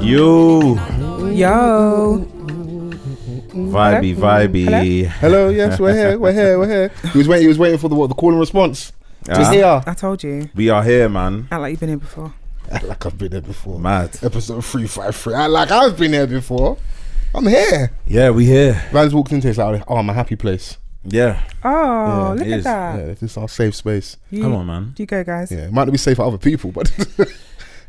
Yo. Vibey. Hello, yes, we're here. He was waiting for the call and response. Just here. I told you. We are here, man. Act like you've been here before. Act like I've been here before. Mad. Episode 353. Act like I've been here before. I'm here. Yeah, we here. Vans walked into it like, oh, I'm a happy place. Yeah. Oh, look at that. Yeah, this is our safe space. Come on, man. You go, guys. Yeah, it might not be safe for other people, but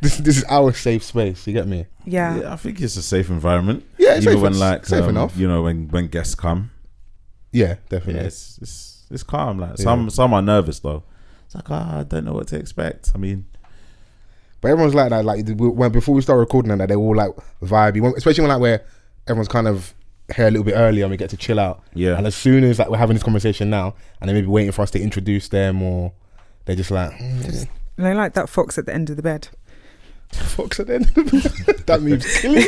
this is our safe space. You get me? Yeah. I think it's a safe environment. Yeah, it's even safe, when safe enough. You know, when guests come. Yeah, definitely. Yeah, it's calm. Like some are nervous though. It's like, I don't know what to expect. I mean, but everyone's like that. Like when before we start recording, and that they're all like vibey, especially when like where everyone's kind of here a little bit earlier and we get to chill out. Yeah. And as soon as like we're having this conversation now, and they may be waiting for us to introduce them, or they're just like, They like that fox at the end of the bed. fox at the end of the bed. That means killing.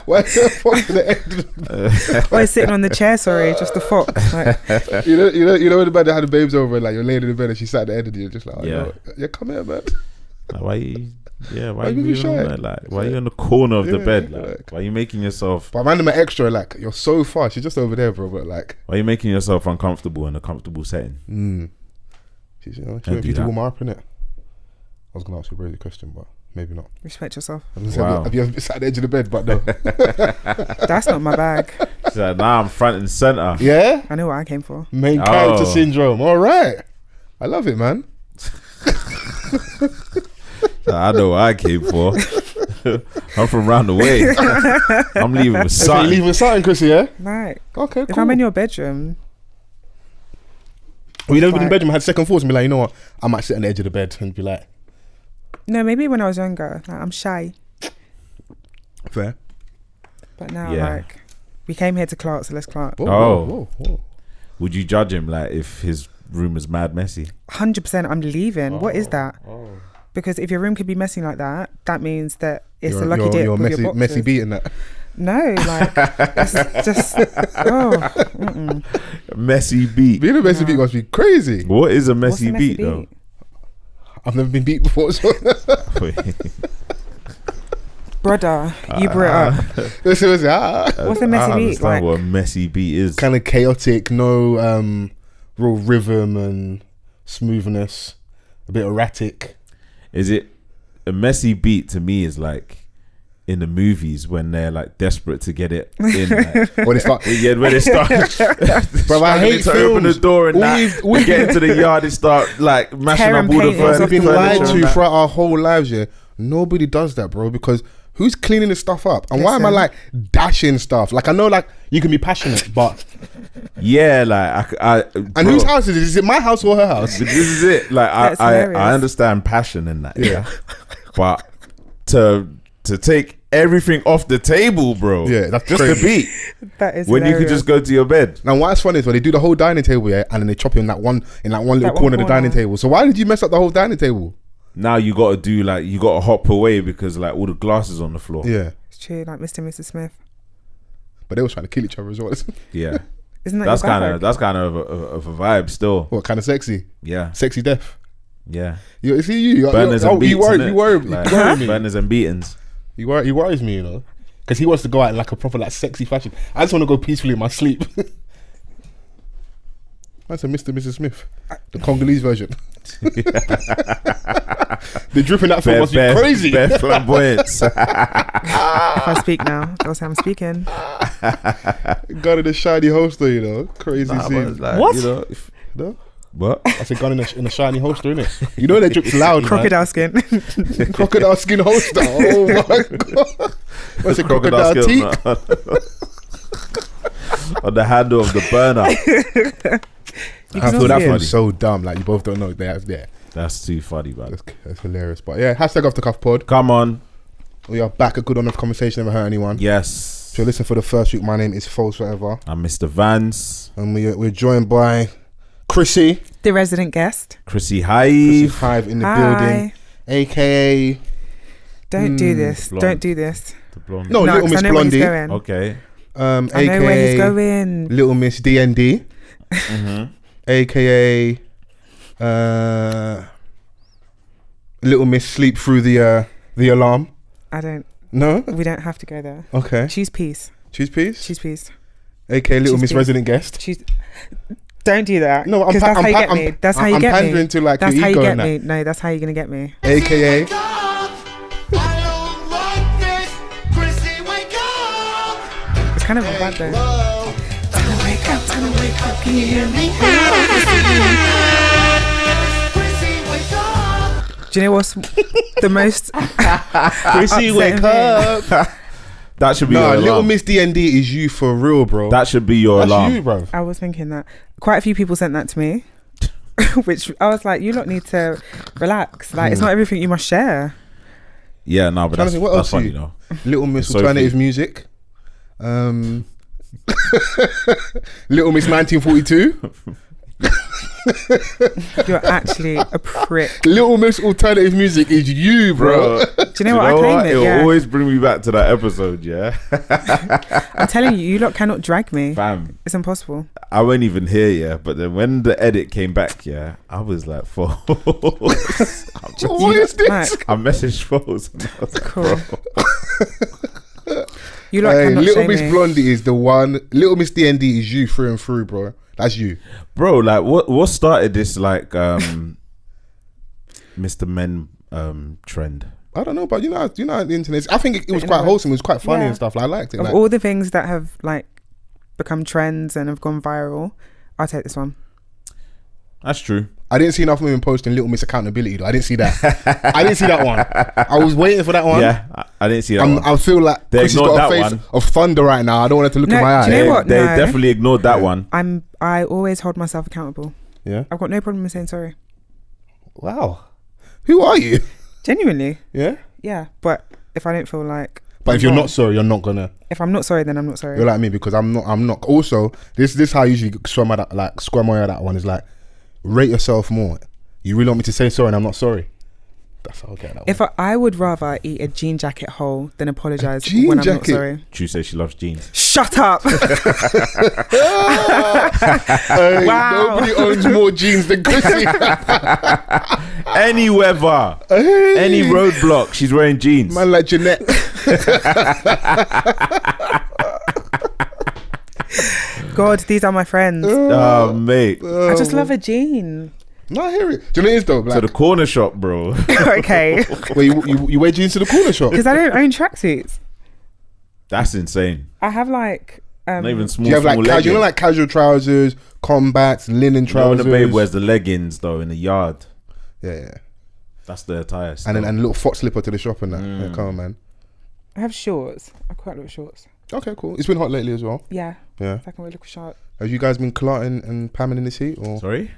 Why is there a fox at the end of the bed? Or he's sitting on the chair, sorry, just the fox. Like, you know when the bed that had the babes over, like you're laying in the bed and she sat at the end of you, just like, yeah, come here, man. Like, why you you moving shy? on there? Like, why are you in the corner of the bed? Like, why are you making yourself? But Mandem are extra. Like, you're so far. She's just over there, bro. But like, why are you making yourself uncomfortable in a comfortable setting? She's waiting for you to warm her up, innit? I was gonna ask you a crazy question, but maybe not. respect yourself. Wow. Have you ever sat at the edge of the bed? But no. That's not my bag. She's like, nah, I'm front and center. Yeah. I know what I came for. Main character syndrome. All right. I love it, man. I know what I came for. I'm from round the way. I'm leaving with So something. you leaving something, Chrissy, yeah? Right. Okay, If cool. I'm in your bedroom, Well, you never been in the bedroom, had second thoughts and be like, you know what? I might sit on the edge of the bed and be like, no, maybe when I was younger, like, I'm shy. fair. But now, Yeah. like, we came here to Clark, so let's Clark. Whoa. Would you judge him like if his room is mad messy? 100% I'm leaving. What is that? Because if your room could be messy like that, that means that it's a lucky dip You're with your messy boxes. beating that. No, like, it's just, Messy beat. Being a messy beat must be crazy. What is a What's messy a messy beat though? I've never been beat before, so Brother, you brought it up. listen. What's a messy I beat? understand Like, what a messy beat is. Kind of chaotic, no real rhythm and smoothness, a bit erratic. Is it a messy beat? To me, is like in the movies when they're like desperate to get it in. Like, When they start, when they start, bro, I hate to open the films. door and We get into the yard and start like mashing Tearing up all the paintings off furniture. We've been lied and to that. throughout our whole lives, yeah. Nobody does that, bro, because who's cleaning this stuff up? And why am I Listen. like dashing stuff? Like, I know like you can be passionate, but Yeah, like and whose house is it? Is it my house or her house? This is it. Like That's I hilarious. understand passion in that. Yeah, but to take everything off the table, bro. Yeah, that's just crazy. the beat. that is When you could hilarious. just go to your bed. Now, what's funny is when they do the whole dining table, yeah, and then they chop it in that one little one corner of the dining corner. table. So why did you mess up the whole dining table? Now you got to do like you got to hop away because like all the glasses on the floor. Yeah, It's true, like Mr. and Mrs. Smith. but they was trying to kill each other as well. Yeah. Isn't that That's your kind bag? of of a vibe still. What kind of sexy? Yeah, Sexy death. yeah. You see you. Burners and beats. You worry me. Burners and beatings. He worries me, you know, because he wants to go out in like a proper like sexy fashion. I just want to go peacefully in my sleep. That's a Mr. and Mrs. Smith, the Congolese version. The drip in that film must be crazy. Bare flamboyance. If I speak now, they'll say I'm speaking. Gun in a shiny holster, you know, crazy Nah, but scene. it's like, What? You know, No? what? I said gun in a shiny holster, innit? You know that drip's loud, Crocodile skin. man. Crocodile skin holster. Oh my god. What's it? Crocodile skin teeth? on the handle of the burner. I feel that see film's it. so dumb. Like you both don't know they have there. That's too funny, man. That's hilarious. But yeah, hashtag off the cuff pod. Come on. We are back. A good honest conversation. Never hurt anyone. Yes. So listen for the first week. My name is Fols Forever, I'm Mr Vans. and we're joined by Chrissy. The resident guest. Chrissy Chrissy Haich. Haich in the Hi. building, aka Don't do this. blonde. Don't do this. The blonde. no, No, Little 'cause Miss I know where he's Blondie, going. Okay. I know where he's aka going. Little Miss DND, Mm-hmm. aka Little Miss Sleep Through the alarm. I don't. No? We don't have to go there. Okay. Choose peace. Choose peace? Choose peace. A.K.A. Little Miss peace. Resident Guest. Choose. Don't do that. No, because that's how you get me. That's how you get me. I'm pandering to like that's your how you ego get and me. that. No, that's how you're going to get me. A.K.A. It's kind of a bad though. Time to wake up, can you hear me? Do you know what's the most Chrissy, wake up. That should be your Little alarm. Miss D&D is you for real, bro. That should be your That's alarm. you, bro. I was thinking that. Quite a few people sent that to me, which I was like, you lot need to relax. Like, it's not everything you must share. Yeah, no, but Trying to that's, think, what that's else funny you- though. Little Miss Sophie. Alternative Music. Little Miss 1942. You're actually a prick. Little Miss Alternative Music is you, bro. Do you know what? I claim it. It'll Yeah. always bring me back to that episode, yeah. I'm telling you, you lot cannot drag me. Fam, It's impossible. I weren't even here, yeah. But then when the edit came back, yeah, I was like, Fols. What is this? Like, I messaged Fols. And I was like, cool. bro. You lot Hey, cannot Little shame Miss me. Blondie is the one. Little Miss D&D is you through and through, bro. That's you. Bro, like what started this like Mr. Men trend? I don't know, but you know the internet. I think it was quite wholesome. It was quite funny Yeah. and stuff. Like, I liked it. Of Like, all the things that have like become trends and have gone viral, I'll take this one. That's true. I didn't see enough women posting Little Miss Accountability though. I didn't see that. I didn't see that one. I was waiting for that one. Yeah, I didn't see that one. I feel like They Chris has ignored got a that face one. of thunder right now. I don't want her to look No, in my eye. do you know what? They No. definitely ignored that one. I always hold myself accountable. Yeah. I've got no problem with saying sorry. Wow. Who are you? Genuinely. Yeah. Yeah. But if I don't feel like But if you're not sorry, you're not gonna. if I'm not sorry, then I'm not sorry. You're like me because I'm not. Also, this how I usually square my way that one is like, rate yourself more. You really want me to say sorry and I'm not sorry? That's how I get that one. If I would rather eat a jean jacket whole than apologise jean when I'm not jacket? sorry. True says she loves jeans. Shut up. Hey, Wow. Nobody owns more jeans than Chrissy. Any weather, any roadblock, she's wearing jeans. Man like Jeanette. God, these are my friends. Oh, mate. I just love a jean. No, I hear it. Do you know what it is though? Like, To the corner shop, bro. Okay. where you wear jeans to the corner shop? Because I don't own tracksuits. That's insane. I have like Not even small, Do you have like small casual, leggings. you know, like casual trousers, combats, linen You know when trousers? the babe wears the leggings though in the yard. Yeah. That's the attire. And still. then a little foot slipper to the shop and that. Yeah, come on, man. I have shorts. I quite like shorts. Okay, cool. It's been hot lately as well. Yeah. Yeah. I can wear look short. Have you guys been clotting and pamming in this heat? Or Sorry?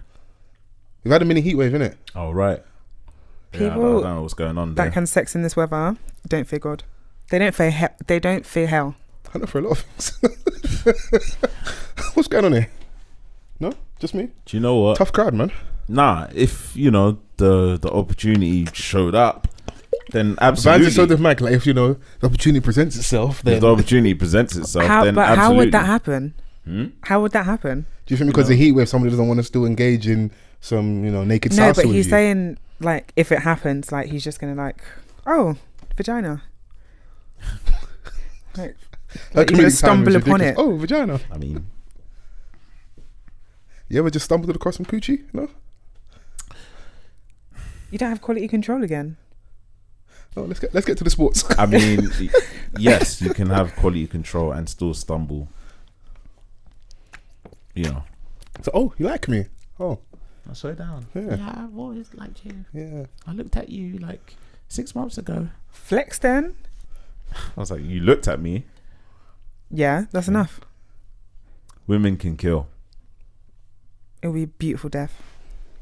we've had a mini heat wave, innit? Oh, right. Yeah, I People don't know what's going on that there. can sex in this weather don't fear God. They don't fear they don't fear hell. I know for a lot of things. What's going on here? No? Just me? Do you know what? Tough crowd, man. Nah, if, you know, the opportunity showed up, then Vans absolutely. is so different, like if, you know, the opportunity presents itself, then If the opportunity presents itself, then But absolutely. how would that happen? Hmm? How would that happen? do you think because of the heat wave somebody doesn't want to still engage in some, you know, naked No, salsa but with he's you? saying like if it happens, like he's just gonna like, oh, vagina. Like That you're gonna comedic timing stumble is upon ridiculous. it. Oh, vagina. I mean, You ever just stumbled across some coochie? No? You don't have quality control again. No, let's get to the sports. I mean, yes, you can have quality control and still stumble. You know. So, oh, you like me? Oh, I slow down. Yeah. I've always liked you. yeah. I looked at you like 6 months ago. Flex then. I was like, you looked at me. Yeah, that's enough. Women can kill. It'll be a beautiful death.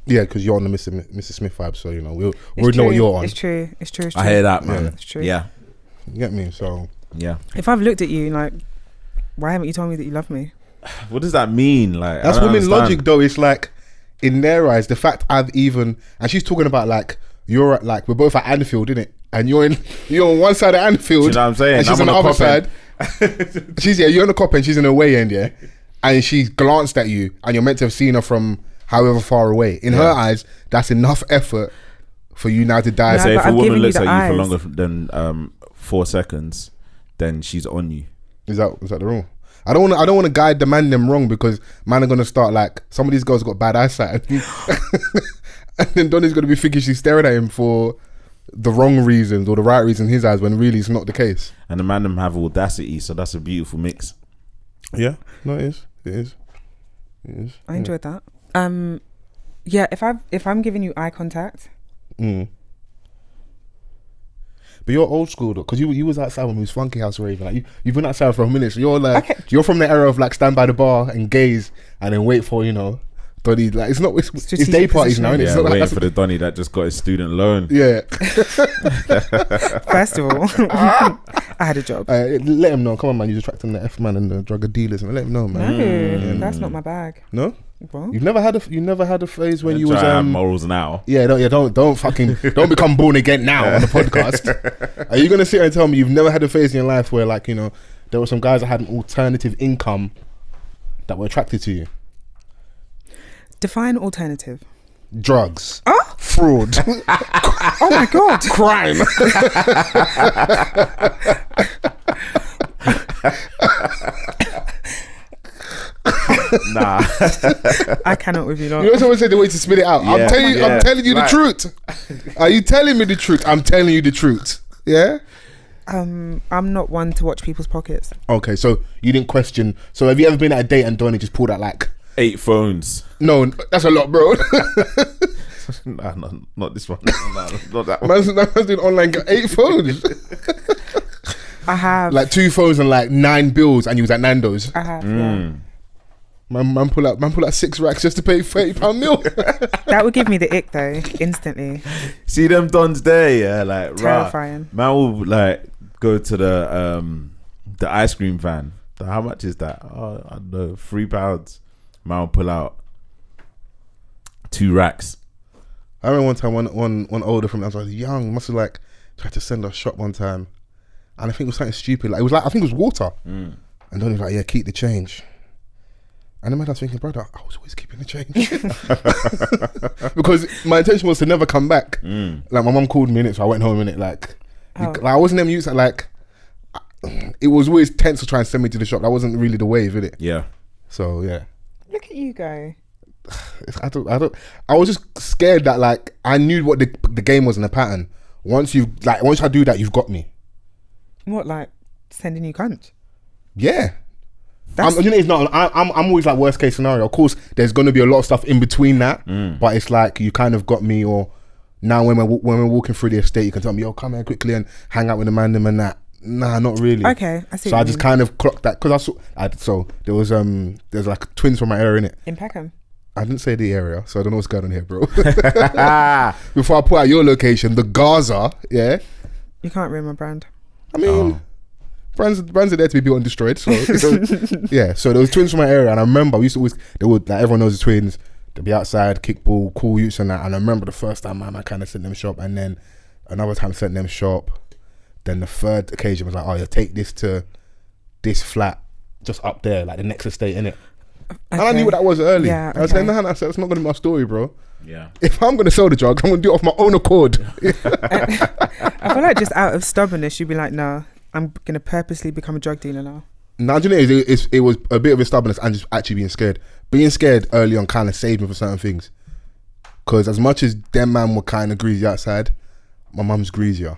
Yeah, because you're on the Mr. Smith vibe, so, you know, we It's already know what true, you're on. It's true. It's true. It's true. I hear that, man. Yeah. It's true. Yeah. You get me? So, Yeah. If I've looked at you, like, why haven't you told me that you love me? What does that mean? Like, that's I don't women's understand. logic, though. It's like, in their eyes, the fact I've even, and she's talking about like, you're at, like, we're both at Anfield, innit? And you're on one side of Anfield. Do you know what I'm saying? And she's I'm on the on other the side. You're on the cop and she's in the away end, yeah? And she glanced at you and you're meant to have seen her from however far away. In her eyes, that's enough effort for you now to die. No, So but if a I've woman given you looks the at you for eyes. longer than 4 seconds, then she's on you. Is that the rule? I don't want to guide the man them wrong, because man are gonna start like, some of these girls got bad eyesight, and then Donny's gonna be thinking she's staring at him for the wrong reasons or the right reason in his eyes, when really it's not the case. And the man them have audacity, so that's a beautiful mix. Yeah, no, it is. I enjoyed that. Yeah, if I'm giving you eye contact, But you're old school though, because you was outside when we was Funky House raving. Like you've been outside for a minute, so you're like, Okay. you're from the era of like stand by the bar and gaze and then wait for, Donny. Like it's Strategic day parties now, positioning. innit? It's Yeah, not like waiting that's- for the Donny that just got his student loan. Yeah. first of all, I had a job. Let him know. Come on, man. You're attracting the F man and the drug dealers, and let him know, man. No, that's not my bag. No, Well, you've never had a phase when you Try was to have morals now. Yeah, don't fucking don't become born again now on the podcast. Are you gonna sit here and tell me you've never had a phase in your life where, like, there were some guys that had an alternative income that were attracted to you? define alternative. Drugs, Oh, fraud, oh my god! crime. Nah. I cannot with you, lot. You know, someone said the way to spit it out. Yeah, I'm telling you the Right. truth. Are you telling me the truth? I'm telling you the truth. Yeah. I'm not one to watch people's pockets. Okay, so you didn't question. So have you ever been at a date and Donny just pulled out like, 8 phones. no, that's a lot, bro. Nah, not this one. Nah, not that one. Man's doing online 8 phones. I have. Like 2 phones and like 9 bills, and you was at Nando's. I have. Yeah. Man pull out 6 racks just to pay £30 meal. That would give me the ick though, instantly. See them dons there, yeah, like Terrifying. Man will like go to the ice cream van. How much is that? Oh, I don't know, £3. Man will pull out 2 racks. I remember one time one older from us, I was young, must have like tried to send us shop one time, and I think it was something stupid. Like it was like, I think it was water, and Donny was like, yeah, keep the change. And then I was thinking, brother, I was always keeping the change. Because my intention was to never come back. Like my mum called me in it, so I went home in it. Like I wasn't them used to, like, it was always tense to try and send me to the shop. That wasn't really the wave, innit? Yeah. So yeah. Look at you go. I was just scared that, like, I knew what the game was in the pattern. Once I do that, you've got me. What, like sending you cunt? Yeah. That's- It's not. I'm always like worst case scenario. Of course, there's going to be a lot of stuff in between that, but it's like you kind of got me. Or now when we're walking through the estate, you can tell me, "Yo, come here quickly and hang out with the Mandem and that." Nah, not really. Okay, I see. So what I you just mean. kind of clocked that because so there was there's like twins from my area in it. In Peckham. I didn't say the area, so I don't know what's going on here, bro. Before I put out your location, the Gaza, yeah. You can't ruin my brand. I mean, brands are there to be built and destroyed. So yeah. So there was twins from my area, and I remember we used to always, they would, like, everyone knows the twins. They'd be outside, kickball, cool youths and that. And I remember the first time I kind of sent them shop, and then another time sent them shop. Then the third occasion was like, oh yeah, take this to this flat just up there, like the next estate, innit? And I knew what that was early. Yeah, I was like, nah, that's not going to be my story, bro. Yeah. If I'm going to sell the drug, I'm going to do it off my own accord. I feel like just out of stubbornness, you'd be like, nah, I'm going to purposely become a drug dealer now. Now, do you know, it was a bit of a stubbornness and just actually being scared. Being scared early on kind of saved me for certain things. Because as much as them man were kind of greasy outside, my mum's greasier.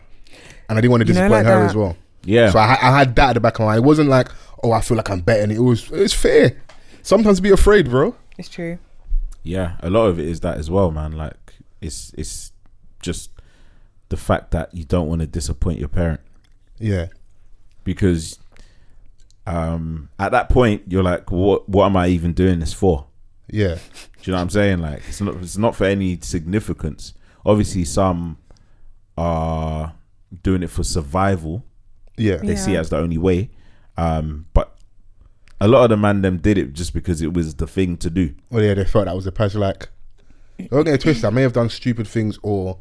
And I didn't want to disappoint like her that. as well. Yeah. So I had that at the back of my mind. It wasn't like, oh, I feel like I'm betting. It's fair. Sometimes be afraid, bro. It's true. Yeah, a lot of it is that as well, man. Like it's just the fact that you don't want to disappoint your parent, Yeah. because at that point you're like, what am I even doing this for? Yeah. Do you know what I'm saying? Like it's not for any significance. Obviously some are doing it for survival. Yeah. They see it as the only way. But a lot of the man them did it just because it was the thing to do. Well, yeah, they felt that was the passion. Like, don't get it twisted. I may have done stupid things or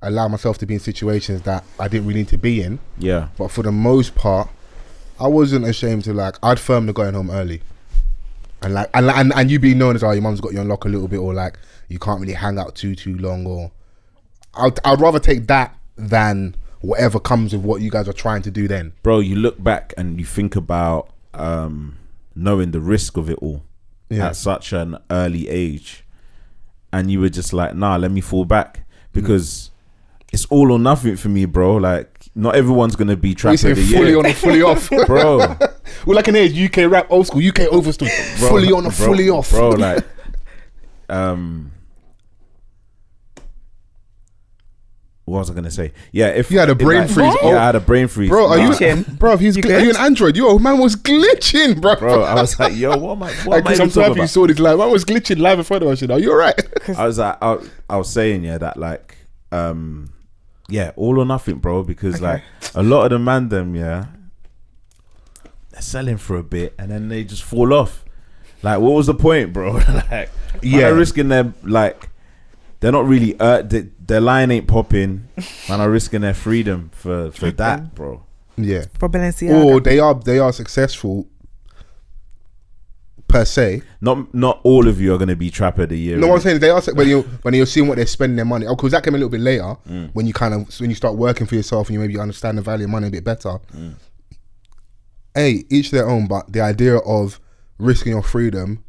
allow myself to be in situations that I didn't really need to be in. Yeah. But for the most part, I wasn't ashamed to, like, I'd firm the going home early. And like, and you being known as, oh, your mum's got you on lock a little bit, or like you can't really hang out too long, or I'd rather take that than whatever comes with what you guys are trying to do then. Bro, you look back and you think about knowing the risk of it all at such an early age, and you were just like, nah, let me fall back, because it's all or nothing for me, bro. Like, not everyone's gonna be trapper of the fully year. on or fully off, Bro. We're like in age UK rap, old school, UK overstood, fully on or fully off, bro. Like, what was I gonna say? Yeah, if you had a brain freeze, I had a brain freeze, bro. Are you, bro? Are you good? an Android? Yo, man was glitching, bro. Bro, I was like, yo, what am I? What Like, am I even I'm so talking happy you about? saw this live. Man was glitching live in front of us. Are you alright? I was like, I was saying, that like, yeah, all or nothing, bro. Because like a lot of the Mandem, they're selling for a bit and then they just fall off. Like, what was the point, bro? Like, they're risking their, like, they're not really their line ain't popping. Man are risking their freedom for that, bro. Yeah. For Balenciaga. Or they are successful per se. Not all of you are gonna be trapper of the year. No, I'm saying they are when you're seeing what they're spending their money. Because that came a little bit later when you start working for yourself and you maybe understand the value of money a bit better. Hey, each their own, but the idea of risking your freedom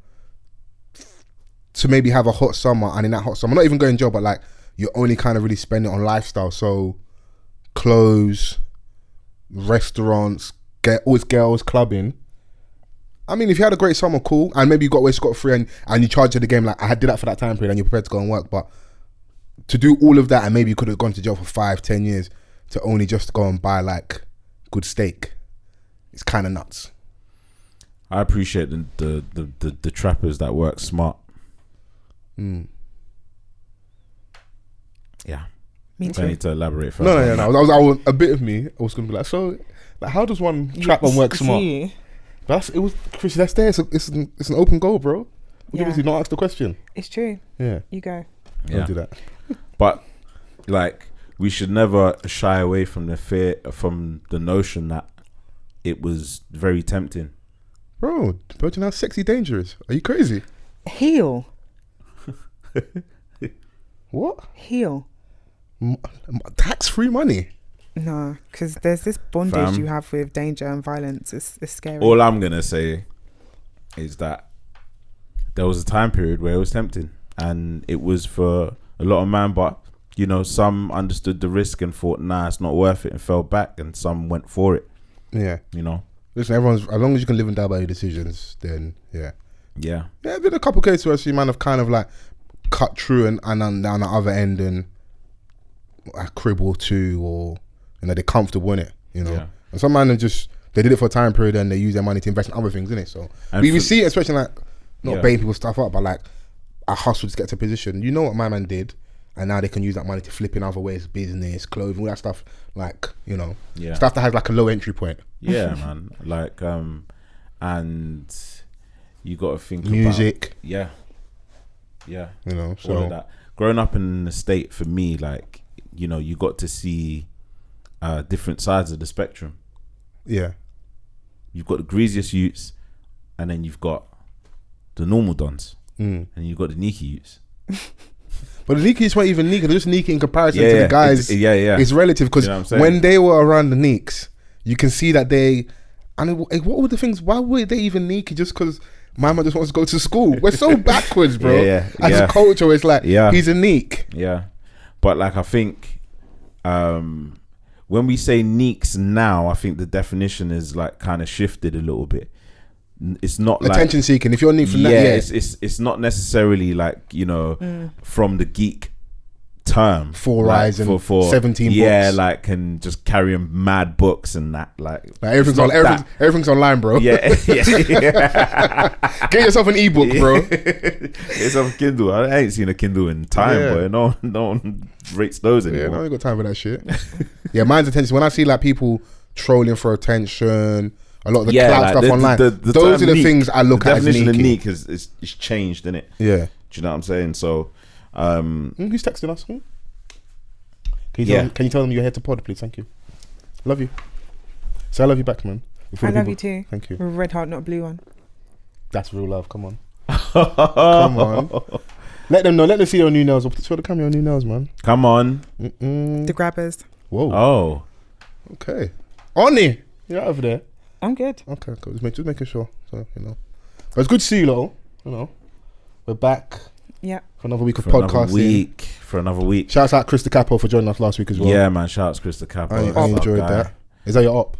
to maybe have a hot summer, and in that hot summer, not even going job, but like you're only kind of really spending on lifestyle. So clothes, restaurants, always girls, clubbing. I mean, if you had a great summer, cool, and maybe you got away scot-free and you charged the game, like I did that for that time period and you're prepared to go and work, but to do all of that and maybe you could have gone to jail for 5-10 years to only just go and buy like good steak, it's kind of nuts. I appreciate the trappers that work smart. Yeah. Me too. I need to elaborate further. No. I was a bit of me. I was gonna be like, so, like, how does one trap and work smart? But it was Chrissy. That's there. It's an open goal, bro. You obviously not ask the question. It's true. Yeah. You go. Don't do that. But like, we should never shy away from the notion that it was very tempting. Bro, Virgin now sexy dangerous. Are you crazy? Heal. What? Heal. Tax-free money. No, because there's this bondage you have with danger and violence. It's scary. All I'm gonna say is that there was a time period where it was tempting, and it was for a lot of man. But you know, some understood the risk and thought, nah, it's not worth it, and fell back, and some went for it. Yeah. You know. Listen, as long as you can live and die by your decisions, then yeah. Yeah. Yeah, there's been a couple cases where I see man have kind of like cut through and down the other end and a crib or two, or you know, they're comfortable in it, you know. Yeah. And some man they did it for a time period and they use their money to invest in other things, innit? So we see it, especially like not baiting people's stuff up, but like I hustled to get to a position. You know what my man did, and now they can use that money to flip in other ways, business, clothing, all that stuff. Like, you know, stuff that has like a low entry point. Yeah, man. Like and you got to think music. Yeah. You know, so all of that. Growing up in the state, for me, like, you know, you got to see different sides of the spectrum. Yeah. You've got the greasiest youths, and then you've got the normal dons, and you've got the neeky youths. But the neeky youths weren't even neeky; they're just neeky in comparison to the guys. It's relative, because you know when they were around the neeks, you can see that what were the things? Why were they even neeky? Just because my man just wants to go to school. We're so backwards, bro. As a culture, it's like he's a neek. Yeah, but like I think when we say neeks now, I think the definition is like kind of shifted a little bit. It's not attention seeking. If you're neek from that, it's not necessarily like, you know, from the geek term, 4 eyes and 17 books. Like, and just carrying mad books and that, like everything's online, bro. Get yourself an ebook, bro. Get yourself a Kindle. I ain't seen a Kindle in time, but no one rates those anymore. I ain't got time for that shit. Mine's attention. When I see like people trolling for attention, a lot of the cloud stuff online, those are the things I look at as neek. The definition of neek is changed, innit? Yeah. Do you know what I'm saying? So who's texting us? Can you tell them you're here to pod, please? Thank you. Love you. So I love you back, man. I love you too. Thank you. With a red heart, not a blue one. That's real love. Come on. Come on. Let them know. Let them see your new nails. Show the camera your new nails, man. Come on. The grabbers. Whoa. Oh. Okay. Oni, you're over there. I'm good. Okay, cool. Just making sure. So, But it's good to see you, lot. We're back. Yeah. For another week of For podcasting. another week. Shouts out Chris the Capo for joining us last week as well. Yeah, man. Shouts Chris the Capo. I enjoyed that. Is that your op?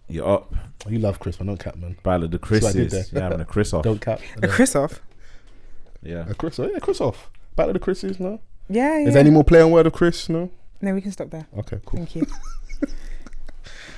You're up. Oh, you love Chris, man. Don't cap, man. Battle of the Chris's. Yeah, having a Chris off. Don't cap. A Chris off? Yeah. A Chris off? Yeah, Chris off. Battle of the Chris's, no? Yeah. Is there any more play on word of Chris, no? No, we can stop there. Okay, cool. Thank you.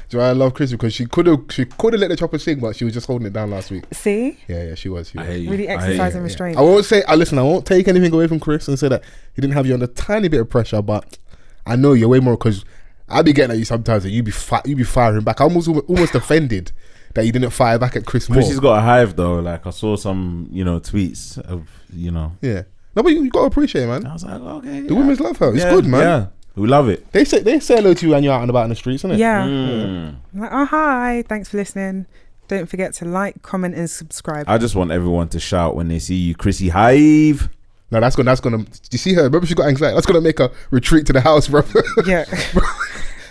Do you know, I love Chris because she could have let the chopper sing, but she was just holding it down last week. See? Yeah, she was. Really exercising restraint. I won't say. Listen, I won't take anything away from Chris and say that he didn't have you under a tiny bit of pressure, but I know you're way more because I'll be getting at you sometimes and you be firing back. I'm almost offended that you didn't fire back at Chris more. Chrissy's got a hive though. Like I saw some, tweets of, Yeah. No, but you got to appreciate it, man. I was like, okay. The women's love her. It's good, man. Yeah. We love it. They say hello to you when you're out and about in the streets, isn't it? Yeah. I'm like, oh, hi. Thanks for listening. Don't forget to like, comment, and subscribe. I just want everyone to shout when they see you, Chrissy Haich. No, that's gonna. Do you see her? Remember, she got anxiety. That's gonna make her retreat to the house, bro. Yeah.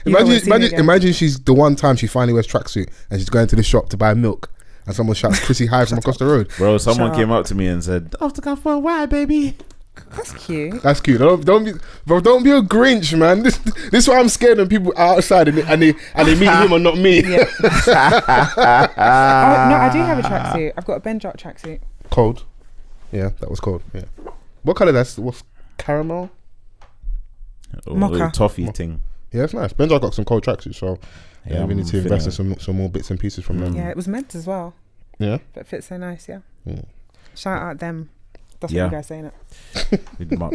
Imagine she's the one time she finally wears tracksuit and she's going to the shop to buy milk and someone shouts Chrissy Haich from across the road. Bro, someone came up to me and said, "Offthecuffpod, why, baby?" That's cute. That's cute. Don't be a Grinch, man. This is why I'm scared when people are outside and they meet him and not me. Yeah. No, I do have a tracksuit. I've got a Ben Jot tracksuit. Cold. Yeah, that was cold. Yeah. What colour what's caramel? Mocha. Toffee thing. Yeah, it's nice. Ben's got some cold tracksuits, so we need to invest in some more bits and pieces from them. Yeah, it was meant as well. Yeah. But it fits so nice, yeah. Shout out them. That's Yeah. what you guys saying it. Big them up.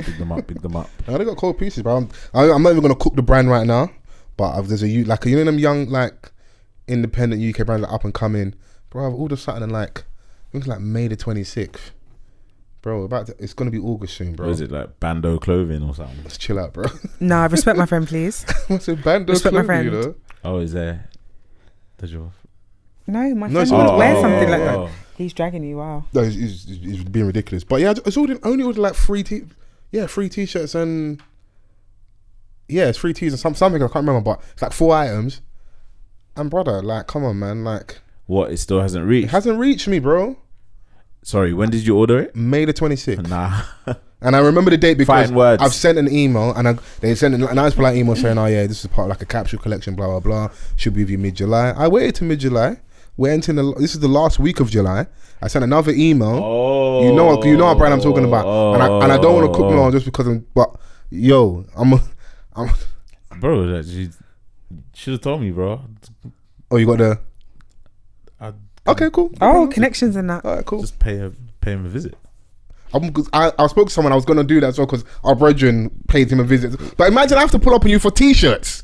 No, they got cold pieces, but I'm not even gonna cook the brand right now. But there's them young independent UK brands that up and coming, bro. I've ordered something like May the 26th, bro. It's gonna be August soon, bro. Or is it like Bando clothing or something? Let's chill out, bro. Nah, respect my friend, please. What's a Bando Respect my clothing, friend. Oh, is there? Did you? No, my No, friend would wear something like that. He's dragging you, wow. No, he's being ridiculous. But yeah, I only ordered like free t-shirts and it's free tees and something I can't remember, but it's like 4 items. And brother, like, come on, man, like, what? It still hasn't reached. It hasn't reached me, bro. Sorry, when did you order it? May the 26th. Nah. And I remember the date because Fine words. I've sent an email and they sent a nice polite email saying, "Oh yeah, this is part of like a capsule collection, blah blah blah. Should be with you mid-July." I waited to mid-July. We're entering this is the last week of July. I sent another email. Oh, you know what brand I'm talking about, and I don't want to cook long just because I'm bro. You should have told me, bro. Oh, you got the. Okay, cool. Oh, connections and that. All right, cool. Just pay him a visit. I spoke to someone. I was gonna do that as well because our brethren paid him a visit. But imagine I have to pull up on you for t-shirts.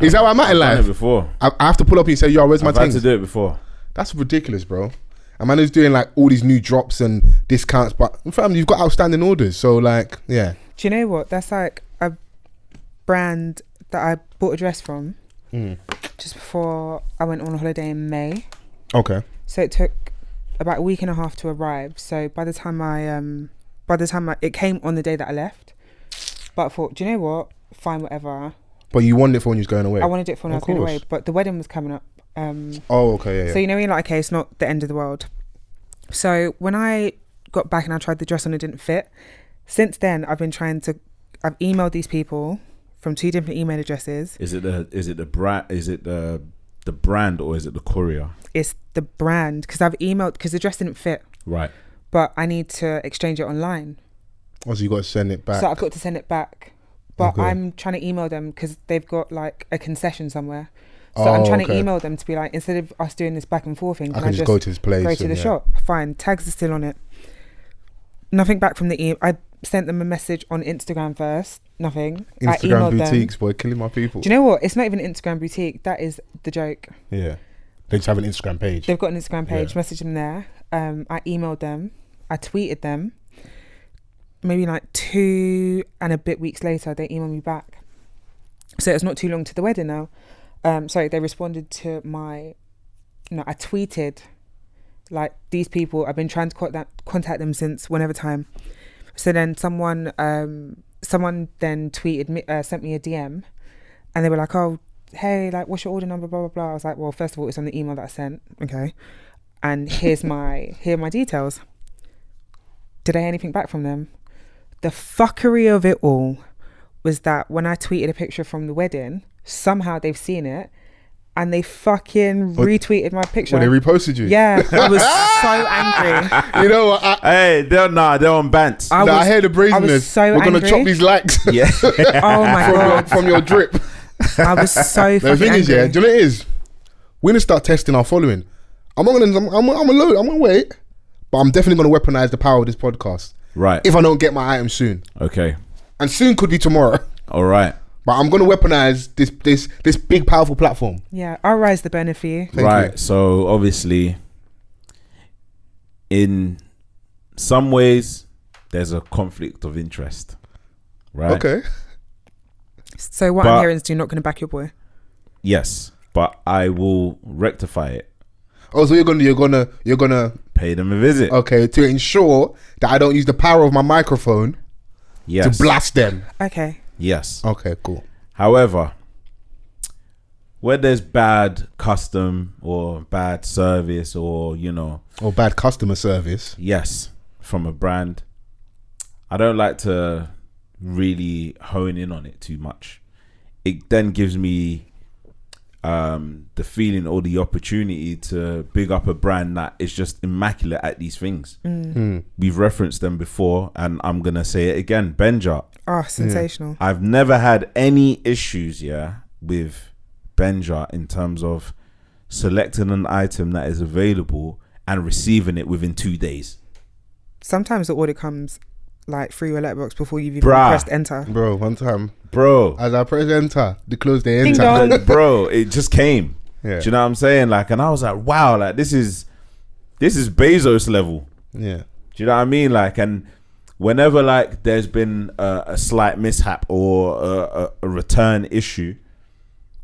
Is that what I'm at in life? I've done it before. I have to pull up and say, "Yo, where's my I've had things?" to do it before. That's ridiculous, bro. A man who's doing like all these new drops and discounts, but fam, you've got outstanding orders. So like, yeah. Do you know what? That's like a brand that I bought a dress from just before I went on holiday in May. Okay. So it took about a week and a half to arrive. So by the time it came on the day that I left. But I thought, do you know what? Fine, whatever. But you wanted it for when you was going away. I wanted it for when I was going away, but the wedding was coming up. Okay, yeah. So you know, when you're like, okay, it's not the end of the world. So when I got back and I tried the dress on, it didn't fit. Since then, I've emailed these people from 2 different email addresses. Is it the brand? Is it the brand or is it the courier? It's the brand because I've emailed because the dress didn't fit. Right. But I need to exchange it online. Oh, so you got to send it back. So I've got to send it back. But I'm trying to email them because they've got like a concession somewhere. So I'm trying to email them to be like, instead of us doing this back and forth thing, can I just go to this place? Go to the shop. Fine. Tags are still on it. Nothing back from the email. I sent them a message on Instagram first. Nothing. Instagram boutiques, boy, killing my people. Do you know what? It's not even an Instagram boutique. That is the joke. Yeah. They just have an Instagram page. They've got an Instagram page. Message them there. I emailed them. I tweeted them. Maybe like 2 and a bit weeks later, they emailed me back. So it's not too long to the wedding now. They responded to I tweeted like, these people, I've been trying to contact them since whenever time. So then someone then tweeted me, sent me a DM, and they were like, "Oh, hey, like, what's your order number?" Blah blah blah. I was like, "Well, first of all, it's on the email that I sent. Okay, and here are my details." Did I hear anything back from them? The fuckery of it all was that when I tweeted a picture from the wedding, somehow they've seen it and they fucking retweeted my picture. Well, they reposted you. Yeah, I was so angry. You know what? They're on bants. I hear the brazenness. I was so We're gonna angry. chop these likes. Yeah. Oh my god, from your drip. I was so fucking The thing angry. is, yeah, do you know what it is? We're gonna start testing our following. I'm gonna wait, but I'm definitely gonna weaponize the power of this podcast. Right. If I don't get my item soon. Okay. And soon could be tomorrow. All right. But I'm gonna weaponize this big powerful platform. Yeah, I'll rise the burner for you. Thank you. you. So obviously, in some ways, there's a conflict of interest. Right. Okay. So what I'm hearing is you're not going to back your boy. Yes, but I will rectify it. Oh, so you're gonna Pay them a visit. okay, to ensure that I don't use the power of my microphone Yes. to blast them. Okay. Yes. Okay, cool. However, where there's bad custom or bad service or, Or bad customer service. yes, from a brand, I don't like to really hone in on it too much. It then gives me the feeling or the opportunity to big up a brand that is just immaculate at these things. We've referenced them before and I'm gonna say it again. Benja. Oh, sensational. I've never had any issues with Benja in terms of selecting an item that is available and receiving it within 2 days. Sometimes the order comes like through your letterbox before you've even Bruh. pressed enter. Bro, one time, Bro, as I press enter, the close they Ding enter. dong. bro, it just came. Yeah. Do you know what I'm saying? Like, and I was like, wow, like this is Bezos level. Yeah. Do you know what I mean? Like, and whenever like there's been a slight mishap or a return issue,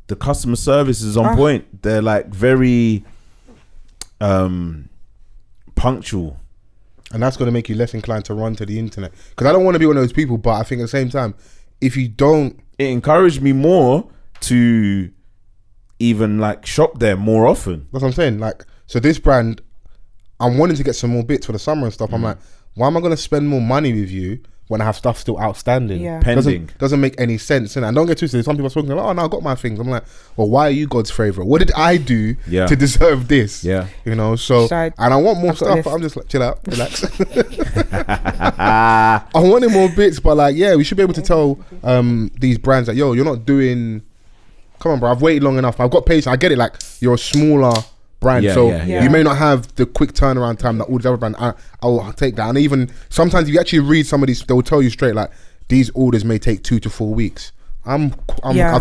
the customer service is on point. They're like very punctual. And that's going to make you less inclined to run to the internet. Because I don't want to be one of those people, but I think at the same time, if you don't... It encouraged me more to even like shop there more often. That's what I'm saying. Like, so this brand, I'm wanting to get some more bits for the summer and stuff. I'm like, why am I going to spend more money with you when I have stuff still outstanding? Yeah. Pending. Doesn't make any sense. And don't get twisted. Some people are talking like, oh no, I got my things. I'm like, well, why are you God's favorite? What did I do to deserve this? Yeah. You know, so, and I want more I've got stuff, this. but I'm just like, chill out, relax. I wanted more bits, but like, yeah, we should be able to tell these brands that, yo, you're not doing, come on, bro, I've waited long enough. I've got patience. I get it. Like, you're a smaller brand, so you may not have the quick turnaround time that all these other brands. I'll take that. And even sometimes if you actually read some of these, they will tell you straight, like, these orders may take 2 to 4 weeks. I've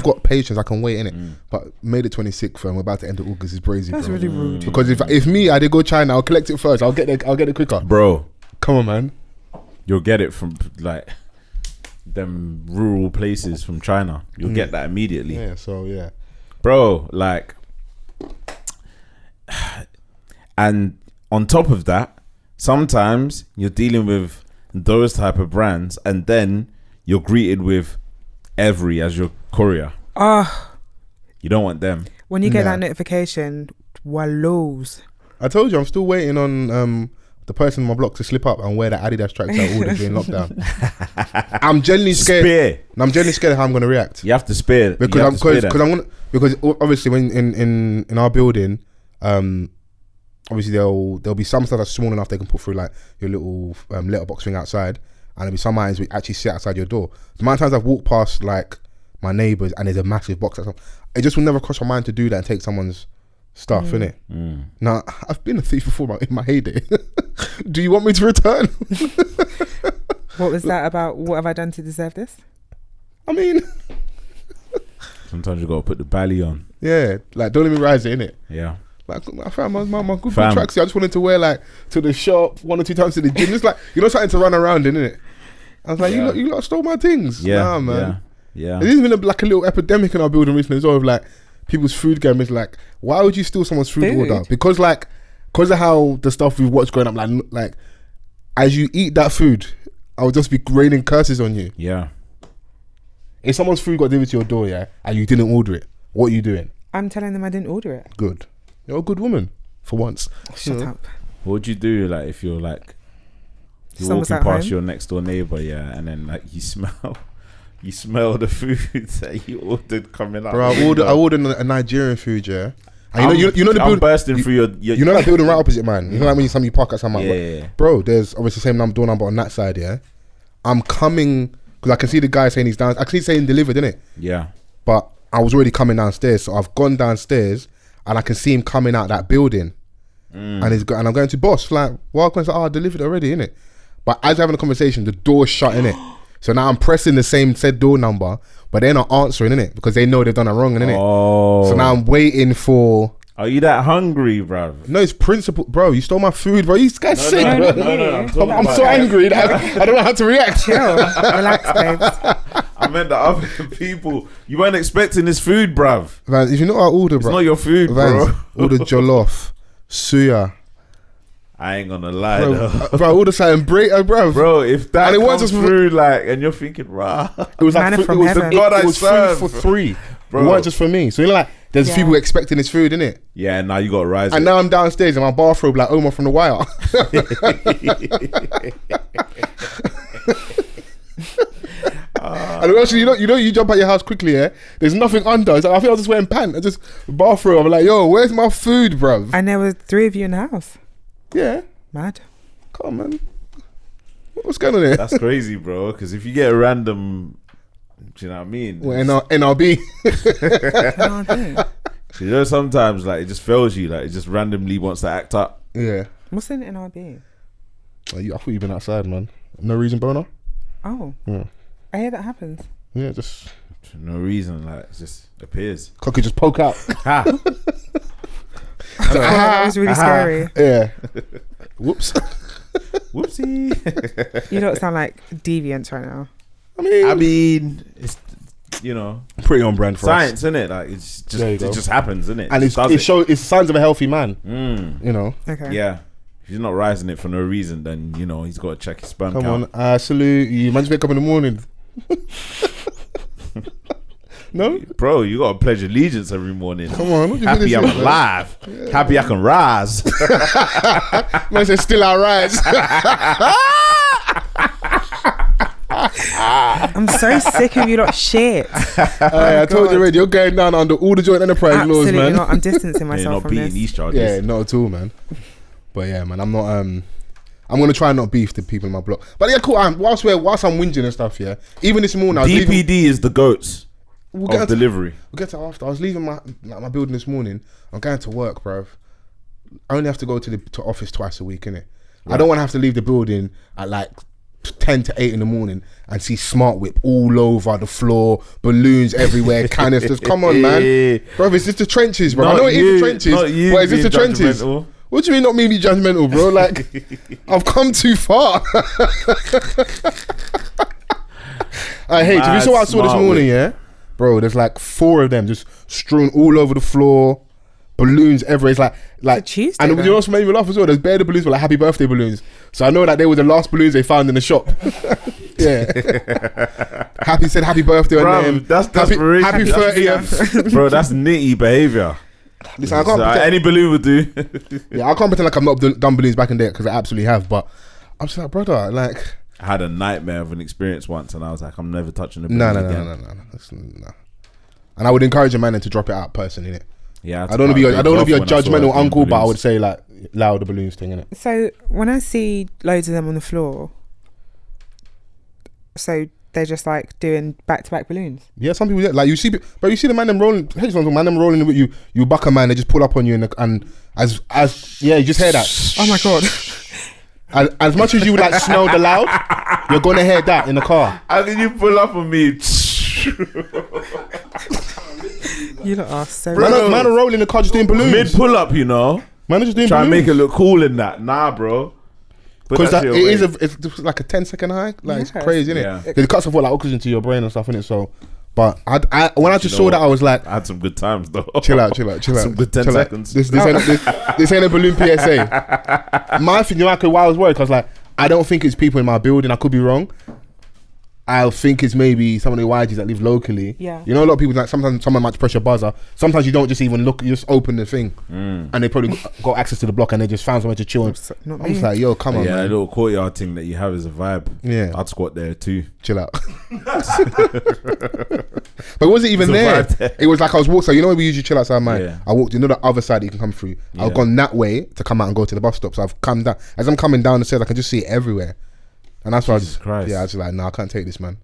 got patience. I can wait in it. But May the 26th, and we're about to enter August, is crazy. That's bro. really rude. Because if me, I did go China, I'll collect it first. I'll get it quicker. Bro, Come on, man. you'll get it from like them rural places from China. You'll get that immediately. Yeah. So yeah. Bro, like, and on top of that, sometimes you're dealing with those type of brands and then you're greeted with Every as your courier. You don't want them. When you get that notification, wallows. I told you I'm still waiting on the person on my block to slip up and wear the Adidas tracksuit orders during lockdown. I'm genuinely scared. Spare. I'm genuinely scared of how I'm going to react. You have to spare. Because obviously when in our building, obviously there'll be some stuff that's small enough they can put through like your little letterbox thing outside, and there'll be some items we actually sit outside your door. The amount of times I've walked past like my neighbours and there's a massive box, it just will never cross my mind to do that and take someone's stuff, innit? Now, I've been a thief before in my heyday. Do you want me to return? What was that about? What have I done to deserve this? I mean, Sometimes you got to put the belly on. yeah, like don't let me rise it, innit? Yeah. Like I found my good tracksuit. I just wanted to wear like to the shop 1 or 2 times to the gym. Just like, something to run around in, innit? I was like, you lot stole my things. Yeah. Nah, man. Yeah. There's even like a little epidemic in our building recently as well of like people's food game is like, why would you steal someone's food order? Because of how the stuff we've watched growing up, like as you eat that food, I would just be raining curses on you. Yeah. If someone's food got delivered to your door, yeah, and you didn't order it, what are you doing? I'm telling them I didn't order it. Good. You're a good woman for once. Shut up. What would you do like if you're like you're Someone's walking at past home? your next door neighbor, yeah, and then like you smell the food that you ordered coming up. Bro, I ordered a Nigerian food, yeah. And you know the I'm building bursting through your you know that building right opposite mine. You know like when you park at somewhere. yeah. Bro, there's obviously the same door number on that side, yeah. I'm coming because I can see the guy saying he's down. I can see saying delivered, innit? Yeah. But I was already coming downstairs, so I've gone downstairs and I can see him coming out that building. And I'm going to boss like, welcome. Like, I delivered already, innit? But as we're having a conversation, the door's shut, innit? So now I'm pressing the same said door number, but they're not answering, innit? Because they know they've done it wrong, innit? Oh. So now I'm waiting for. Are you that hungry, bro? No, it's principle, bro. You stole my food, bro. You guys sick, No, bro. I'm so angry that I don't know how to react. Chill. Relax, babes. I meant the other people. You weren't expecting this food, bruv. Vans, if you know what I order, bro. It's not your food, Vans, bro. order jollof, suya. I ain't gonna lie, though. Bro, order something bro. Bro, if that And it comes was just through, like, and you're thinking, rah. It was like Manna food, from it was heaven. the God I it was serve. food for free. Bro. It weren't just for me. So you know, like, there's Yeah. people expecting this food, innit? Yeah, now you gotta rise And it. now I'm downstairs in my bathrobe like Omar from The Wire. And actually, you jump out your house quickly, yeah? There's nothing under. It's like, I think I was just wearing pants. I just bathrobe. I'm like, yo, where's my food, bruv? And there were 3 of you in the house. Yeah, Mad. come on, man. What's going on here? That's crazy, bro. Because if you get a random, do you know what I mean? Well, NRB. Oh, I think. You know, sometimes like it just fails you. Like it just randomly wants to act up. Yeah. What's in NRB? I thought you'd been outside, man. No reason, boner? Oh. Yeah. I hear that happens. Yeah, just For no reason, like it just appears. cock could just poke out. Ha! Oh, that was really scary. Yeah. Whoops. Whoopsie. You don't sound like deviants right now. I I mean, it's, you know, pretty on brand for science, us. innit? Like it's just There you it go. just happens, innit? And It does it's signs of a healthy man. You know. Okay. Yeah. If he's not rising it for no reason, then you know he's got to check his sperm Come count. on, salute you. Man, just wake up in the morning. No? Bro, you got to pledge allegiance every morning. Come on. What do you Happy mean I'm this is, alive. Happy I can rise. man said still alright. I'm so sick of you lot shit. I told you already, you're going down under all the joint enterprise laws, Absolutely man. not. I'm distancing You're myself not from beating this. these charges. Yeah, not at all, man. But yeah, man, I'm not. I'm gonna try and not beef the people in my block. But yeah, cool. Whilst I'm whinging and stuff, yeah. Even this morning, I was leaving. DPD is the goats We'll of delivery. We'll get to after. I was leaving my building this morning. I'm going to work, bruv. I only have to go to office twice a week, innit? I don't want to have to leave the building at like 10 to 8 in the morning and see Smart Whip all over the floor, balloons everywhere, canisters. Come on, man. Bro, it's just the trenches, bro. I know it is the trenches, but is this the trenches? judgmental. What do you mean not me be judgmental, bro? Like, I've come too far. I hate if you saw what I saw this Smart morning, Whip. yeah? Bro, there's like 4 of them just strewn all over the floor. Balloons everywhere. It's like It's a Tuesday, and though. you know what's made me laugh as well? There's bare the balloons were like happy birthday balloons. So I know that they were the last balloons they found in the shop. Yeah. Happy birthday on Bro, them. that's happy, rich. happy That's- 30th. Bro, that's nitty behavior. Listen, I can't pretend, Any balloon would do. yeah, I can't pretend like I've not done balloons back in there because I absolutely have. But I'm just like, brother, like, I had a nightmare of an experience once, and I was like, I'm never touching a balloon no. again. No. And I would encourage a man to drop it out personally, innit? Yeah, I don't want to be a judgmental uncle, but I would say. say like allow the balloons thing, innit? So when I see loads of them on the floor, so they're just like doing back-to-back balloons. Yeah, some people like you see the man them rolling. Hey, man them rolling with you. You buck a man, they just pull up on you and as yeah, you just hear that. Oh my god! As much as you like smell the loud, you're gonna hear that in the car. How can you pull up on me? You lot are so. Bro. Man are rolling in the car just doing balloons. Mid pull up, you know. Man are just doing Try and balloons. make it look cool in that. Nah, bro. Because Put that it shit away. is it's like a 10-second high. Like it's Yes. crazy, innit? Yeah. It cuts off what like oxygen to your brain and stuff, innit? So, but I when I just You saw know that, I was like, I had some good times though. chill out. Some good 10 chill out. seconds. This ain't a balloon PSA. My thing, you know, while I was worried, I was like, I don't think it's people in my building. I could be wrong. I think it's maybe some of the YGs that live locally. Yeah. You know, a lot of people, like sometimes someone might press your buzzer. Sometimes you don't just even look, you just open the thing. And they probably got access to the block and they just found somewhere to chill. I'm just like, yo, come on, yeah, man. a little courtyard thing that you have is a vibe. Yeah. I'd squat there too. Chill out. But it wasn't even there. It was like I was walking, so you know when we usually chill outside mine? Yeah. I walked, you know the other side that you can come through. I've gone that way to come out and go to the bus stop. So I've come down. As I'm coming down the stairs, I can just see it everywhere. And that's why I was just like, nah, I can't take this, man.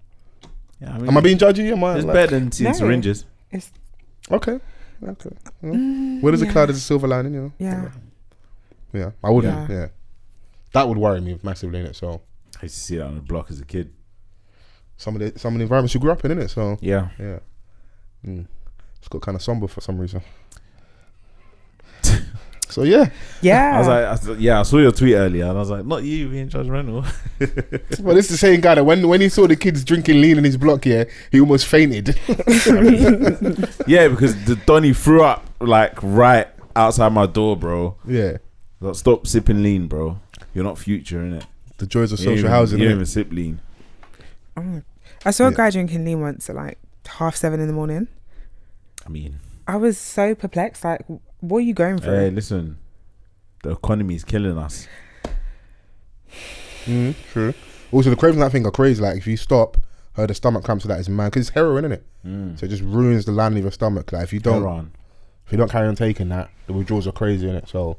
Yeah, I mean, am I being judgy? It's better than seeing syringes. It's okay. Where there's a cloud, there's a silver lining, you know? Yeah. I wouldn't, yeah. That would worry me massively, innit? So I used to see that on the block as a kid. Some of the environments you grew up in, innit? So yeah. It's got kind of somber for some reason. So yeah. I saw your tweet earlier and I was like, not you being judgmental. Well, this is the same guy that when he saw the kids drinking lean in his block, he almost fainted. Yeah, because the Donny threw up like right outside my door, bro. Yeah. Like, stop sipping lean, bro. You're not future, innit? The joys of social housing. You don't even sip lean. I saw a guy drinking lean once at like 7:30 in the morning. I mean, I was so perplexed. Like, what are you going through? Hey, listen, the economy is killing us. True. Also, the cravings of that thing are crazy. Like, if you stop, the stomach cramps of that is mad because it's heroin, isn't it? So it just ruins the lining of your stomach. Like, if you don't carry on taking that, the withdrawals are crazy, innit? So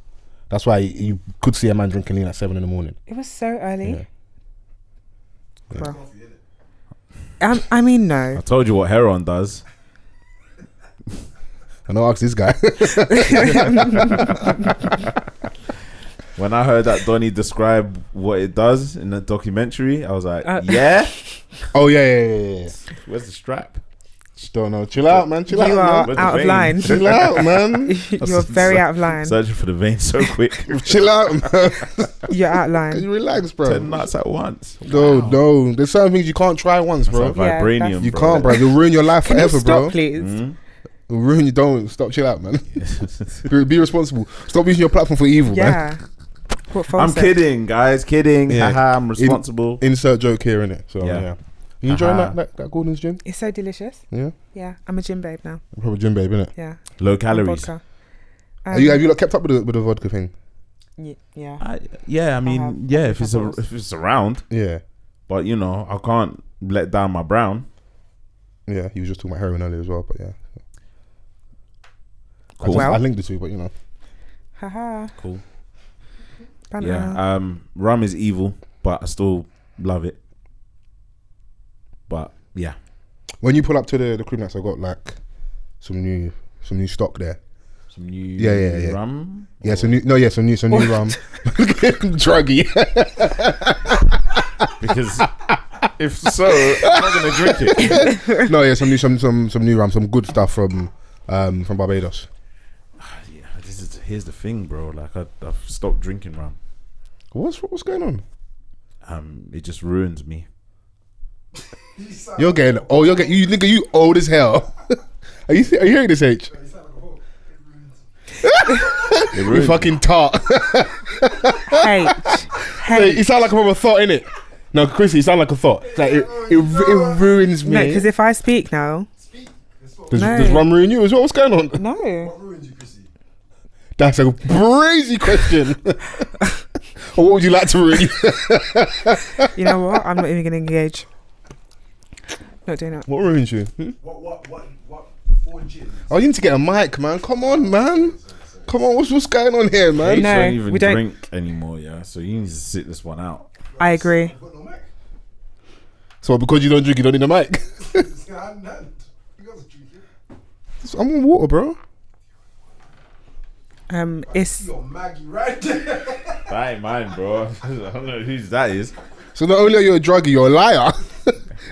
that's why you could see a man drinking lean at 7 in the morning. It was so early. Yeah. I mean, no. I told you what heroin does. And I'll ask this guy. When I heard that Donny describe what it does in the documentary, I was like, yeah? Oh, yeah. Where's the strap? Just don't know. Chill out, man. Chill out. You are Where's out of line. Chill out, man. You're very out of line. Searching for the vein so quick. Chill out, man. You're out of line. Can you relax, bro? 10 nuts at once. No. There's certain things you can't try once, bro. That's like vibranium, You bro. can't, bro. You'll ruin your life Can forever, you stop, bro. please? It'll ruin you. Don't stop. Chill out, man. Be responsible. Stop using your platform for evil, man. Yeah. I'm kidding, guys. Kidding. Yeah. Haha, I'm responsible. Insert joke here, innit? So yeah. You enjoying that Gordon's gym? It's so delicious. Yeah. Yeah, I'm a gym babe now. I'm probably gym babe, innit? Yeah. Low calories. Vodka. Have you kept up with the vodka thing? Yeah. I mean, if it's around. Yeah. But you know, I can't let down my brown. Yeah, he was just talking about heroin earlier as well, but yeah. Cool. I linked the two, but you know. Haha. Cool. Panther. Yeah. Rum is evil, but I still love it. But yeah. When you pull up to the crib next, I got like some new stock there. Some new rum? Yeah, some new rum. Druggy. Because if so, I'm not gonna drink it. No, yeah, some new rum, some good stuff from Barbados. Yeah, here's the thing, bro. Like I've stopped drinking rum. What's going on? It just ruins me. You nigga, you old as hell. Are you hearing this, H? You fucking tart. Hey. You sound like a proper thought, innit? No, Chrissy, you sound like a thought. Like it ruins me. No, because if I speak now, does rum ruin you as well? What's going on? no. What ruins you, Chrissy? That's a crazy question. Or what would you like to ruin you? You know what? I'm not even going to engage. Not doing that. What ruins you? What before gin? Oh, you need to get a mic, man. Come on, man. Come on, what's going on here, man? H No, don't even we don't- drink anymore, yeah. So you need to sit this one out. I agree. You've got no mic. So because you don't drink, you don't need a mic. It's hand in hand. You guys are drinking. I'm on water, bro. It's You're Maggie right there. That ain't mine, bro. I don't know whose that is. So not only are you a druggie, you're a liar.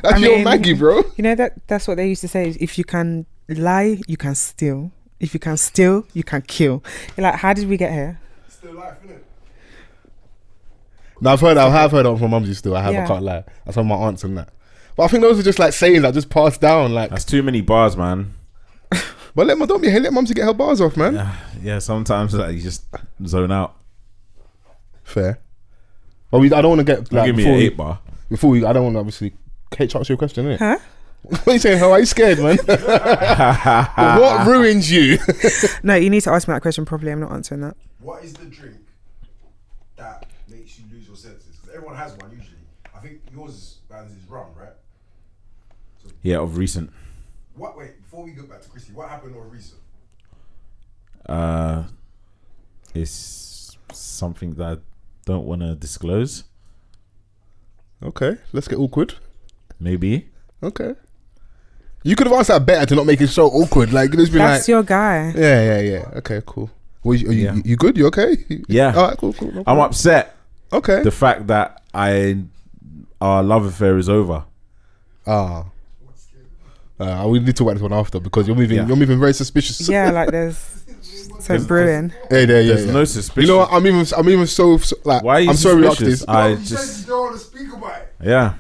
That's your Maggie, bro. You know that's what they used to say. If you can lie, you can steal. If you can steal, you can kill. You're like, how did we get here? Still life, innit? No, I have heard that from mumsy still. I Yeah. can't lie. That's from my aunts and that. But I think those are just like sayings that just passed down. Like, That's too many bars, man. but let mumsy get her bars off, man. Yeah, sometimes like, you just zone out. Fair. But I don't want to get like give me an 8 bar. Before I don't want to obviously. Kate, answer your question, innit? Huh? What are you saying? How are you scared, man? What ruins you? No, you need to ask me that question properly. I'm not answering that. What is the drink that makes you lose your senses? Because everyone has one usually. I think yours, Vans, is rum, right? So Yeah, of recent. wait, before we go back to Chrissy, what happened on recent? It's something that I don't want to disclose. Okay, let's get awkward. Maybe. Okay. You could have answered that better to not make it so awkward. Like, just be That's like, your guy. yeah. Okay, cool. Well, you good? You okay? Yeah. All right, cool. No I'm problem. upset. Okay. The fact that our love affair is over. We need to talk about this one after because you're moving very suspicious. Yeah, like there's something brewing. Yeah. There's no suspicion. You know what? I'm even so like. Why are you I'm sorry we asked suspicious? this. I You said just you don't want to speak about it. yeah.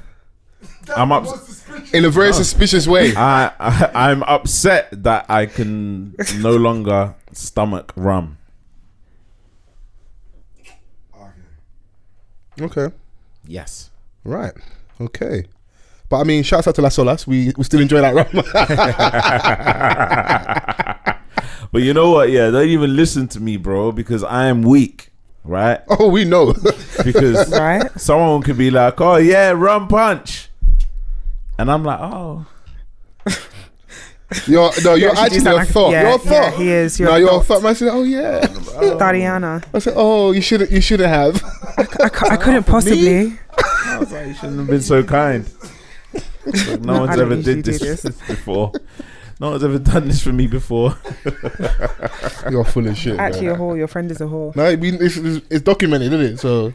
That's I'm the ups- most suspicious. In a very suspicious way. I'm upset that I can no longer stomach rum. Okay. Yes. Right. Okay. But I mean, shouts out to Las Olas. We still enjoy that rum. But you know what? Yeah, don't even listen to me, bro, because I am weak, right? Oh, we know. Because Right? someone could be like, "Oh yeah, rum punch," and I'm like, "Oh, You're You actually sound a like- thought. yeah, You're a thought. yeah, he is. You're No, a you're a thought. thought. Man, I said, oh yeah. Tariana. I said, oh, you shouldn't have. I couldn't possibly. I was like, you shouldn't have been so kind." Like, no one's I don't ever usually did do this this. before. No one's ever done this for me before. You're full of shit. Actually, man. a whore. Your friend is a whore. No, I mean, it's documented, isn't it? So,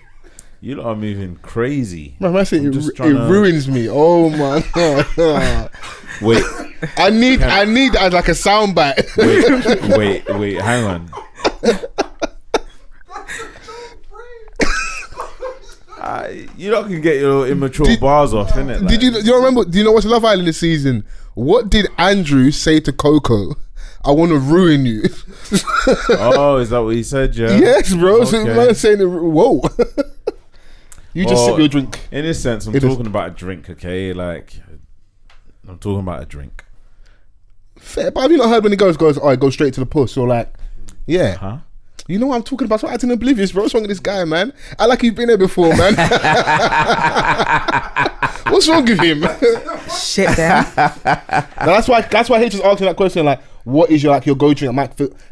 You lot are moving crazy. man, I say I'm it just trying to- ruins me. Oh my god. Wait, I need as like a soundbite. wait, hang on. You lot can get your immature bars off, innit? Did you remember? Do you know what's Love Island this season? What did Andrew say to Coco? I want to ruin you. Oh, is that what he said, yeah? Yes, bro. So Okay. man saying, whoa. You just Well, sip your drink. In this sense, I'm It is- talking about a drink, okay? Like, I'm talking about a drink. Fair, but have you not heard when the girls goes, oh, I go straight to the puss, or like, yeah. Huh? You know what I'm talking about? Stop acting oblivious, bro. What's wrong with this guy, man? I like you've been there before, man. What's wrong with him? Shit, then. Now, that's why H is asking that question, like, what is your go drink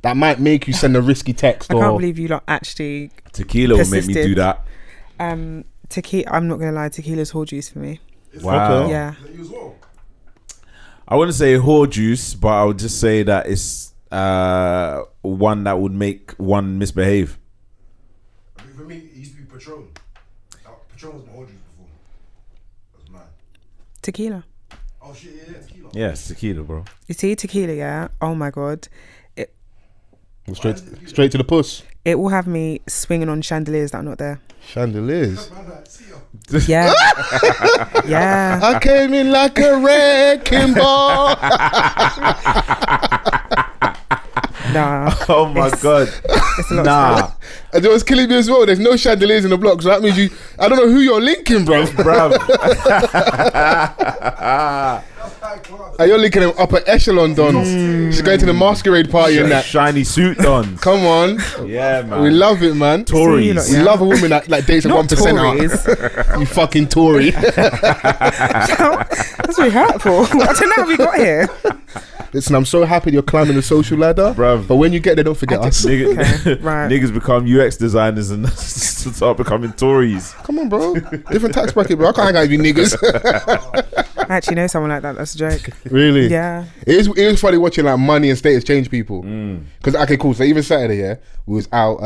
that might make you send a risky text? I Or can't believe you lot actually. Tequila will make me do Persisted. that. Tequila. I'm not gonna lie. Tequila's whore juice for me. Wow. Okay. Yeah. Is that you as well? I wouldn't say whore juice, but I would just say that it's one that would make one misbehave. I mean, for me, it used to be Patron. Patron was my whole drink before. That was mad. Tequila. Oh shit, yeah, tequila. Yeah, it's tequila, bro. You see tequila, yeah. Oh my god. straight to the puss. It will have me swinging on chandeliers that are not there. Chandeliers. Man, like, see ya. Yeah. Yeah. I came in like a wrecking ball. Nah. Oh my god. It's a lot of Nah, stuff. And it was killing me as well. There's no chandeliers in the block, so that means I don't know who you're linking, bro. bruv. Are you linking them upper echelon dons? She's going to the masquerade party and that. Shiny suit dons. Come on. Yeah, man. We love it, man. Tories. See, We yeah. love a woman that like dates a Not 1% Tories. out. You fucking Tory. That's really hurtful. I don't know how we got here. Listen, I'm so happy you're climbing the social ladder, Bruv. but when you get there, don't forget us. Okay, right. Niggas become UX designers and start becoming Tories. Come on, bro. Different tax bracket, bro. I can't hang out with you niggas. I actually know someone like that. That's a joke. Really? Yeah. It is funny watching like money and status change people. Because okay, cool. So even Saturday, yeah, we was out.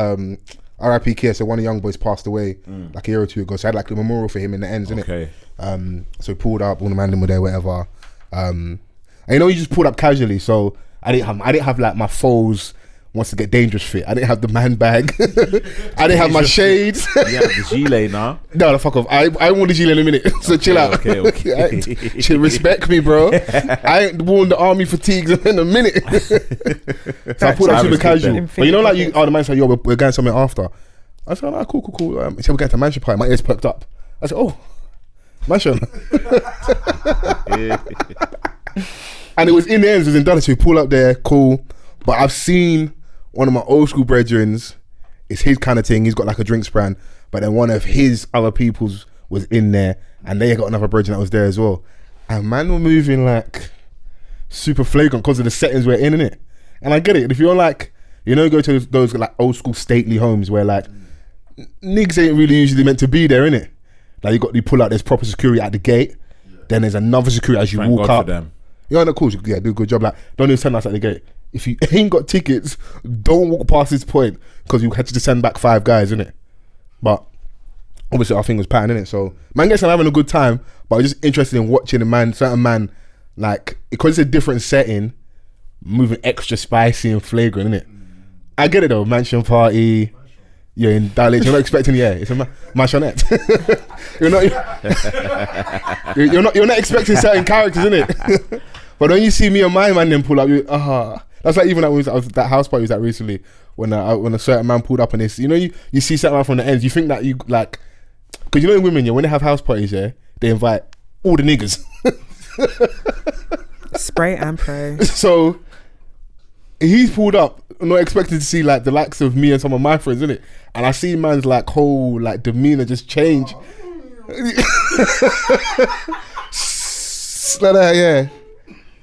R.I.P. Kia. So one of the young boys passed away like a year or two ago. So I had like a memorial for him in the ends, innit? Okay. So we pulled up. All the Mandem were there, whatever. And you know, you just pulled up casually. So I didn't have like my Fols wants to get dangerous fit. I didn't have the man bag. I didn't have my shades. Yeah, the gilet now. No, fuck off. I want the Gila in a minute. So chill out. Okay. Chill, respect me, bro. I ain't worn the army fatigues in a minute. So I pulled up super respect casual. that. But you know, like the man said, yo, we're going somewhere after. I said, "Oh, cool. He said, we're going to a mansion party." My ears perked up. I said, "Oh, mansion." And it was in the end, it was in Dallas. We pull up there, cool. But I've seen one of my old school brethrens, it's his kind of thing. He's got like a drinks brand, but then one of his other people's was in there, and they got another brethren that was there as well. And man were moving like super flagrant because of the settings we're in it. And I get it. If you're like, you know, go to those like old school stately homes where like niggas ain't really usually meant to be there, innit? Like you pull out, there's proper security at the gate. Then there's another security as you walk up. Yeah, no, cool. Yeah, do a good job. Like, don't even send us at the gate. If you ain't got tickets, don't walk past this point because you had to just send back 5 guys, innit? But obviously our thing was pattern, innit? So man gets having a good time, but I'm just interested in watching certain man, like, because it's a different setting, moving extra spicy and flagrant, innit? I get it though, mansion party. You're in Dallas, you're not expecting, it's a mansionette. you're not expecting certain characters, innit? But when you see me and my man then pull up, that's like even that house party was that recently when a certain man pulled up and it's, you know, you see certain man from the ends, you think that you like, because you know women, when they have house parties, they invite all the niggas. Spray and pray. So he's pulled up, not expecting to see like the likes of me and some of my friends, innit? And I see man's like whole like demeanor just change. Like that, yeah.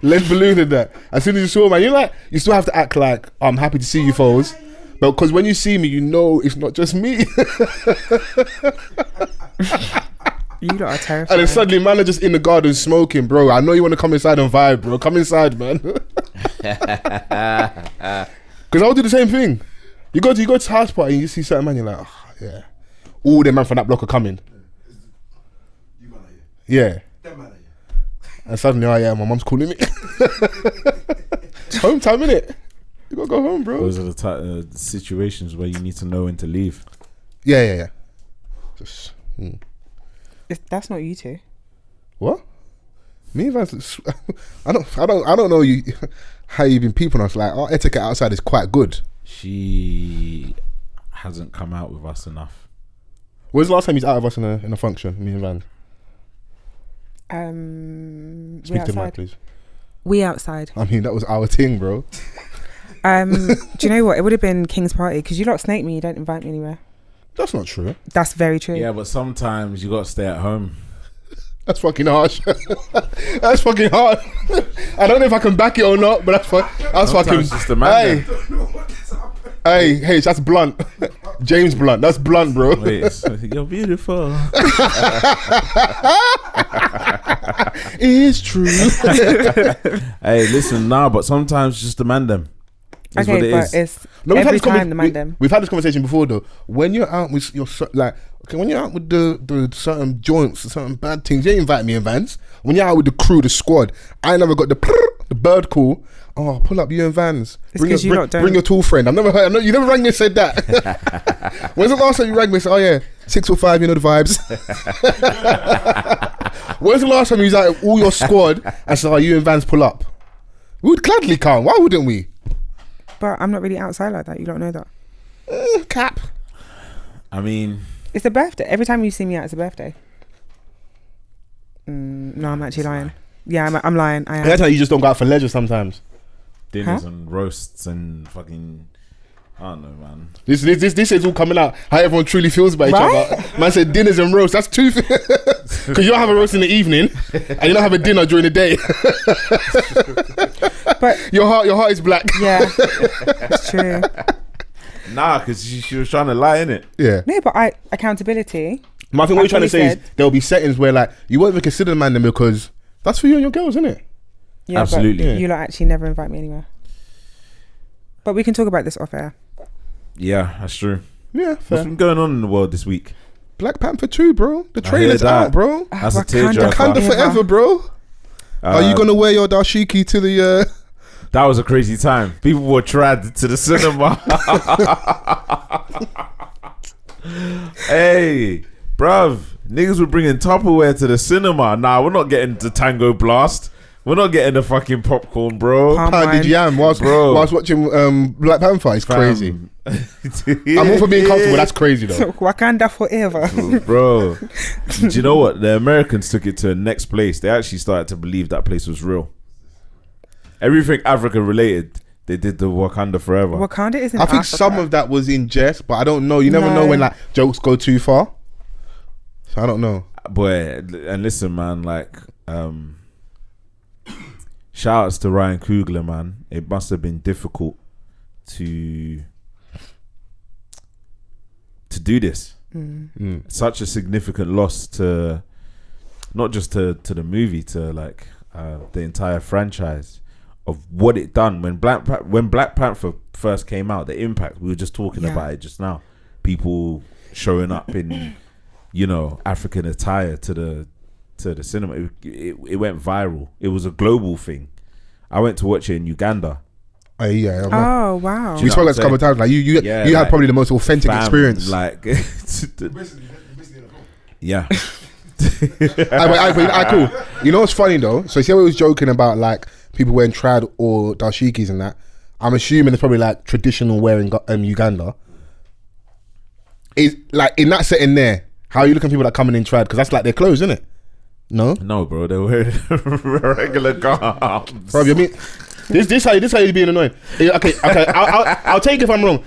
Lead balloon in that. As soon as you saw man, you're like, you still have to act like, I'm happy to see you, Fols. But because when you see me, you know it's not just me. You lot are terrified. And then suddenly man are just in the garden smoking, bro. I know you want to come inside and vibe, bro. Come inside, man. Because I'll do the same thing. You go to house party and you see certain man, you're like, oh, yeah. All them man from that block are coming. You man are here. Yeah. Them man are here. And suddenly, my mum's calling me. Home time, innit? You gotta go home, bro. Those are the situations where you need to know when to leave. Yeah. Just, That's not you two. What? Me and Vans, I don't know you how you've been peeping us. Like our etiquette outside is quite good. She hasn't come out with us enough. When's the last time he's out of us in a function? Me and Vans. Speak to the mic, please. We outside. I mean, that was our thing, bro. Do you know what? It would have been King's party because you lot snake me. You don't invite me anywhere. That's not true. That's very true. Yeah, but sometimes you got to stay at home. That's fucking harsh. That's fucking hard. I don't know if I can back it or not, but that's fucking. Just a man. Hey, that's blunt. James Blunt. That's blunt, bro. Wait, you're beautiful. It's true. Hey, listen, but sometimes just the Mandem. Okay, what it but is. it's No, every time the Mandem. We've had this conversation before, though. When you're out with your when you're out with the certain joints, certain bad things, you ain't invite me in Vans. When you're out with the crew, the squad, I never got the bird call. Oh, pull up you and Vans. Bring your tall friend. I've never heard. You never rang me and said that. When's the last time you rang me and said, oh yeah, 6'5", you know the vibes. When's the last time you was out with all your squad and said, oh, you and Vans pull up? We would gladly come. Why wouldn't we? But I'm not really outside like that. You don't know that. Cap. I mean, it's a birthday. Every time you see me out, it's a birthday. No, I'm actually lying. Yeah, I'm lying. I am. That's how you just don't go out for leisure sometimes. Dinners and roasts and fucking, I don't know, man. This is all coming out how everyone truly feels about each other. Man said dinners and roasts. That's two. Because you don't have a roast in the evening and you don't have a dinner during the day. But your heart is black. Yeah, it's true. Nah, because she was trying to lie, innit? Yeah. No, but accountability. I think what you're trying to say is there'll be settings where like you won't even consider the man then because that's for you and your girls, isn't it? Yeah, absolutely. But you lot actually never invite me anywhere. But we can talk about this off air. Yeah, that's true. Yeah, fair. What's been going on in the world this week? Black Panther 2, bro. The trailer's out, bro. That's a tearjerker. Wakanda forever, bro. Are you gonna wear your dashiki to the? That was a crazy time. People were trad to the cinema. Hey, bruv, niggas were bringing Tupperware to the cinema. Nah, we're not getting to Tango Blast. We're not getting the fucking popcorn, bro. Pounded yam whilst watching Black Panther. It's crazy. I'm all for being comfortable. That's crazy though. Wakanda forever. Bro, do you know what? The Americans took it to the next place. They actually started to believe that place was real. Everything Africa related, they did the Wakanda forever. Wakanda isn't. I think Africa. some of that was in jest, but I don't know. You never know when like jokes go too far. So I don't know. Boy, and listen, man, like, shout outs to Ryan Coogler, man. It must have been difficult to do this. Such a significant loss to not just to the movie, to like the entire franchise of what it done when Black Panther first came out. The impact, we were just talking about it just now. People showing up in African attire to the cinema. It went viral. It was a global thing. I went to watch it in Uganda. Oh wow! We spoke about this a couple of times. Like you had probably the most authentic experience. Like, yeah. Cool. You know what's funny though? So see how we was joking about like people wearing trad or dashikis and that. I'm assuming it's probably like traditional wear in Uganda. Is like in that setting there. How are you looking at people that coming in trad? Because that's like their clothes, isn't it? No, bro. They're wearing regular garbs. Bro, you mean this how you being annoying? Okay. I'll take it if I'm wrong.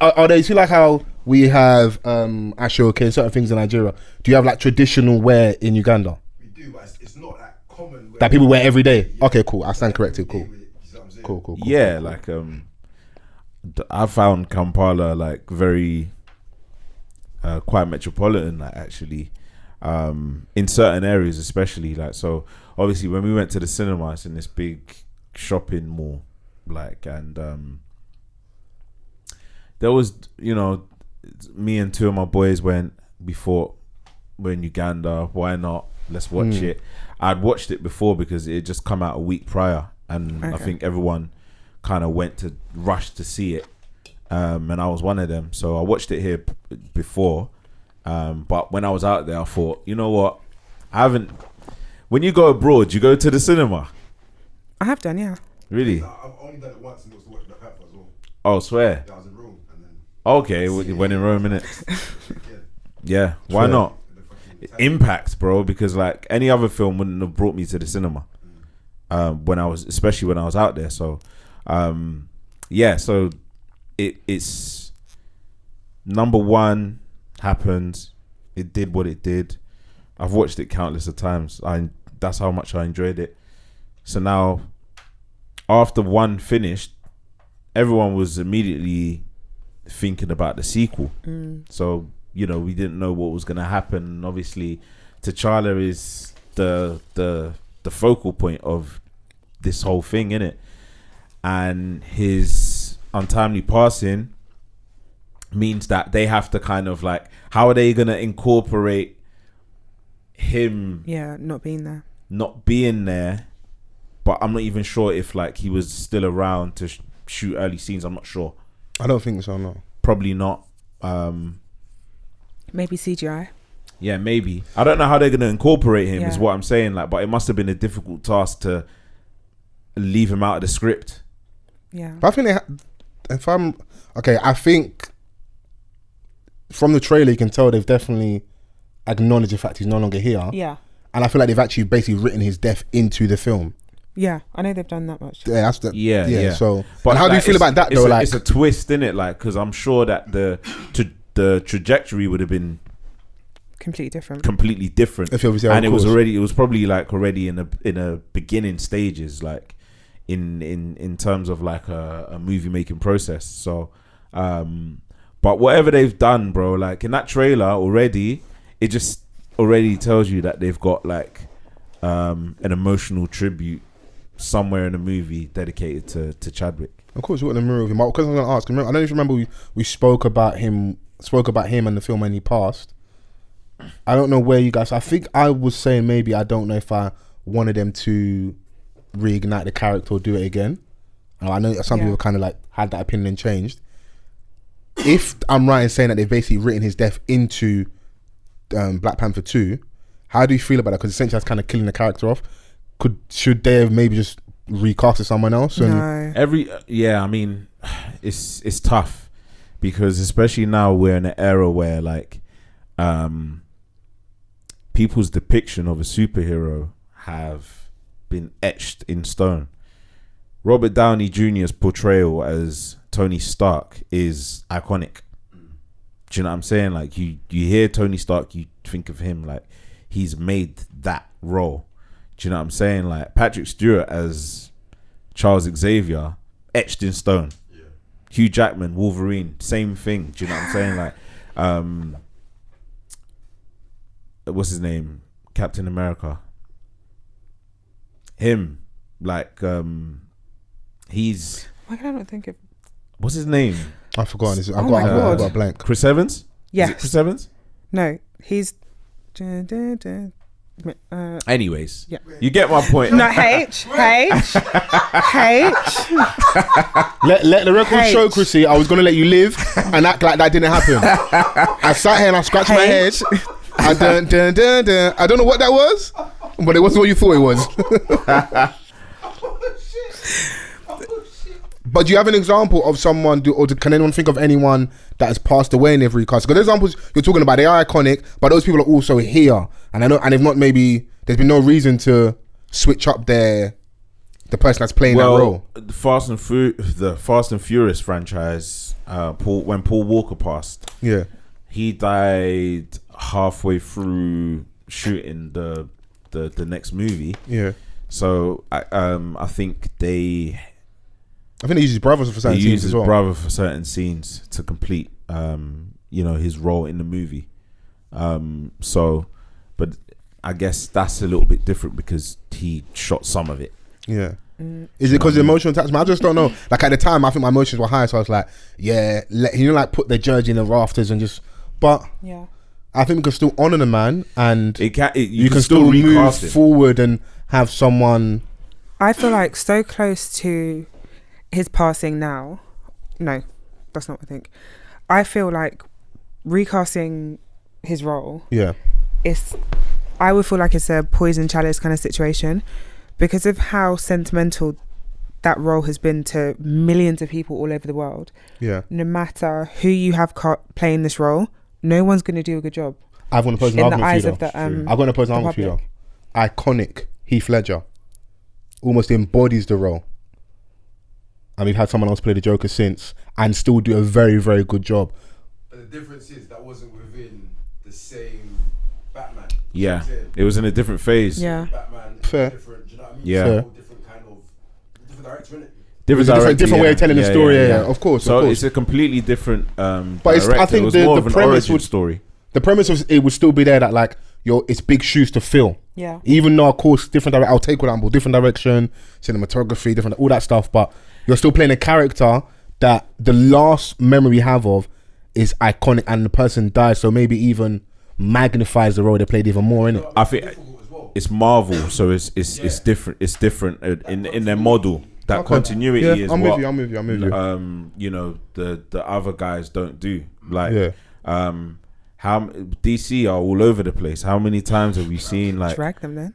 Are they see like how we have Ashoke and certain things in Nigeria? Do you have like traditional wear in Uganda? We do, but it's not that common. That people wear every day. Yeah. Okay, cool. I stand corrected. Cool. Yeah, like I found Kampala like very quite metropolitan, like actually. In certain areas especially, like, so obviously when we went to the cinema, it's in this big shopping mall, like, and there was, me and two of my boys went. We thought, we're in Uganda, why not, let's watch it. I'd watched it before because it had just come out a week prior, and I think everyone kind of went to rush to see it, and I was one of them, so I watched it here before. But when I was out there, I thought, you know what? When you go abroad, you go to the cinema. I have done, yeah. Really? I've only done it once, and it was to watch Black Panther as well. Oh, swear. Yeah, I was in Rome, and then. Okay, you went in Rome, innit? Yeah. Why not? Impact, bro. Because like any other film wouldn't have brought me to the cinema. Especially when I was out there. So, So it's number one. Happened. It did what it did. I've watched it countless of times. That's how much I enjoyed it. So now, after one finished, everyone was immediately thinking about the sequel. So we didn't know what was going to happen. And obviously, T'Challa is the focal point of this whole thing, innit? And his untimely passing means that they have to kind of like, how are they gonna incorporate him not being there, but I'm not even sure if like he was still around to shoot early scenes. I'm not sure. I don't think so, no. Probably not. Maybe CGI. Yeah, maybe. I don't know how they're gonna incorporate him is what I'm saying, like, but it must have been a difficult task to leave him out of the script. Yeah. But I think I think from the trailer you can tell they've definitely acknowledged the fact he's no longer here. Yeah. And I feel like they've actually basically written his death into the film. Yeah, I know they've done that much. Yeah, that's the yeah. So, but how do you feel about that though? It's a twist, innit? Like, because I'm sure that the trajectory would have been completely different. And it was probably like already in a beginning stages, like in terms of like a movie making process. So, but whatever they've done, bro, like in that trailer already, it just already tells you that they've got like an emotional tribute somewhere in the movie dedicated to Chadwick. Of course, we got the mirror of him. Because I was going to ask, I don't even remember we spoke about him and the film when he passed. I don't know where you guys. I think I was saying maybe I don't know if I wanted them to reignite the character or do it again. I know some people kind of like had that opinion and changed. If I'm right in saying that they've basically written his death into Black Panther 2, how do you feel about that? Because essentially that's kind of killing the character off. should they have maybe just recasted someone else? And No. I mean, it's tough because especially now we're in an era where like people's depiction of a superhero have been etched in stone. Robert Downey Jr.'s portrayal as Tony Stark is iconic. Do you know what I'm saying? Like you hear Tony Stark, you think of him like he's made that role. Do you know what I'm saying? Like Patrick Stewart as Charles Xavier, etched in stone. Yeah. Hugh Jackman, Wolverine, same thing. Do you know what I'm saying? Like, what's his name? Captain America. Him, like, he's. Why can I not think of? What's his name? I've forgotten. I've got a blank. Chris Evans. Yes. Is it Chris Evans? No, he's. Anyways, yeah. You get my point. No, Haich. Let the record show, Chrissy. I was gonna let you live and act like that didn't happen. I sat here and I scratched my head. I don't know what that was, but it wasn't what you thought it was. But do you have an example of someone, can anyone think of anyone that has passed away in every cast? Because the examples you're talking about, they are iconic, but those people are also here, and I know, and if not, maybe there's been no reason to switch up the person that's playing that role. The Fast and Furious franchise, when Paul Walker passed, yeah, he died halfway through shooting the next movie. Yeah, so I think they use his brother for certain scenes as well. Brother for certain scenes to complete, his role in the movie. But I guess that's a little bit different because he shot some of it. Yeah. Is it because the emotional attachment? I just don't know. Like at the time, I think my emotions were high, so I was like, yeah, like put the judge in the rafters and just. But yeah, I think we can still honor the man, and you can still move forward and have someone. I feel like so close to his passing now. No, that's not what I think. I feel like recasting his role. Yeah, I would feel like it's a poison chalice kind of situation because of how sentimental that role has been to millions of people all over the world. Yeah, no matter who you have playing this role, no one's going to do a good job. I've got an opposing argument for you, though. I've got an opposing argument for you, though. Iconic Heath Ledger almost embodies the role. And we've had someone else play the Joker since and still do a very, very good job. But the difference is that wasn't within the same Batman. Yeah, it was in a different phase. Yeah, Batman. Fair. Different, do you know what I mean? Yeah. Different kind of different director, innit? Different way of telling the story. Yeah, of course. So it's a completely different. But I think it was more of an premise origin story. The premise of it would still be there that like it's big shoes to fill. Yeah. Even though of course I'll take what I'm different direction, cinematography, different all that stuff, but you're still playing a character that the last memory we have of is iconic, and the person died, so maybe even magnifies the role they played even more, innit? I think it's Marvel, so it's different. It's different in their model. That continuity is I'm what with you. The other guys don't do. Like how DC are all over the place. How many times have we seen like drag them then?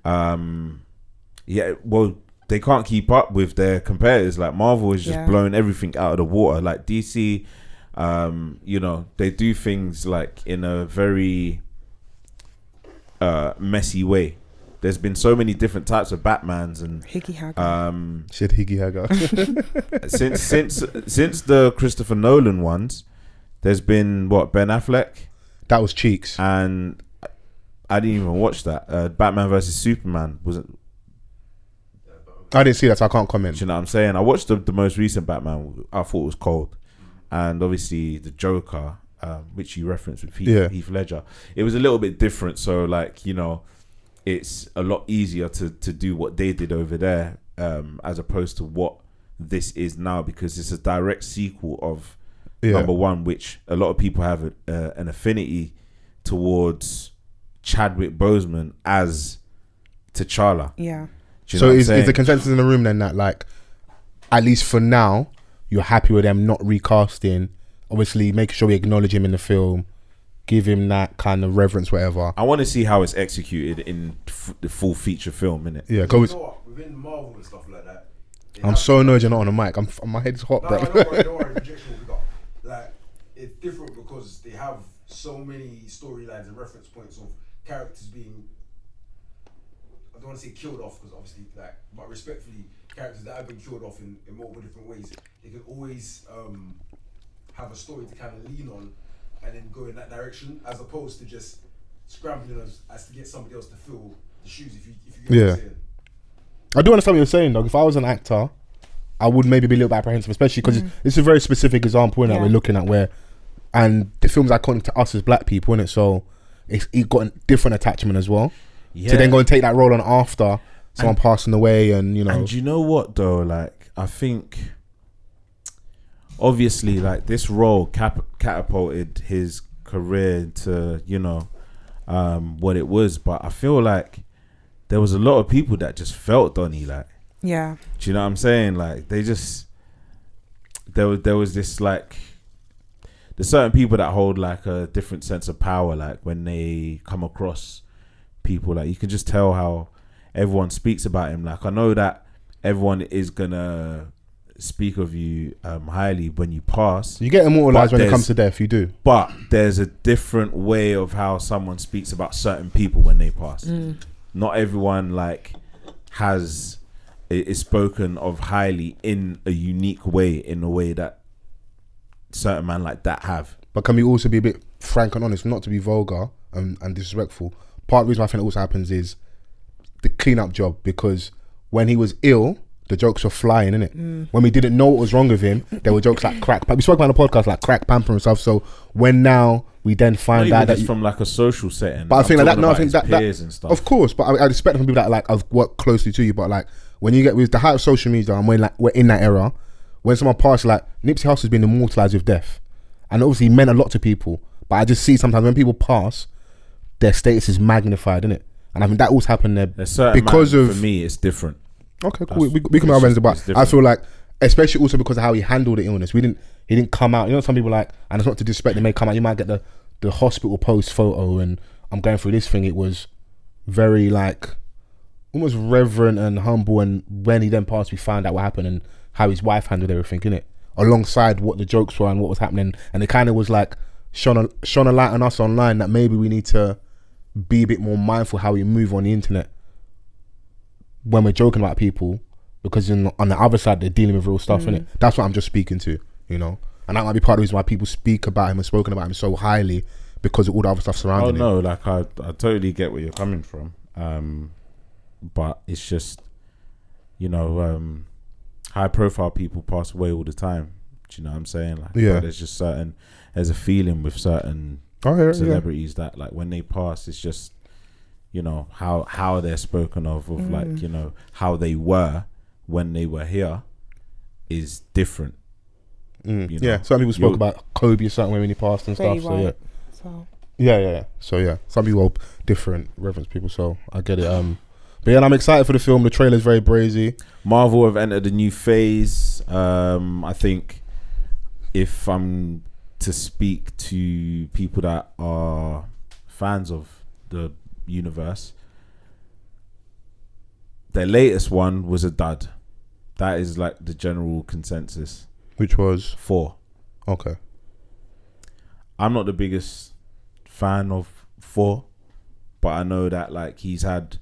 Well, they can't keep up with their competitors. Like Marvel is just blowing everything out of the water. Like DC, they do things like in a very messy way. There's been so many different types of Batmans and Higgy Hagger. Shit, Higgy Hagger. since the Christopher Nolan ones, there's been Ben Affleck. That was cheeks, and I didn't even watch that. Batman versus Superman wasn't. I didn't see that, so I can't comment. You know what I'm saying? I watched the most recent Batman. I thought it was cold, and obviously the Joker, which you referenced with Heath Ledger, it was a little bit different. So it's a lot easier to do what they did over there, as opposed to what this is now, because it's a direct sequel of number one, which a lot of people have an affinity towards Chadwick Boseman as T'Challa. Yeah. So is the consensus in the room then that, like, at least for now, you're happy with them not recasting, obviously making sure we acknowledge him in the film, give him that kind of reverence, whatever. I want to see how it's executed in the full feature film, innit? Yeah, go with. You know what? Within Marvel and stuff like that. I'm so annoyed you're not on the mic. My head's hot, No, bro. don't worry, rejection will be got. Like, it's different because they have so many storylines and reference points of characters being, I don't want to say killed off because obviously, like, but respectfully, characters that have been killed off in multiple different ways, they can always have a story to kind of lean on and then go in that direction, as opposed to just scrambling as to get somebody else to fill the shoes. If you get what I'm saying. I do understand what you're saying, dog. If I was an actor, I would maybe be a little bit apprehensive, especially because it's a very specific example that we're looking at where, and the film's iconic to us as black people, innit? So it got a different attachment as well. Yeah. To then go and take that role on after someone passing away, and you know. And you know what though? Like, I think obviously, like, this role catapulted his career to, you know, what it was, but I feel like there was a lot of people that just felt Donnie, like. Yeah. Do you know what I'm saying? Like, they just, there was this, like, there's certain people that hold like a different sense of power, like when they come across people, like you can just tell how everyone speaks about him. Like, I know that everyone is gonna speak of you highly when you pass. You get immortalized when it comes to death, you do. But there's a different way of how someone speaks about certain people when they pass. Not everyone like is spoken of highly in a unique way, in a way that certain man like that have. But can we also be a bit frank and honest, not to be vulgar and disrespectful? Part of the reason I think it also happens is the cleanup job, because when he was ill, the jokes were flying, innit? When we didn't know what was wrong with him, there were jokes like crack. But we spoke about on the podcast like crack, Panther and stuff. So when now we then find out that from like a social setting. But I think like that. No, I think that and stuff. Of course, but I respect from people that like I've worked closely to you. But like when you get with the height of social media and when like we're in that era, when someone passes, like Nipsey Hussle's been immortalized with death, and obviously he meant a lot to people. But I just see sometimes when people pass, their status is magnified, innit? And I think that always happened there because of. For me, it's different. Okay, cool. We can be our friends, but I feel like, especially also because of how he handled the illness, he didn't come out. You know, some people like, and it's not to disrespect, they may come out. You might get the hospital post photo, and I'm going through this thing. It was very like almost reverent and humble. And when he then passed, we found out what happened and how his wife handled everything, innit? Alongside what the jokes were and what was happening, and it kind of was like shone a light on us online that maybe we need to be a bit more mindful how we move on the internet when we're joking about people, because on the other side they're dealing with real stuff, innit? That's what I'm just speaking to, you know. And that might be part of the reason why people speak about him and spoken about him so highly, because of all the other stuff surrounding him. Oh no, like I totally get where you're coming from, but it's just, you know, high profile people pass away all the time. Do you know what I'm saying? Like, yeah, there's just there's a feeling with certain celebrities that like when they pass, it's just, you know, how they're spoken of like, you know, how they were when they were here is different. You know? Yeah, some people spoke about Kobe a certain way when he passed and stuff. So yeah. So yeah, some people are different reference people. So I get it. But yeah, and I'm excited for the film. The trailer's very brazy. Marvel have entered a new phase. I think if I'm to speak to people that are fans of the universe, their latest one was a dud. That is like the general consensus. Which was 4. Okay. I'm not the biggest fan of 4, but I know that like he's had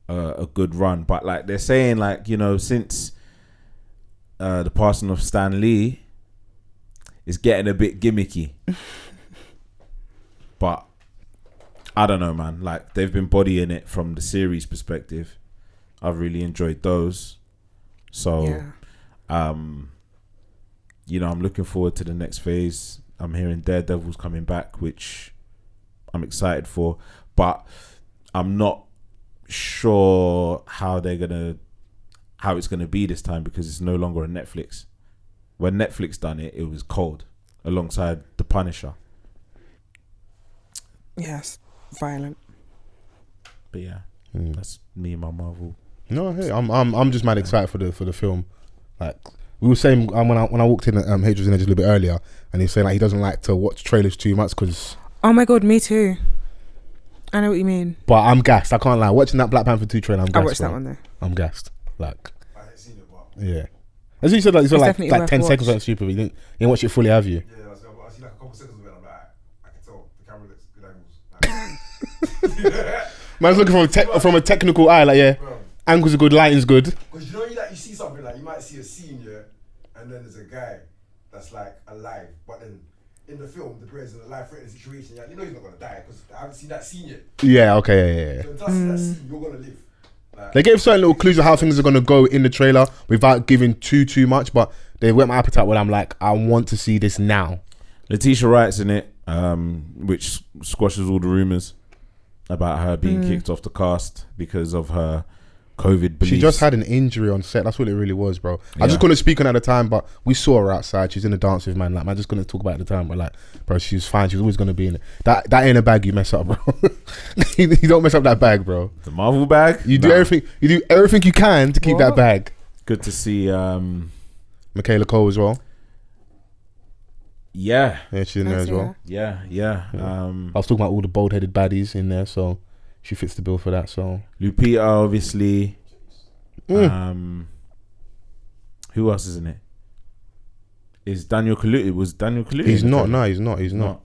a good run. But like they're saying, like, you know, since the passing of Stan Lee, it's getting a bit gimmicky. But I don't know, man. Like, they've been bodying it from the series perspective. I've really enjoyed those. So, you know, I'm looking forward to the next phase. I'm hearing Daredevil's coming back, which I'm excited for. But I'm not sure how it's gonna be this time, because it's no longer on Netflix. When Netflix done it, it was cold alongside The Punisher. Yes, violent. But yeah, that's me and my Marvel. No, hey, I'm just mad excited for the film. Like we were saying when I walked in, Haich was in there just a little bit earlier, and he was saying like he doesn't like to watch trailers too much because Oh my god, me too. I know what you mean. But I'm gassed. I can't lie. Watching that Black Panther 2 trailer, I'm gassed. I watched bro. that one though. I'm gassed. Like, I ain't seen it, but yeah. As you said, like, you saw It's like definitely worth 10 watch. seconds on stupid. You didn't watch it fully, have you? yeah, I see like a couple seconds of it. I'm like, I can tell the camera looks good angles. Man's looking from a technical eye, like, yeah, Bro, angles are good, lighting's good. because you see something like you might see a scene, yeah, and then there's a guy that's like alive, but then in the film the person's in a life-threatening situation. Yeah, you know he's not gonna die because I haven't seen that scene yet. Yeah, okay, yeah. So until I see that scene, you're gonna live. Like, They gave certain little clues of how things are going to go in the trailer without giving too much, but they whet my appetite when I'm like, I want to see this now. Letitia Wright's in it, which squashes all the rumours about her being kicked off the cast because of her COVID beliefs. She just had an injury on set. That's what it really was, bro. I Yeah. just couldn't speak on it at the time, but we saw her outside. She's in the dance with, man. Like, man, just couldn't talk about it at the time, but like, bro, she was fine. She was always going to be in it. That ain't a bag you mess up, bro. You don't mess up that bag, bro. the Marvel bag. You do everything. You do everything you can to keep that bag. Good to see. Michaela Cole as well. Yeah, Yeah, she's in there as well. yeah. I was talking about all the bald-headed baddies in there, so she fits the bill for that. So Lupita, obviously. Who else is in it? Is Daniel Kaluuya? Was Daniel Kaluuya? he's in the not. trailer? No, he's not. He's not.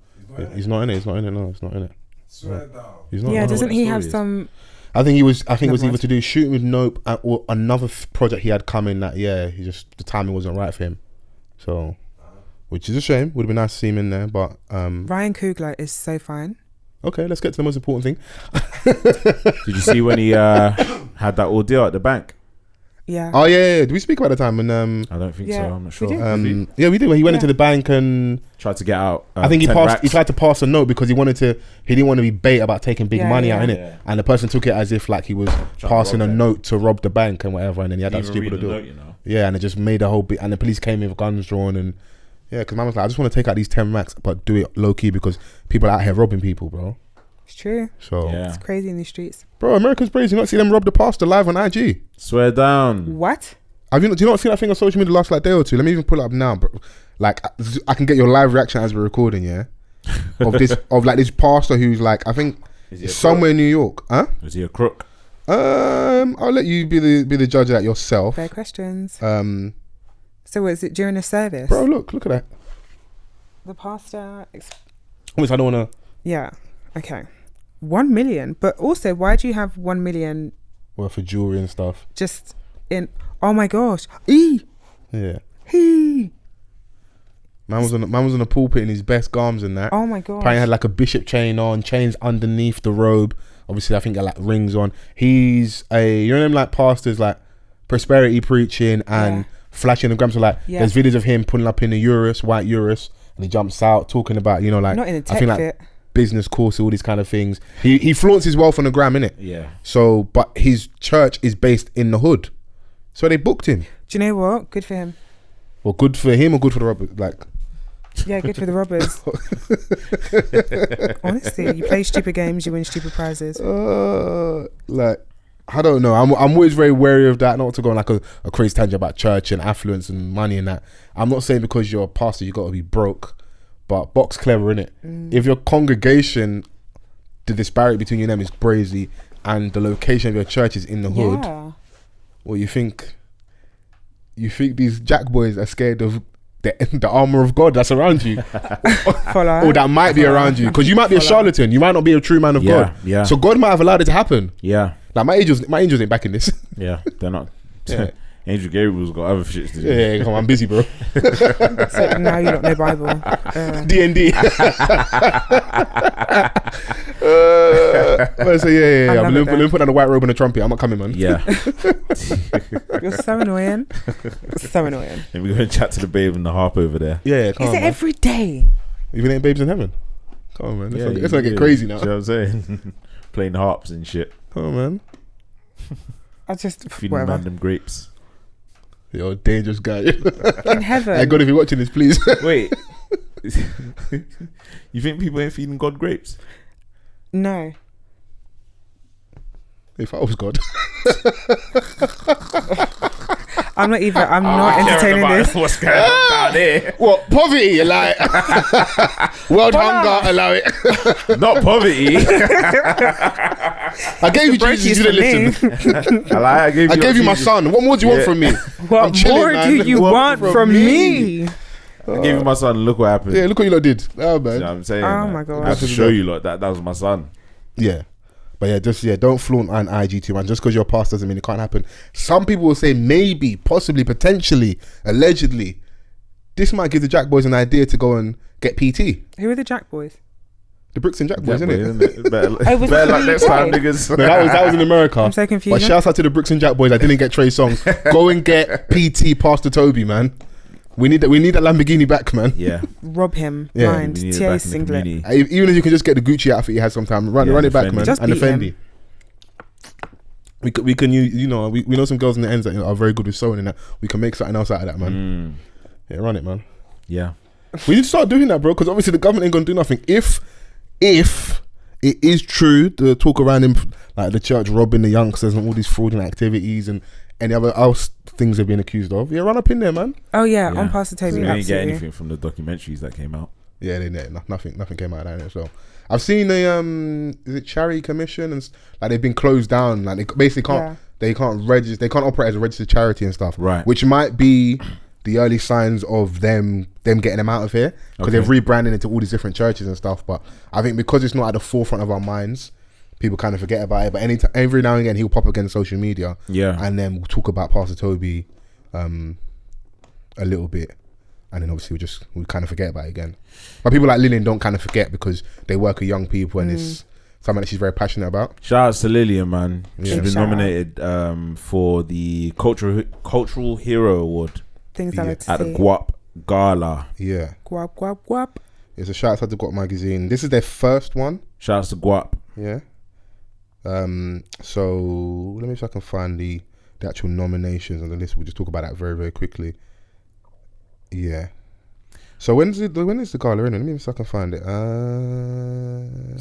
He's not in it. He's not in it. No, he's not in it. swear down. He's not. Yeah, no. doesn't what he the have story is. some? I think it was Never either mind. to do Shooting with Nope or another project he had coming that he just the timing wasn't right for him. So, which is a shame. Would have been nice to see him in there, but Ryan Coogler is so fine. okay, let's get to the most important thing. Did you see when he had that ordeal at the bank? Yeah. Oh yeah. Did we speak about the time when I don't think Yeah, so. I'm not we sure. did. yeah, we did when he went Yeah. into the bank and Tried to get out. I think he 10 passed. racks. He tried to pass a note because he didn't want to be bait about taking big Yeah, money out yeah. in it, Yeah. and the person took it as if like he was to passing a rob them. note to rob the bank and whatever, and then he had that Didn't even stupid read the deal. note, you know. Yeah, and it just made a whole bit. And the police came in with guns drawn, and yeah, because man was like, I just want to take out these 10 racks, but do it low key because people are out here robbing people, bro. It's true. So, Yeah. It's crazy in these streets. bro, America's crazy. You not see them rob the pastor live on IG? Swear down. What? Do you not see that thing on social media the last like day or two? Let me even pull it up now, bro. Like I can get your live reaction as we're recording, yeah. Of this pastor who's like, I think Is he a somewhere in New York, huh? crook? Is he a crook? I'll let you be the judge of that yourself. Fair questions. Um, So was it during a service? bro, look at that. The pastor. Almost, I don't wanna. Yeah. Okay. 1 million. But also, why do you have 1 million Well, for jewelry and stuff. just in? Oh my gosh. Eee. Yeah. Hee. Man was on the pulpit in his best garms and that. Oh my gosh. Apparently had like a bishop chain on, chains underneath the robe. Obviously, I think got like rings on. He's them like pastors like prosperity preaching and Yeah. flashing the grams. So like, Yeah. there's videos of him pulling up in a Urus, white Urus, and he jumps out talking about like Not in a I tech think like fit. business course, all these kind of things. He flaunts his wealth on the gram, innit? Yeah. So, but his church is based in the hood, so they booked him. Do you know what? Good for him. Well, good for him or good for the Robert? Like, Yeah, good for the robbers. Honestly, you play stupid games, you win stupid prizes. like I don't know. I'm always very wary of that. Not to go on like a crazy tangent about church and affluence and money and that. I'm not saying because you're a pastor you got to be broke, but box clever, innit? If your congregation, the disparity between you and them is crazy, and the location of your church is in the hood, Yeah. well, you think these jack boys are scared of the armor of God that's around you, Follow. or that might be around you, because you might be a charlatan, you might not be a true man of God. Yeah. So God might have allowed it to happen. Yeah. Like my angels ain't backing this. Yeah. They're not. Yeah. Angel Gabriel's got other shit to do. Yeah, come on, I'm busy, bro. So now you don't know Bible. D&D. So yeah. I love Let it me put on a white robe and a trumpet. I'm not coming, man. Yeah. You're so annoying. So annoying. And we're going to chat to the babe and the harp over there. Yeah, come Is on, it man. every day? Even ain't babes in heaven. Come on, man. Yeah, Let's not get crazy now. You know what I'm saying? Playing harps and shit. Come on, man. I just Feeding whatever. Mandem grapes. You're a dangerous guy. In heaven. Hey, God, if you're watching this, please. Wait. You think people ain't feeding God grapes? No. If I was God. I'm not entertaining this. What's going on down here? What, poverty? Like, world hunger, allow it. Not poverty. I gave you Jesus, you didn't listen. I gave you my son. What more do you want from me? What more do you want from me? I gave you my son. Look what happened. Yeah, look what you lot did. Oh, man. You know what I'm saying? Oh my God. I have to show you lot that was my son. Yeah. But don't flaunt an IG too, man. Just because you're past doesn't mean it can't happen. Some people will say maybe, possibly, potentially, allegedly, this might give the Jack Boys an idea to go and get PT. Who are the Jack Boys? The Bricks and Jack Boys, isn't it? Better luck next time, niggas. No, that was in America. I'm so confused. But shouts out to the Bricks and Jack Boys. I didn't get Trey's songs. Go and get PT Pastor Toby, man. We need that Lamborghini back, man. Yeah. Rob him. Yeah. Blind. TA singlet. Even if you can just get the Gucci outfit he has sometime, run it back, man. Just and the beat Fendi. We can we know some girls in the ends that are very good with sewing and that. We can make something else out of that, man. Yeah, run it, man. Yeah. We need to start doing that, bro, because obviously the government ain't gonna do nothing. If it is true, the talk around him, like the church robbing the youngsters and all these fraudulent activities and any other else things they're being accused of, run up in there, man. Oh yeah, on Pastor Toby. We didn't get Absolutely. anything from the documentaries that came out. Yeah, nothing came out of that. So I've seen the is it Charity Commission and like they've been closed down. Like they basically can't they can't register, they can't operate as a registered charity and stuff. Right. Which might be the early signs of them getting them out of here, because they've rebranded into all these different churches and stuff. But I think because it's not at the forefront of our minds, people kind of forget about it. But every now and again he'll pop up against social media, and then we'll talk about Pastor Toby a little bit, and then obviously we kind of forget about it again. But people like Lillian don't kind of forget because they work with young people and it's something that she's very passionate about. Shout out to Lillian, man. Yeah. She's been nominated for the Cultural Hero Award Things I like to at the see. GUAP Gala. Yeah. GUAP, GUAP, GUAP. It's a shout out to GUAP magazine. This is their first one. Shout out to GUAP. Yeah. So let me see if I can find the actual nominations on the list. We'll just talk about that very, very quickly. Yeah. So when is the gala in? Let me see if I can find it.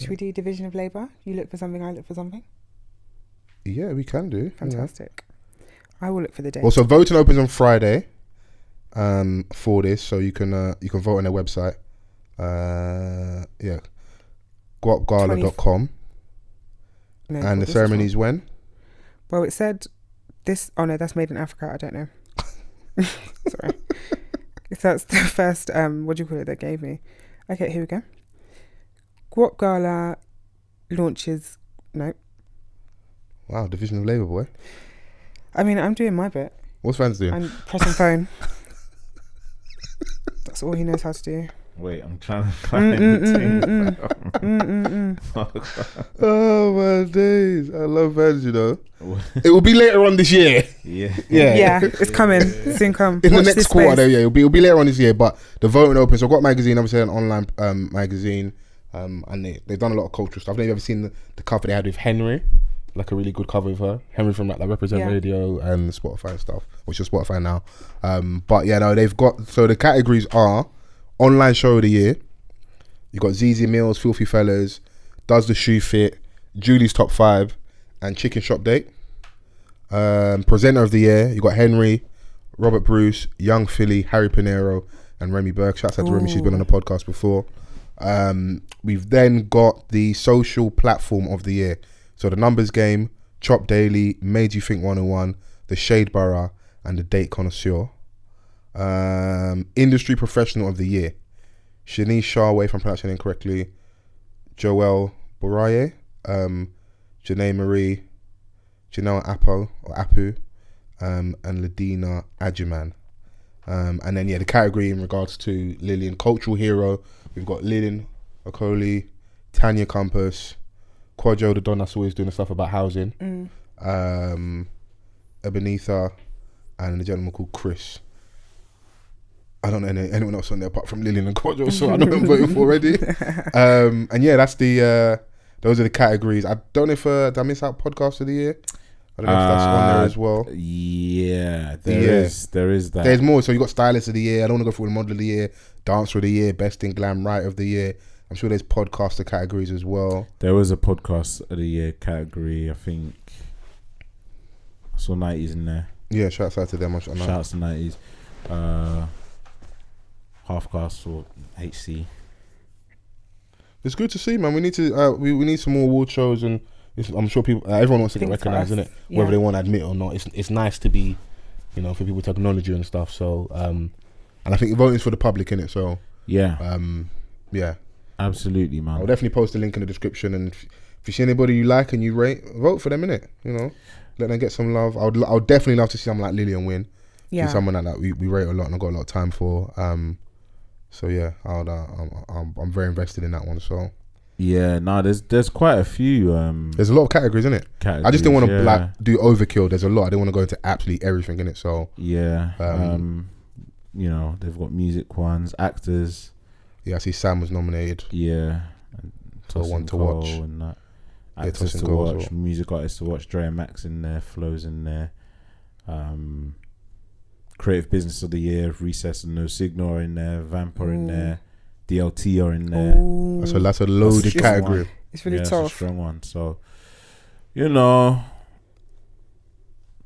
Should we do division of labour? You look for something, I look for something. Yeah, we can do. Fantastic. Yeah. I will look for the date. Also, voting opens on Friday. For this, so you can vote on their website. Yeah, guapgala.com. No, and the ceremony's when? Well, it said this. Oh no, that's made in Africa. I don't know. Sorry. That's the first what do you call it they gave me. Okay, here we go. GUAP Gala launches. No. Wow, Division of Labour, boy. I mean, I'm doing my bit. What's Vans doing? I'm pressing phone. That's all he knows how to do. Wait, I'm trying to find the thing. Oh my days, I love Vans, you know. It will be later on this year. Yeah, it's coming. Soon come. In Watch the this next quarter, space. it'll be later on this year. But the voting opens. So GUAP magazine, obviously an online magazine, and they've done a lot of cultural stuff. Have you ever seen the cover they had with Henry? Like a really good cover of her. Henry from like Represent Radio and Spotify and stuff, which is Spotify now. But yeah, no, they've got, so the categories are online show of the year. You got ZZ Mills, Filthy Fellas, Does the Shoe Fit, Julie's Top 5, and Chicken Shop Date. Presenter of the year, you got Henry, Robert Bruce, Young Philly, Harry Pinero, and Remy Burke. Shouts out to Remy, she's been on the podcast before. We've then got the social platform of the year. So the Numbers Game, Chop Daily, Made You Think 101, The Shade Borough, and The Date Connoisseur. Industry Professional of the Year, Shanice Sharway, if I'm pronouncing it incorrectly, Joelle Boraye, Janae Marie, Janelle Apu, and Ladina Ajiman. And then the category in regards to Lillian, Cultural Hero, we've got Lillian Okoli, Tanya Compass, Quadjo the Don that's always doing the stuff about housing, Ebenitha, and a gentleman called Chris. I don't know anyone else on there apart from Lillian and Quadjo, so I know I'm voting for already. And yeah, that's those are the categories. I don't know if did I miss out podcast of the year? I don't know if that's on there as well. Yeah, there is that. There's more. So you got Stylist of the Year. I don't want to go through the Model of the Year, Dancer of the Year, Best in Glam, Writer of the Year. I'm sure there's podcaster categories as well. There was a podcast of the year category. I think I saw 90s in there. Yeah, shouts out to them. Shouts to 90s. Half Cast or HC. It's good to see, man. We need to we need some more award shows, and I'm sure people, everyone wants to get recognised, isn't it? Yeah. Whether they want to admit it or not. It's nice to be, you know, for people to acknowledge you and stuff. So, and I think voting's for the public, innit? So yeah, yeah, absolutely, man. I'll definitely post a link in the description, and if you see anybody you like and you rate, vote for them, innit? You know, let them get some love. I would definitely love to see someone like Lillian win. Yeah, see someone that we rate a lot and I've got a lot of time for. So yeah, I'm very invested in that one. So yeah, there's quite a few. There's a lot of categories, isn't it? I just didn't want to like do overkill. There's a lot. I didn't want to go into absolutely everything in it. So yeah, you know, they've got music ones, actors. Yeah, I see Sam was nominated. Yeah, so one to watch. And that. Actors to watch, well. Music artists to watch. Dre and Max in there, Flows in there. Creative Business of the Year, Recess and No Signal are in there, Vamp are in there, DLT are in there. Ooh. So that's a loaded category. It's really tough. It's a strong one. So, you know,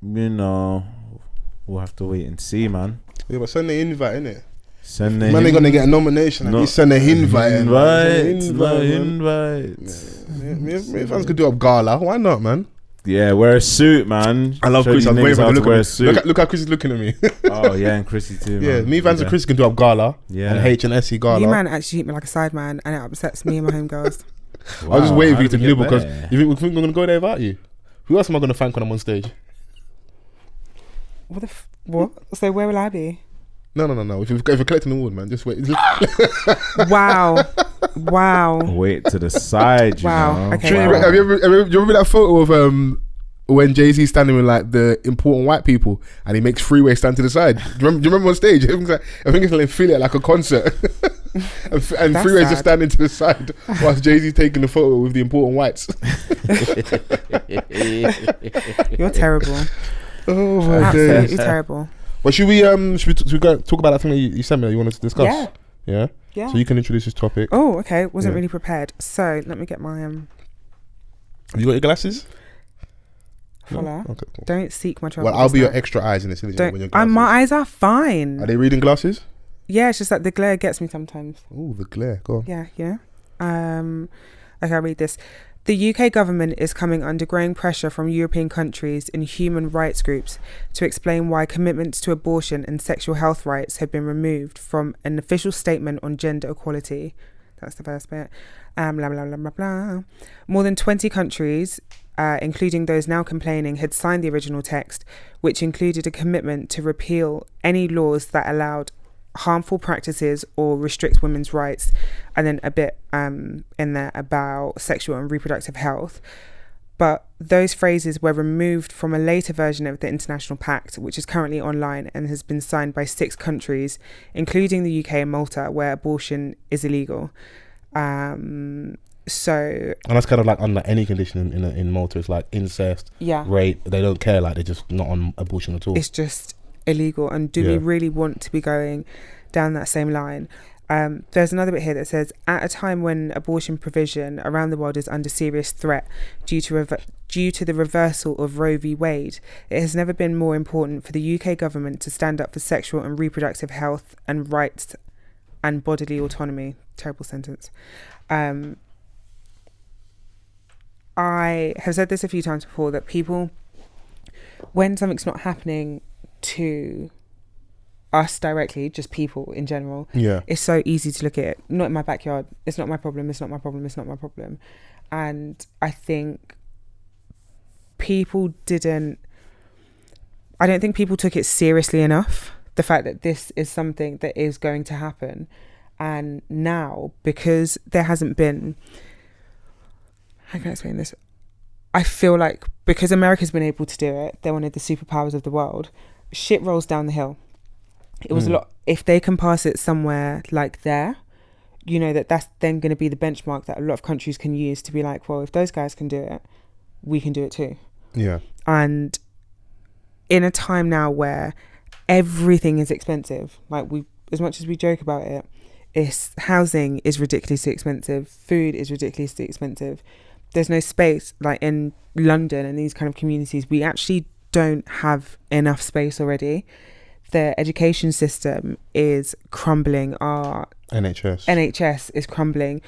we'll have to wait and see, man. Yeah, but send the invite, innit? Send the man ain't gonna get a nomination. No, send the invite. Invite. Me fans could do up Gala. Why not, man? Yeah, wear a suit, man. I love Chris. I'm waiting for wear a suit. Look how Chris is looking at me. Oh yeah, and Chrissy too. Man. Yeah, me, Vans, and Chris can do up Gala. Yeah, and H and SC Gala. You man actually treat me like a side man, and it upsets me and my homegirls. Wow, I was just waiting for you to nibble because you think we're gonna go there without you? Who else am I gonna thank when I'm on stage? What? So where will I be? No. If you're collecting the award, man, just wait. Wow. Wait to the side. Wow. You know? Okay. Wow. Have you ever remember that photo of when Jay-Z standing with like the important white people and he makes Freeway stand to the side? Do you remember on stage? I think it's like Philly at like a concert, and Freeway's just standing to the side whilst Jay-Z's taking the photo with the important whites. You're terrible. Oh my Absolutely terrible. Well, should we go talk about that thing that you sent me that you wanted to discuss? Yeah. So you can introduce this topic. Oh, okay. Wasn't really prepared. So let me get my Have you got your glasses? Voila. Okay, cool. Don't seek my trouble. Well, I'll be your extra eyes in this image. My eyes are fine. Are they reading glasses? Yeah, it's just like the glare gets me sometimes. Oh, the glare. Go on. Yeah. Okay, I'll read this. The UK government is coming under growing pressure from European countries and human rights groups to explain why commitments to abortion and sexual health rights have been removed from an official statement on gender equality. That's the first bit. Blah, blah, blah, blah, blah. More than 20 countries, including those now complaining, had signed the original text, which included a commitment to repeal any laws that allowed harmful practices or restrict women's rights, and then a bit in there about sexual and reproductive health. But those phrases were removed from a later version of the International Pact, which is currently online and has been signed by 6 countries, including the UK and Malta, where abortion is illegal. And that's kind of like under any condition in Malta. It's like incest, rape. They don't care. Like they're just not on abortion at all. It's just illegal. And do we really want to be going down that same line? There's another bit here that says, at a time when abortion provision around the world is under serious threat due to the reversal of Roe v. Wade, it has never been more important for the UK government to stand up for sexual and reproductive health and rights and bodily autonomy. Terrible sentence. I have said this a few times before, that people, when something's not happening to us directly, just people in general, it's so easy to look at it. Not in my backyard. It's not my problem. It's not my problem. It's not my problem. And I think I don't think people took it seriously enough, the fact that this is something that is going to happen. And now, because there hasn't been, how can I explain this? I feel like because America's been able to do it, they're one of the superpowers of the world, shit rolls down the hill. It was a lot. If they can pass it somewhere like there, you know, that's then going to be the benchmark that a lot of countries can use to be like, well, if those guys can do it, we can do it too. Yeah. And in a time now where everything is expensive, like as much as we joke about it, housing is ridiculously expensive, food is ridiculously expensive. There's no space, like in London and these kind of communities, we actually don't have enough space already. The education system is crumbling. Our NHS is crumbling.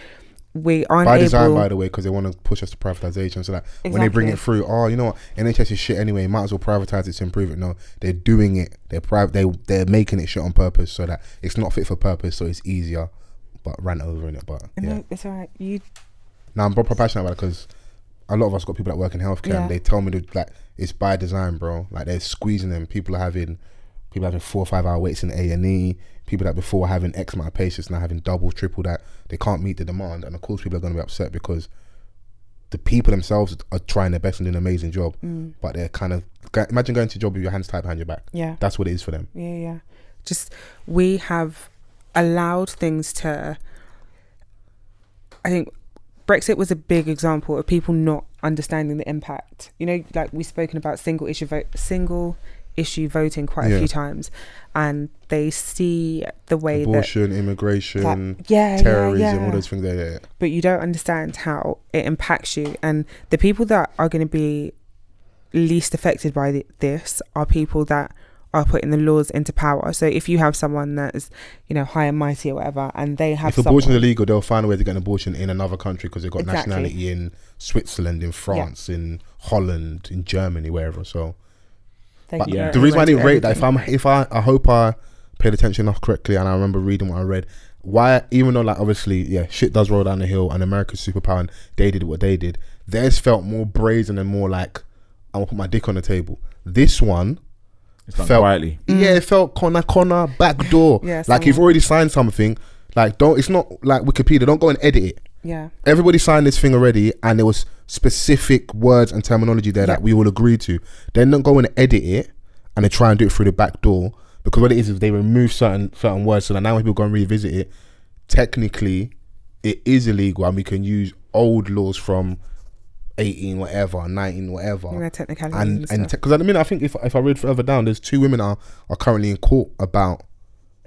We aren't by able... design, by the way, because they want to push us to privatisation. So that when they bring it through, you know what, NHS is shit anyway, might as well privatise it to improve it. No, they're doing it. They're making it shit on purpose so that it's not fit for purpose, so it's easier. But ran over in it. But yeah, no, it's alright. I'm proper passionate about it because a lot of us got people that work in healthcare, and they tell me that, like, it's by design, bro. Like, they're squeezing them. People having 4 or 5 hour waits in A&E. People that before were having X amount of patients now having double, triple that. They can't meet the demand, and of course people are going to be upset because the people themselves are trying their best and doing an amazing job, but they're kind of, imagine going to a job with your hands tied behind your back. Yeah, that's what it is for them. Yeah. Just, we have allowed things to, I think Brexit was a big example of people not understanding the impact. You know, like we've spoken about single issue voting quite a few times, and they see the way abortion, immigration, terrorism, all those things there. But you don't understand how it impacts you, and the people that are going to be least affected by this are people that are putting the laws into power. So if you have someone that is, you know, high and mighty or whatever, and they have, if abortion is illegal, they'll find a way to get an abortion in another country because they've got nationality in Switzerland, in France, in Holland, in Germany, wherever. So the reason why I didn't rate that, I hope I paid attention enough correctly, and I remember reading what I read. Why, even though, like, obviously, shit does roll down the hill, and America's superpower, and they did what they did, theirs felt more brazen and more like, I'm gonna put my dick on the table. This one, it's done quietly. Yeah, it felt corner, back door. Like, you've already signed something. Like, it's not like Wikipedia. Don't go and edit it. Yeah. Everybody signed this thing already, and there was specific words and terminology there that we all agreed to. Then don't go and edit it, and they try and do it through the back door, because what it is they remove certain words, so that now when people go and revisit it, technically it is illegal, and we can use old laws from 18 whatever, 19 whatever, and because I think if I read further down, there's 2 women are currently in court about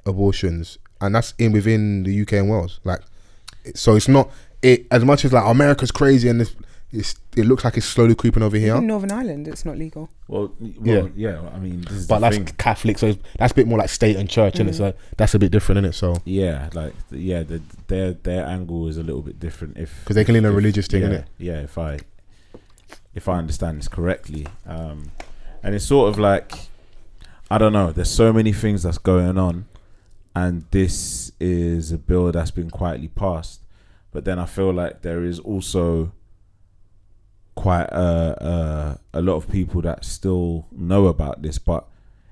abortions, and that's within the UK and Wales. Like, so it's not as much as like America's crazy, and it looks like it's slowly creeping over here. In Northern Ireland, it's not legal. Well, yeah. I mean, but that's Catholic, so that's a bit more like state and church, and so that's a bit different, isn't it? So their angle is a little bit different because they can lean a religious thing, innit? Yeah, if I understand this correctly, and it's sort of like, I don't know. There's so many things that's going on, and this is a bill that's been quietly passed. But then I feel like there is also quite a lot of people that still know about this, but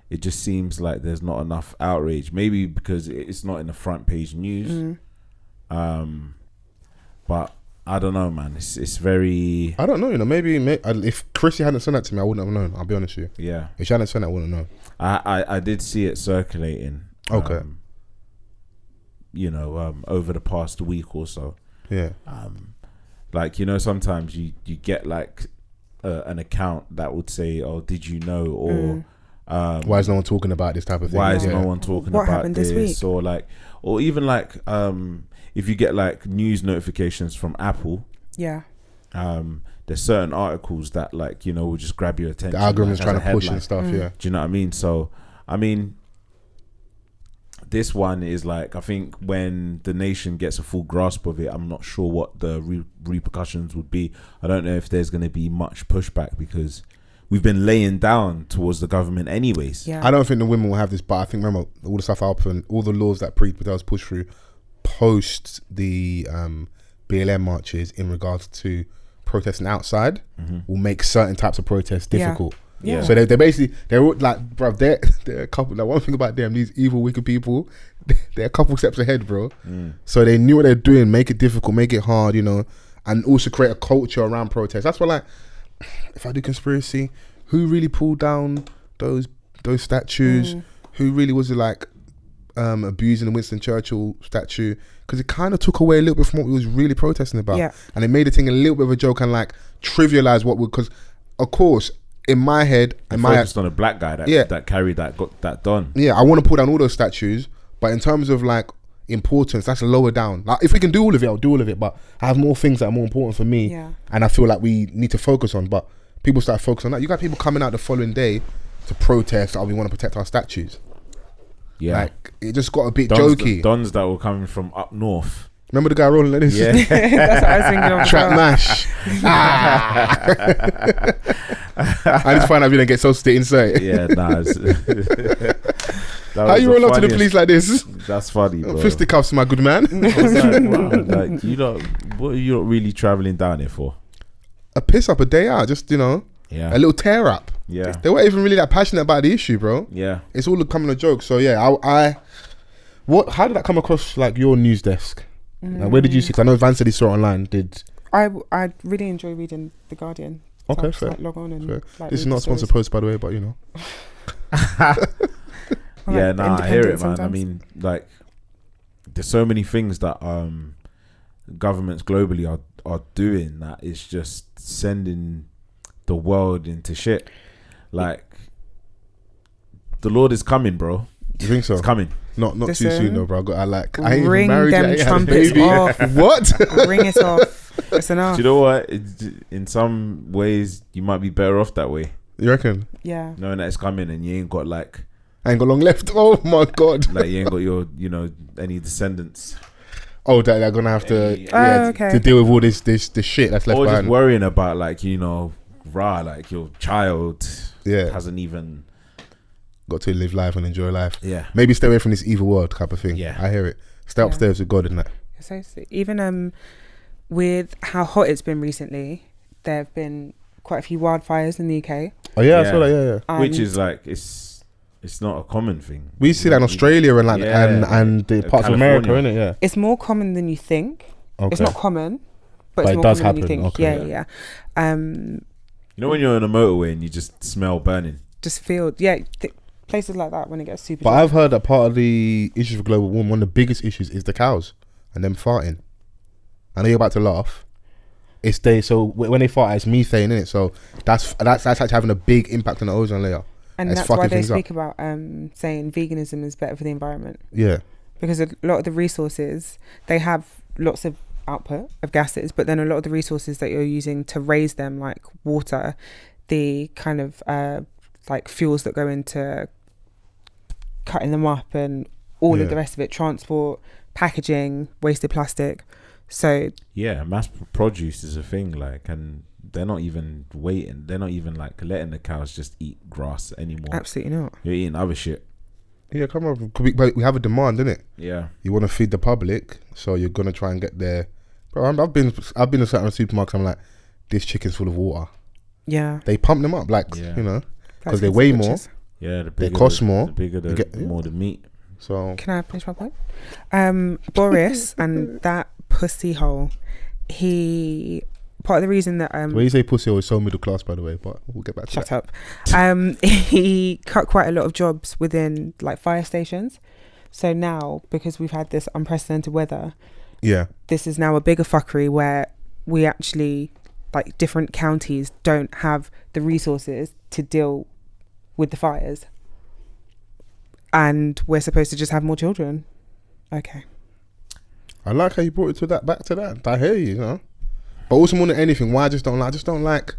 it just seems like there's not enough outrage. Maybe because it's not in the front page news. But I don't know, man. It's very... I don't know, you know. Maybe if Chrissy hadn't sent that to me, I wouldn't have known. I'll be honest with you. Yeah. If she hadn't sent that, I wouldn't know. I did see it circulating. Okay. You know, over the past week or so. Yeah. Like, you know, sometimes you get like an account that would say, "Oh, did you know?" Or why is no one talking about this type of thing? Why is no one talking about this week? Or like, or even like, if you get like news notifications from Apple, there's certain articles that, like, you know, will just grab your attention. The algorithm's trying to push and stuff. Yeah. Do you know what I mean? So, I mean, this one is like, I think when the nation gets a full grasp of it, I'm not sure what the repercussions would be. I don't know if there's going to be much pushback because we've been laying down towards the government anyways. I don't think the women will have this, but I think, remember, all the stuff and all the laws that was pushed through post the BLM marches in regards to protesting outside will make certain types of protests difficult. Yeah. So they're basically, they're like, bro, they're a couple, like, one thing about them, these evil, wicked people, they're a couple steps ahead, bro. So they knew what they're doing, make it difficult, make it hard, you know, and also create a culture around protest. That's why, like, if I do conspiracy, who really pulled down those statues? Who really was it, like, abusing the Winston Churchill statue? Because it kind of took away a little bit from what we was really protesting about. And it made the thing a little bit of a joke and, like, trivialize what we, because, of course, in my head, I focused on a black guy that carried that, got that done. Yeah, I want to pull down all those statues, but in terms of, like, importance, that's lower down. Like, if we can do all of it, I'll do all of it, but I have more things that are more important for me, and I feel like we need to focus on. But people start focusing on that. You got people coming out the following day to protest. We want to protect our statues. Yeah, like it just got a bit dons, jokey. Dons that were coming from up north. Remember the guy rolling like this? Yeah, That's what I was thinking of. Trap mash. I just find out we don't get so to insert. Yeah, nah. How you roll up to the police like this? That's funny, bro. Fisticuffs, my good man. I was like, wow, like, what are you not really traveling down here for? A piss up, a day out, just a little tear up. Yeah, they weren't even really that passionate about the issue, bro. Yeah, it's all becoming a joke. So yeah, how did that come across like your news desk? Like, where did you see? Because I know Vans said he saw it online. I really enjoy reading The Guardian. Okay, so fair. like, log on and like, this is not a sponsored post, by the way, but yeah, nah, I hear it, man. Sometimes. I mean, like, there's so many things that governments globally are doing that is just sending the world into shit. Like, the Lord is coming, bro. You think so? It's coming. Not too soon though, bro. I ain't ring even married them yet. trumpets off. What? Ring it off. It's enough. Do you know what? In some ways, you might be better off that way. You reckon? Yeah. Knowing that it's coming and you ain't got like... I ain't got long left. Oh my God. Like you ain't got your, any descendants. Oh, that they're gonna have to, okay. to deal with all this shit that's left or behind. just worrying about like like your child hasn't even got to live life and enjoy life. Yeah, maybe stay away from this evil world type of thing. Yeah, I hear it. Stay upstairs with God in that. So even with how hot it's been recently, there have been quite a few wildfires in the UK. Oh yeah, I saw that. Yeah. Which is like it's not a common thing. We see that in Australia and like and the parts of America, innit? Yeah. It's more common than you think. Okay. It's not common, but it's it more does common happen. than you think. Okay. Yeah. You know when you're on a motorway and you just smell burning? Just feel, places like that when it gets super But dry. I've heard that part of the issues of global warming, one of the biggest issues is the cows and them farting. I know you're about to laugh. So when they fart, it's methane in it. So that's actually having a big impact on the ozone layer. And that's why they speak about saying veganism is better for the environment. Yeah. Because a lot of the resources, they have lots of output of gases, but then a lot of the resources that you're using to raise them, like water, the kind of like fuels that go into cutting them up and all of the rest of it, transport, packaging, wasted plastic. So yeah, mass produce is a thing, like, and they're not even waiting. They're not even like letting the cows just eat grass anymore. Absolutely not. You're eating other shit. Yeah, come on. We have a demand, innit? Yeah. You want to feed the public, so you're gonna try and get there. Bro, I've been to certain supermarkets. I'm like, this chicken's full of water. Yeah. They pump them up, like because they That's weigh riches. more. Yeah, they cost more. The bigger the more the meat. So can I finish my point? Boris and that pussy hole. Part of the reason that when you say pussy hole is so middle class, by the way, but we'll get back to that. Shut up. He cut quite a lot of jobs within like fire stations. So now, because we've had this unprecedented weather, this is now a bigger fuckery where we actually, like, different counties don't have the resources to deal with the fires, and we're supposed to just have more children. Okay. I like how you brought it to that. Back to that. I hear you, But also more than anything, why I just don't like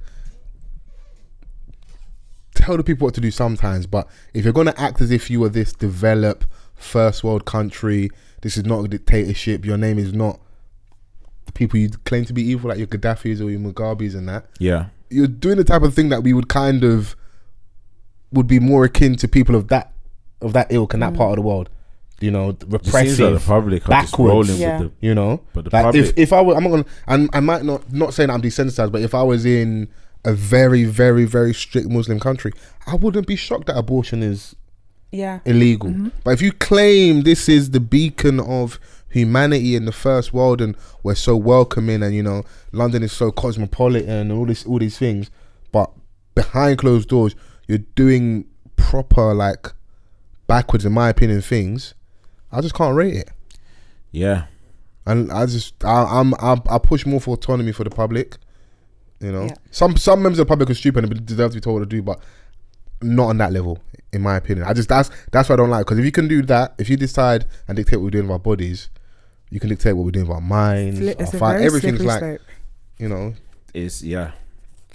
tell the people what to do sometimes. But if you're gonna act as if you were this developed first world country, this is not a dictatorship. Your name is not the people you claim to be evil, like your Gaddafis or your Mugabes and that. Yeah, you're doing the type of thing that we would be more akin to people of that ilk and that part of the world. Repressive, like the public are backwards. Just rolling with the, but the public. If I were, I'm not gonna, and I might not saying that I'm desensitized, but if I was in a very, very, very strict Muslim country, I wouldn't be shocked that abortion is illegal. Mm-hmm. But if you claim this is the beacon of humanity in the first world and we're so welcoming and London is so cosmopolitan and all these things, but behind closed doors you're doing proper, like, backwards, in my opinion, things, I just can't rate it. Yeah. And I push more for autonomy for the public. Some members of the public are stupid and deserve to be told what to do, but not on that level, in my opinion. That's what I don't like, because if you can do that, if you decide and dictate what we're doing with our bodies, you can dictate what we're doing with our minds, everything's like, slope. It's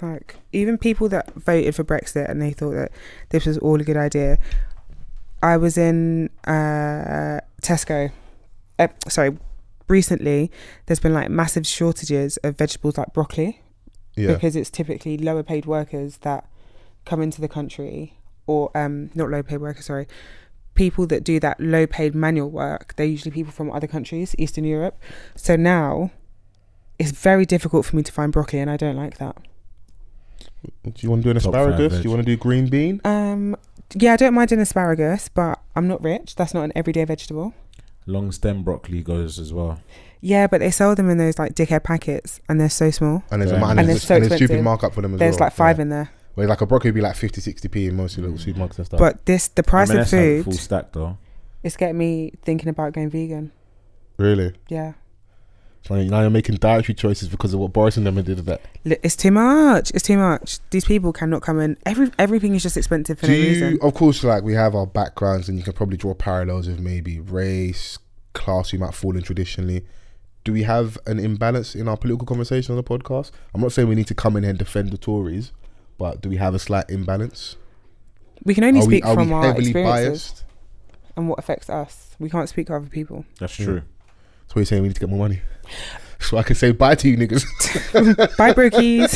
Like, even people that voted for Brexit and they thought that this was all a good idea. I was in Tesco. Recently, there's been like massive shortages of vegetables like broccoli. Yeah. Because it's typically lower paid workers that come into the country, or not low paid workers, sorry. People that do that low paid manual work, they're usually people from other countries, Eastern Europe. So now it's very difficult for me to find broccoli, and I don't like that. Do you want to do an asparagus? Do you want to do green bean? Yeah, I don't mind an asparagus, but I'm not rich. That's not an everyday vegetable. Long stem broccoli goes as well. Yeah, but they sell them in those like dickhead packets, and they're so small. And there's so there's stupid markup for them as there's well. There's like 5 in there. Where like a broccoli would be like 50-60p in most of the little supermarkets and stuff. But the price of food, full stack though. It's getting me thinking about going vegan. Really? Yeah. So now you're making dietary choices because of what Boris and them did of that. It's too much. It's too much. These people cannot come in. Everything is just expensive for no reason. Of course, like we have our backgrounds, and you can probably draw parallels of maybe race, class we might fall in traditionally. Do we have an imbalance in our political conversation on the podcast? I'm not saying we need to come in here and defend the Tories, but do we have a slight imbalance? We can only speak from our heavily experiences biased? And what affects us. We can't speak for other people. That's true. So you're saying we need to get more money, so I can say bye to you niggas. Bye, brokies.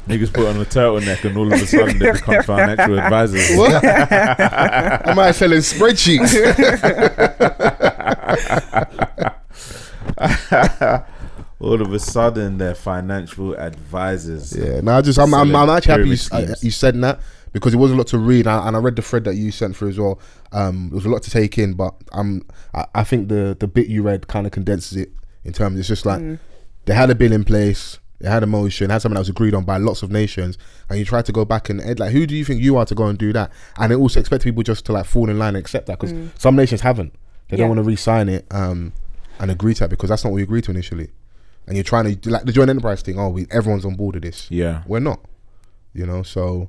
Niggas put on a turtleneck and all of a sudden they become financial advisors. What? Am I selling spreadsheets? All of a sudden they're financial advisors. Yeah, no, I'm actually happy you said that, because it was a lot to read, and I read the thread that you sent through as well. It was a lot to take in, but I think the bit you read kind of condenses it in terms. It's just like they had a bill in place, they had a motion, had something that was agreed on by lots of nations, and you try to go back and like, who do you think you are to go and do that? And it also expects people just to like fall in line and accept that, because some nations haven't. They don't want to re-sign it and agree to that, because that's not what we agreed to initially. And you're trying to do like the joint enterprise thing. Everyone's on board with this. Yeah, we're not. So.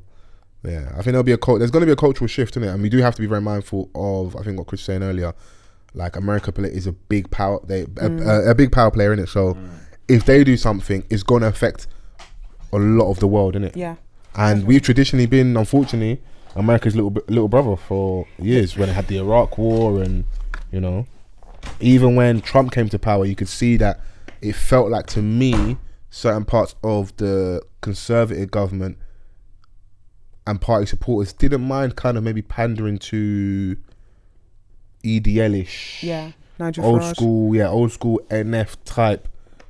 Yeah, I think there's going to be a cultural shift in it, and we do have to be very mindful of, I think, what Chris was saying earlier. Like, America is a big power, a big power player in it. So, if they do something, it's going to affect a lot of the world, innit? Yeah. And we've traditionally been, unfortunately, America's little brother for years. When it had the Iraq War, and even when Trump came to power, you could see that it felt like, to me, certain parts of the conservative government and party supporters didn't mind kind of maybe pandering to EDL-ish, Nigel old Farage. old school NF type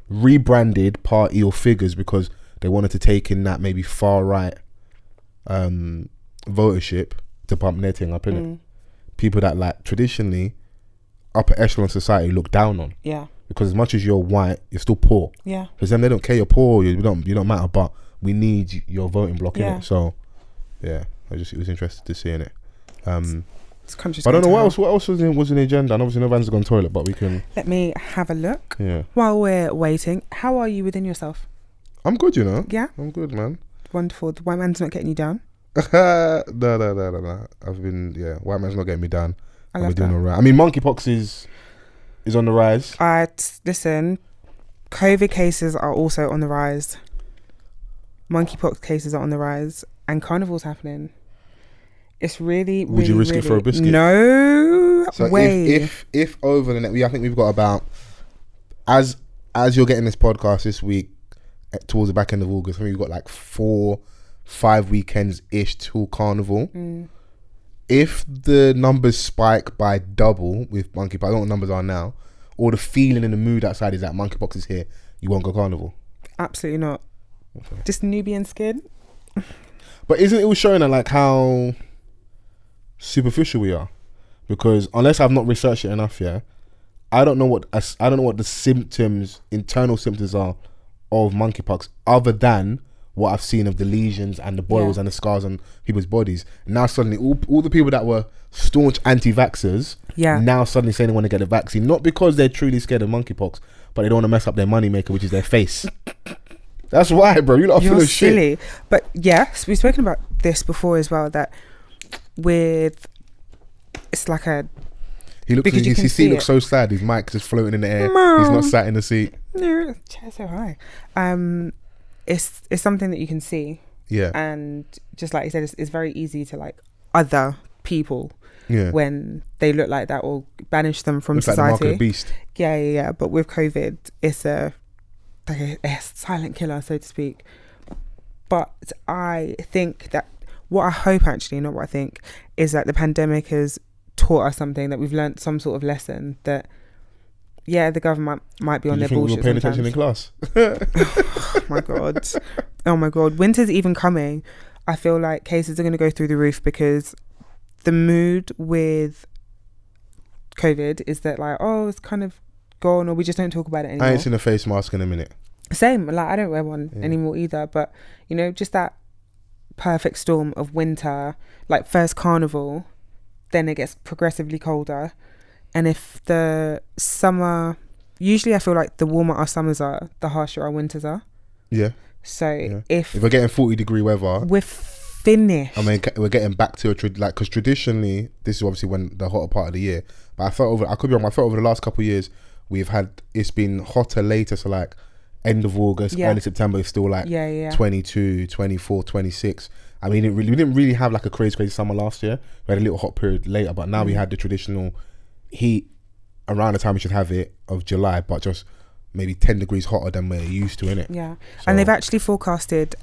rebranded party or figures, because they wanted to take in that maybe far right votership to pump their thing up in it. People that like traditionally upper echelon society look down on. Yeah. Because as much as you're white, you're still poor. Yeah. Because then they don't care you're poor, you don't matter, but we need your voting block in it. So yeah, it was interested to see in it. But I don't know what else was in the agenda. And obviously no Vans has gone toilet, but we can. Let me have a look. Yeah. While we're waiting, how are you within yourself? I'm good, Yeah. I'm good, man. Wonderful. The white man's not getting you down. No. I've been white man's not getting me down. I've been doing all right. I mean, monkeypox is on the rise. Listen, COVID cases are also on the rise. Monkeypox cases are on the rise. And carnival's happening. It's really, would you risk it for a biscuit? No way. If over the next, I think we've got about, as you're getting this podcast this week, towards the back end of August, I think we've got like 4-5 weekends ish till carnival. If the numbers spike by double with monkeypox, I don't know what numbers are now, or the feeling in the mood outside is that monkeypox is here, you won't go carnival? Absolutely not. Okay. Just Nubian skin. But isn't it all showing like how superficial we are? Because unless I've not researched it enough, I don't know what the symptoms, internal symptoms are of monkeypox, other than what I've seen of the lesions and the boils and the scars on people's bodies. Now suddenly all the people that were staunch anti-vaxxers now suddenly saying they want to get the vaccine, not because they're truly scared of monkeypox, but they don't want to mess up their moneymaker, which is their face. That's why, bro. You're full of silly. Shit. But yes, we've spoken about this before as well, that it's like a... His seat looks so sad. His mic just floating in the air. He's not sat in the seat. No, chair's so high. it's something that you can see. Yeah. And just like you said, it's very easy to like other people Yeah. when they look like that or banish them from Looks like the mark society. of the beast. Yeah. But with COVID, it's a silent killer, so to speak. But I think that what I hope, actually, not what I think, is that the pandemic has taught us something, that we've learnt some sort of lesson that, the government might be on their bullshit You were paying sometimes. attention in class. Oh my God. Winter's even coming. I feel like cases are going to go through the roof because the mood with COVID is that like, oh, it's kind of gone, or we just don't talk about it anymore. I ain't seen a face mask in a minute. Same. Like, I don't wear one anymore either. But, you know, just that perfect storm of winter, like first carnival, then it gets progressively colder. And if the summer, usually I feel like the warmer our summers are, the harsher our winters are. Yeah. So if we're getting 40-degree weather, we're finished. I mean, we're getting back to because traditionally, this is obviously when the hotter part of the year. But I felt over the last couple of years, it's been hotter later. So like end of August, early September, it's still like 22, 24, 26. I mean, we didn't really have like a crazy summer last year. We had a little hot period later, but now we had the traditional heat around the time we should have it of July, but just maybe 10 degrees hotter than we're used to, innit? Yeah. So, and they've actually forecasted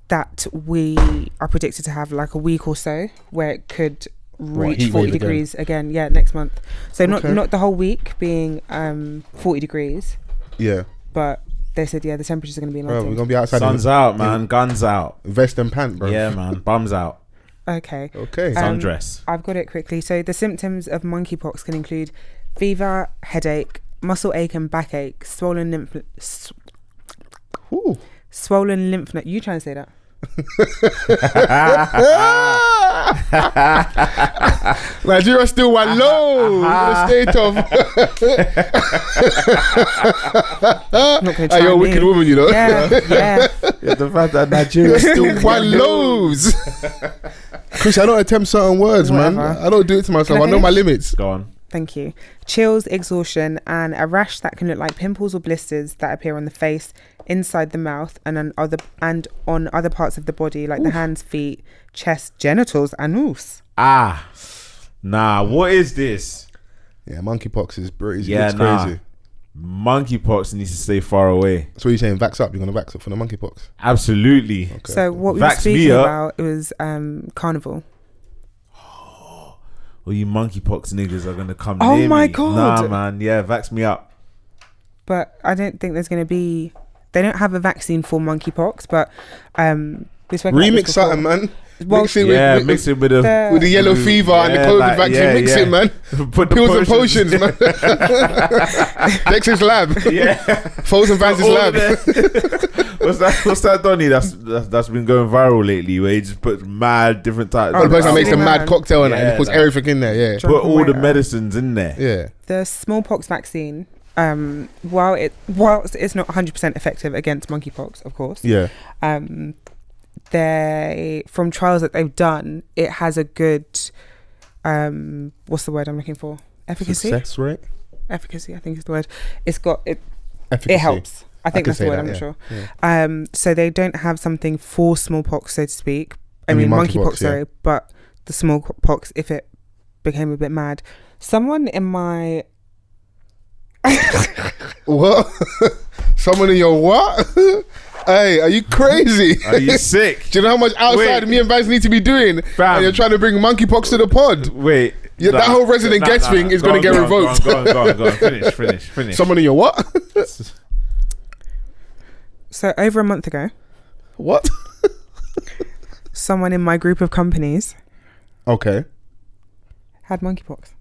that we are predicted to have like a week or so where it could reach 40 degrees again. Yeah, next month. So not the whole week being 40 degrees. Yeah. But they said, the temperatures are going to be in Bro, London. we're going to be outside. Sun's out, man. Guns out. Vest and pant, bro. Yeah, man. Bums out. Okay. Sundress. I've got it quickly. So the symptoms of monkeypox can include fever, headache, muscle ache and backache, swollen lymph node. You try and say that. Nigeria still one low. The state of. Hey, you're a wicked woman, you know. Yeah. The fact that Nigeria still one lows. Chris, I don't attempt certain words, man. I don't do it to myself. I know my limits. Go on. Thank you. Chills, exhaustion, and a rash that can look like pimples or blisters that appear on the face, inside the mouth, and on other parts of the body, like the hands, feet, chest, genitals, anus. Nah. What is this? Yeah, monkeypox is crazy. Monkeypox needs to stay far away. So you're saying vax up? You're gonna vax up for the monkeypox? Absolutely. Okay. So what we were speaking about, it was carnival. All you monkeypox niggas are gonna come. Oh near my me. God. Nah, man. Yeah, vax me up. But I don't think there's gonna be. They don't have a vaccine for monkeypox, but remix something, man. Well, mix it with the yellow fever and the COVID vaccine. Mix it, man. Put pills and potions, man. Dex's lab. Yeah. Fols and Vans' lab. What's that Donny that's been going viral lately, where he just puts mad different types. The person makes a mad cocktail and he puts everything in there. Yeah. Put all the medicines in there. Yeah. The smallpox vaccine, while it's not 100% effective against monkeypox, of course. Yeah. From trials that they've done, it has a good what's the word I'm looking for? Efficacy? Success rate? Efficacy, I think is the word. It's got it. Efficacy. It helps. I think that's the word. I'm not sure. Yeah. So they don't have something for smallpox, so to speak. I mean monkeypox, sorry, but the smallpox, if it became a bit mad. Someone in my what? Someone in your what? Hey, are you crazy? Are you sick? Do you know how much outside me and Vans need to be doing? Fam. And you're trying to bring monkeypox to the pod. Wait. Yeah, that whole resident guest thing is going to get revoked. Go on. Finish. Someone in your what? So over a month ago. What? Someone in my group of companies. Okay. Had monkeypox.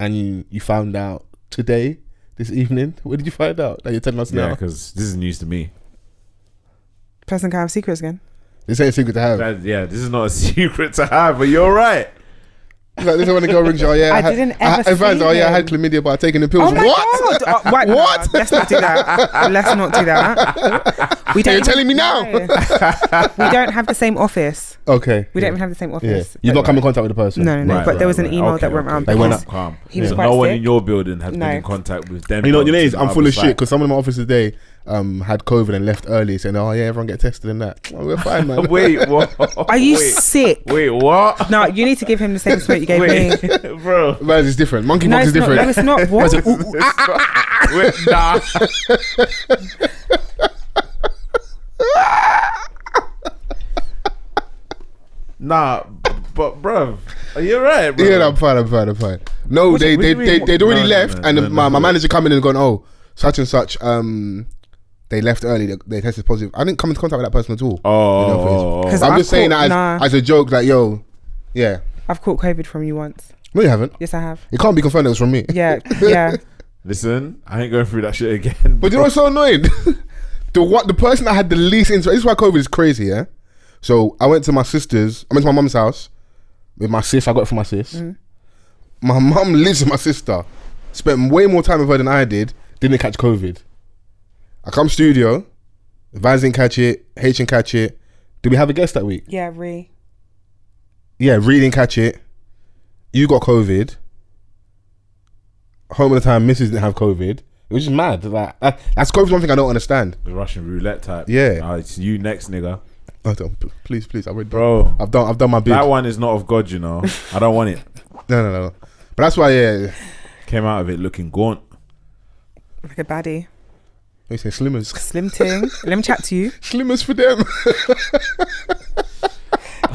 And you found out today, this evening? Where did you find out? That you're telling us now? Yeah, because this is news to me. Person can have secrets again. This ain't a secret to have. This is not a secret to have, but you're right. Like, this is when the girl rings you. Oh yeah, I didn't ever Vans, see oh yeah, I him. had chlamydia, but I taken the pills. Oh my What? God. What? No, What? let's not do that. Let's not do that. We You're telling me now? No. We don't have the same office. Okay. We don't even have the same Yeah. office. You've not come in contact with the person. No. Right, but there was an right. email Okay, that went around. They went because up. Calm. He was So quite no one sick. in your building has No. been in contact with them. You know what it dogs is? on I'm the full other of shit side. because some of my officers today had COVID and left early, saying, "Oh yeah, everyone get tested and that." Oh, we're fine, man. Wait, what? Are you Wait, sick? Wait, what? No, you need to give him the same smoke you gave me. Wait, bro. Man, it's different. Monkeypox No, is it's not. different. No, it's not. What? Wait, nah. Nah, but bruv, are you alright, bro? Yeah, I'm fine. No, What do you mean? they'd already No, left, no, and no, my no. manager come in and gone, "Oh, such and such, they left early. They tested positive." I didn't come into contact with that person at all. Oh, Because I'm I've just saying caught- that as a joke, like, yo, yeah. I've caught COVID from you once. No, you haven't. Yes, I have. It can't be confirmed it was from me. Yeah. listen, I ain't going through that shit again. But you know what's so annoying? The person that had the least interaction. This is why COVID is crazy, yeah. So I went to my my mum's house with my sis. I got it from my sis. My mum lives with my sister. Spent way more time with her than I did. Didn't catch COVID. I come studio. Vans didn't catch it. Haich didn't catch it. Did we have a guest that week? Yeah, Ree. Yeah, Ree didn't catch it. You got COVID. Home of the time, Mrs. didn't have COVID. It was just mad. Like that's COVID's one thing I don't understand. The Russian roulette type. Yeah. It's you next, nigga. Oh, please, I already Bro, I've done my bid. that one is not of God, you know. I don't want it. No. But that's why, yeah. Came out of it looking gaunt. Like a baddie. You say slimmers. Slim ting. Let me chat to you. Slimmers for them.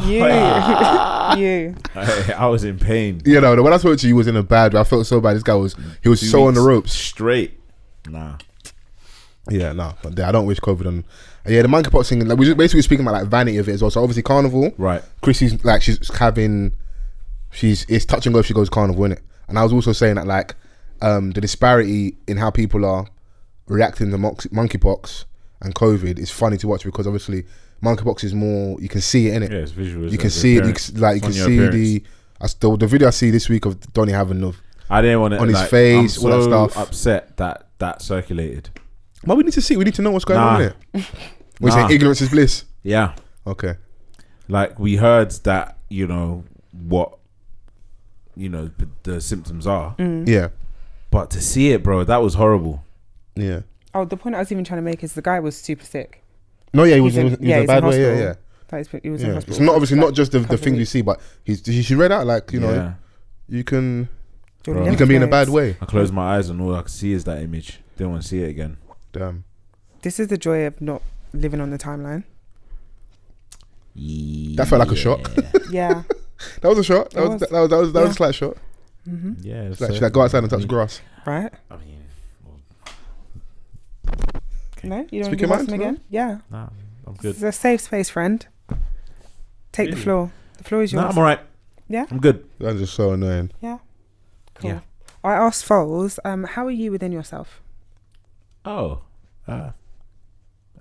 You. You. I was in pain. You know, when I spoke to you, he was in a bad way. I felt so bad. This guy was 2 so on the weeks ropes. Straight. Nah. Yeah, no. I don't wish COVID on. Yeah, the monkeypox thing, like, we're just basically speaking about like vanity of it as well. So obviously carnival. Right. Chrissy's like, it's touch and go if she goes carnival, innit? And I was also saying that like the disparity in how people are reacting to monkeypox and COVID is funny to watch because obviously monkeypox is more, you can see it, innit? Yeah, it's visual. You can see it, you can see the video I see this week of Donny having I didn't want to on his face, I'm all that so stuff. upset that circulated. But we need to see, we need to know what's going on here. We say ignorance is bliss. Yeah. Okay. Like we heard that, you know, what, you know, the symptoms are. Yeah. But to see it, bro, that was horrible. Yeah. Oh, the point I was even trying to make is the guy was super sick. No, yeah, he was He's in a he's bad in way. hospital. Yeah. He was in Yeah. hospital. It's not obviously for, not just the couple things you weeks. see, but she read out like, you know, Yeah. you can Your Bro. you lymph can be in a nodes. bad way. I closed my eyes and all I could see is that image. Didn't want to see it again. Damn. This is the joy of not living on the timeline. That felt like a shot. Yeah. That was a shot. That It was Yeah. a slight shot. Mm-hmm. Yeah. Like, should I go outside and touch grass? Right? I mean, No? You don't Speak want to your give us mind, again? Yeah. nah, I'm good. It's a safe space, friend. Take Really? the floor. The floor is Nah, yours. I'm alright. Yeah? I'm good. That's just so annoying. Yeah. Cool. Yeah. I asked Fols, how are you within yourself? Oh.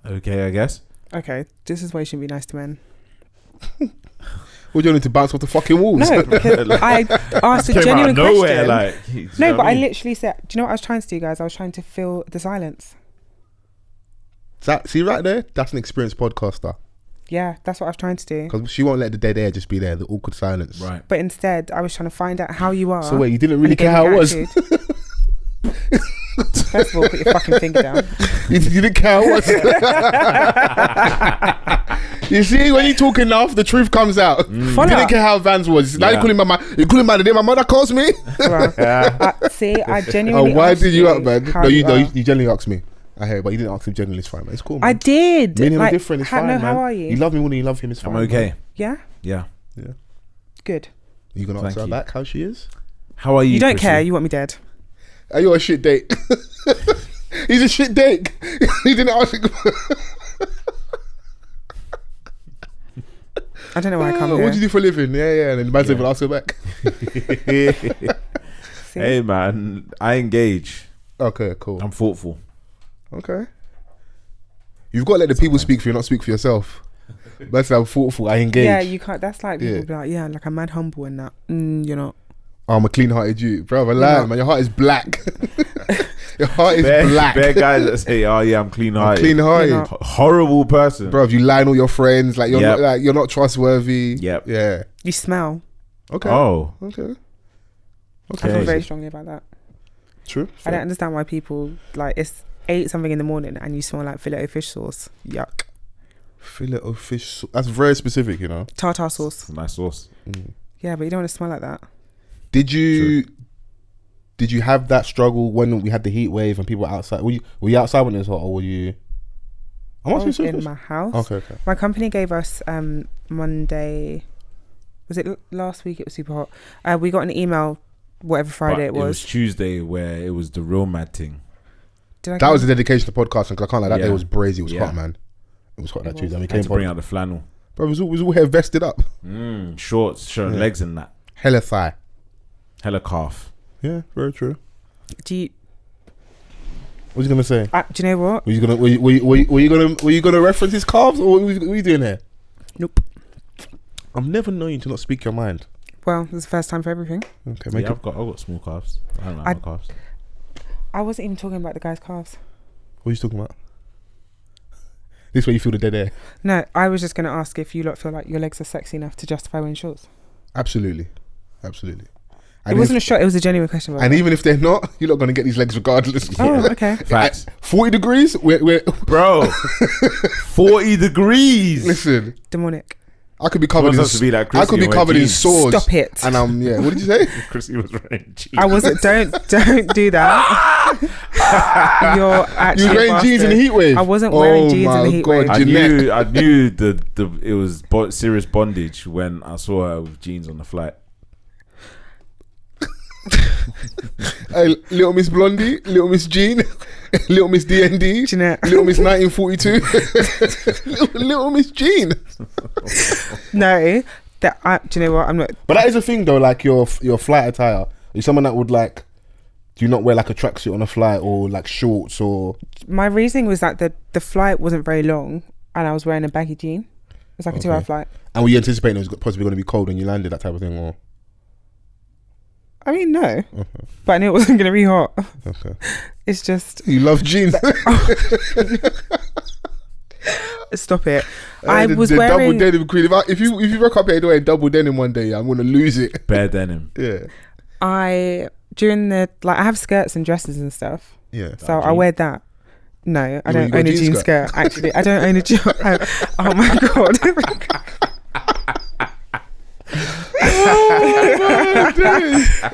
Okay, I guess. Okay, this is why you shouldn't be nice to men. What do you need to bounce off the fucking walls? No, because I asked a Came out genuine of nowhere, question. like. you know No, what but I mean? literally said, do you know what I was trying to do, guys? I was trying to fill the silence. See right there? That's an experienced podcaster. Yeah, that's what I was trying to do. Because she won't let the dead air just be there, the awkward silence. Right. But instead, I was trying to find out how you are. So wait, you didn't and really it gave care how me it was? attitude. First of all, put your fucking finger down. You didn't care how it was? You see, when you talk enough, the truth comes out. You Follow didn't up. care how Vans was. Now Yeah. you call him by the name my mother calls me. Well, see, I Oh, genuinely why asked did you up, man? how No, you are. genuinely asked me. I hear, but you didn't ask him genuinely. It's fine, man. It's cool, man. I did. Me and him are Like, different. It's fine, no, man. how are you? You love me more than you love him. It's fine. I'm okay. Man. Yeah? Yeah. Good. You gonna ask Thank her you. back how she is? How are you? You don't Chrissy? care. You want me dead. Are you a shit date? He's a shit date. He didn't ask. I don't know why I come What here. do you do for a living? Yeah. And then the man said, "Well, ask her back." See? Hey man, I engage. Okay, cool. I'm thoughtful. Okay. You've got to let the people speak for you, not speak for yourself. That's how thoughtful. I engage. Yeah, you can't. That's like people be like, yeah, like I'm mad humble and that. You're not. Oh, I'm a clean-hearted Jew, bro. I lie, man. Your heart is black. Your heart is black. Bare guys that say, "Oh yeah, I'm clean-hearted." Clean-hearted. Horrible person, bro. You lie on all your friends. Like you're not trustworthy. Yep. Yeah. You smell. Okay. Oh. Okay. I feel very strongly about that. True. I don't understand why people like it's 8 something in the morning and you smell like fillet o fish sauce. Yuck. Fillet of fish. That's very specific, you know. Tartar sauce. It's a nice sauce. Yeah, but you don't want to smell like that. Did you have that struggle when we had the heat wave and people were outside? Were you outside when it was hot, or were you? I was in my house. Okay. My company gave us Monday. Was it last week? It was super hot. We got an email, whatever Friday it was. It was Tuesday where it was the real mad thing. That was the dedication to podcasting. Because I can't lie, that day was brazy. It was hot, man. It was hot that Tuesday. We came to bring out the flannel. Bro, it was all hair vested up. Shorts, showing legs and that. Hella thigh. Hella calf. Yeah, very true. Do you? What was you gonna say? Do you know what? Were you gonna reference his calves, or what were you doing here? Nope. I've never known you to not speak your mind. Well, it's the first time for everything. Okay, I've got small calves. I don't like my calves. I wasn't even talking about the guy's calves. What are you talking about? This way you feel the dead air. No, I was just gonna ask if you lot feel like your legs are sexy enough to justify wearing shorts. Absolutely. It wasn't a shot. It was a genuine question. And even if they're not, you're not going to get these legs regardless. Oh, okay. Facts. 40 degrees? We're bro, 40 degrees. Listen. Demonic. I could be covered in sores. Stop it. And what did you say? Chrissy was wearing jeans. I wasn't. Don't do that. You're actually. You were wearing jeans in the heat wave. I wasn't wearing jeans in the heat wave. I knew it was serious bondage when I saw her with jeans on the flight. Little Miss Blondie, Little Miss Jean, Little Miss DND, Jeanette, Little Miss 1942, Little Miss Jean. No, do you know what? I'm not. But that is a thing though. Like your flight attire. Are you someone that would like? Do you not wear like a tracksuit on a flight or like shorts or? My reasoning was that the flight wasn't very long, and I was wearing a baggy jean. It was like a 2-hour flight. And were you anticipating it was possibly going to be cold when you landed, that type of thing, or? I mean, no, but I knew it wasn't going to be hot. Okay. It's just you love jeans. Stop it! I was wearing double denim queen. If you rock up here wearing double denim one day, I'm gonna lose it. Bare denim. Yeah. I have skirts and dresses and stuff. Yeah. So I wear that. No, I don't own a jean skirt. Actually, I don't own a jean. Oh my god.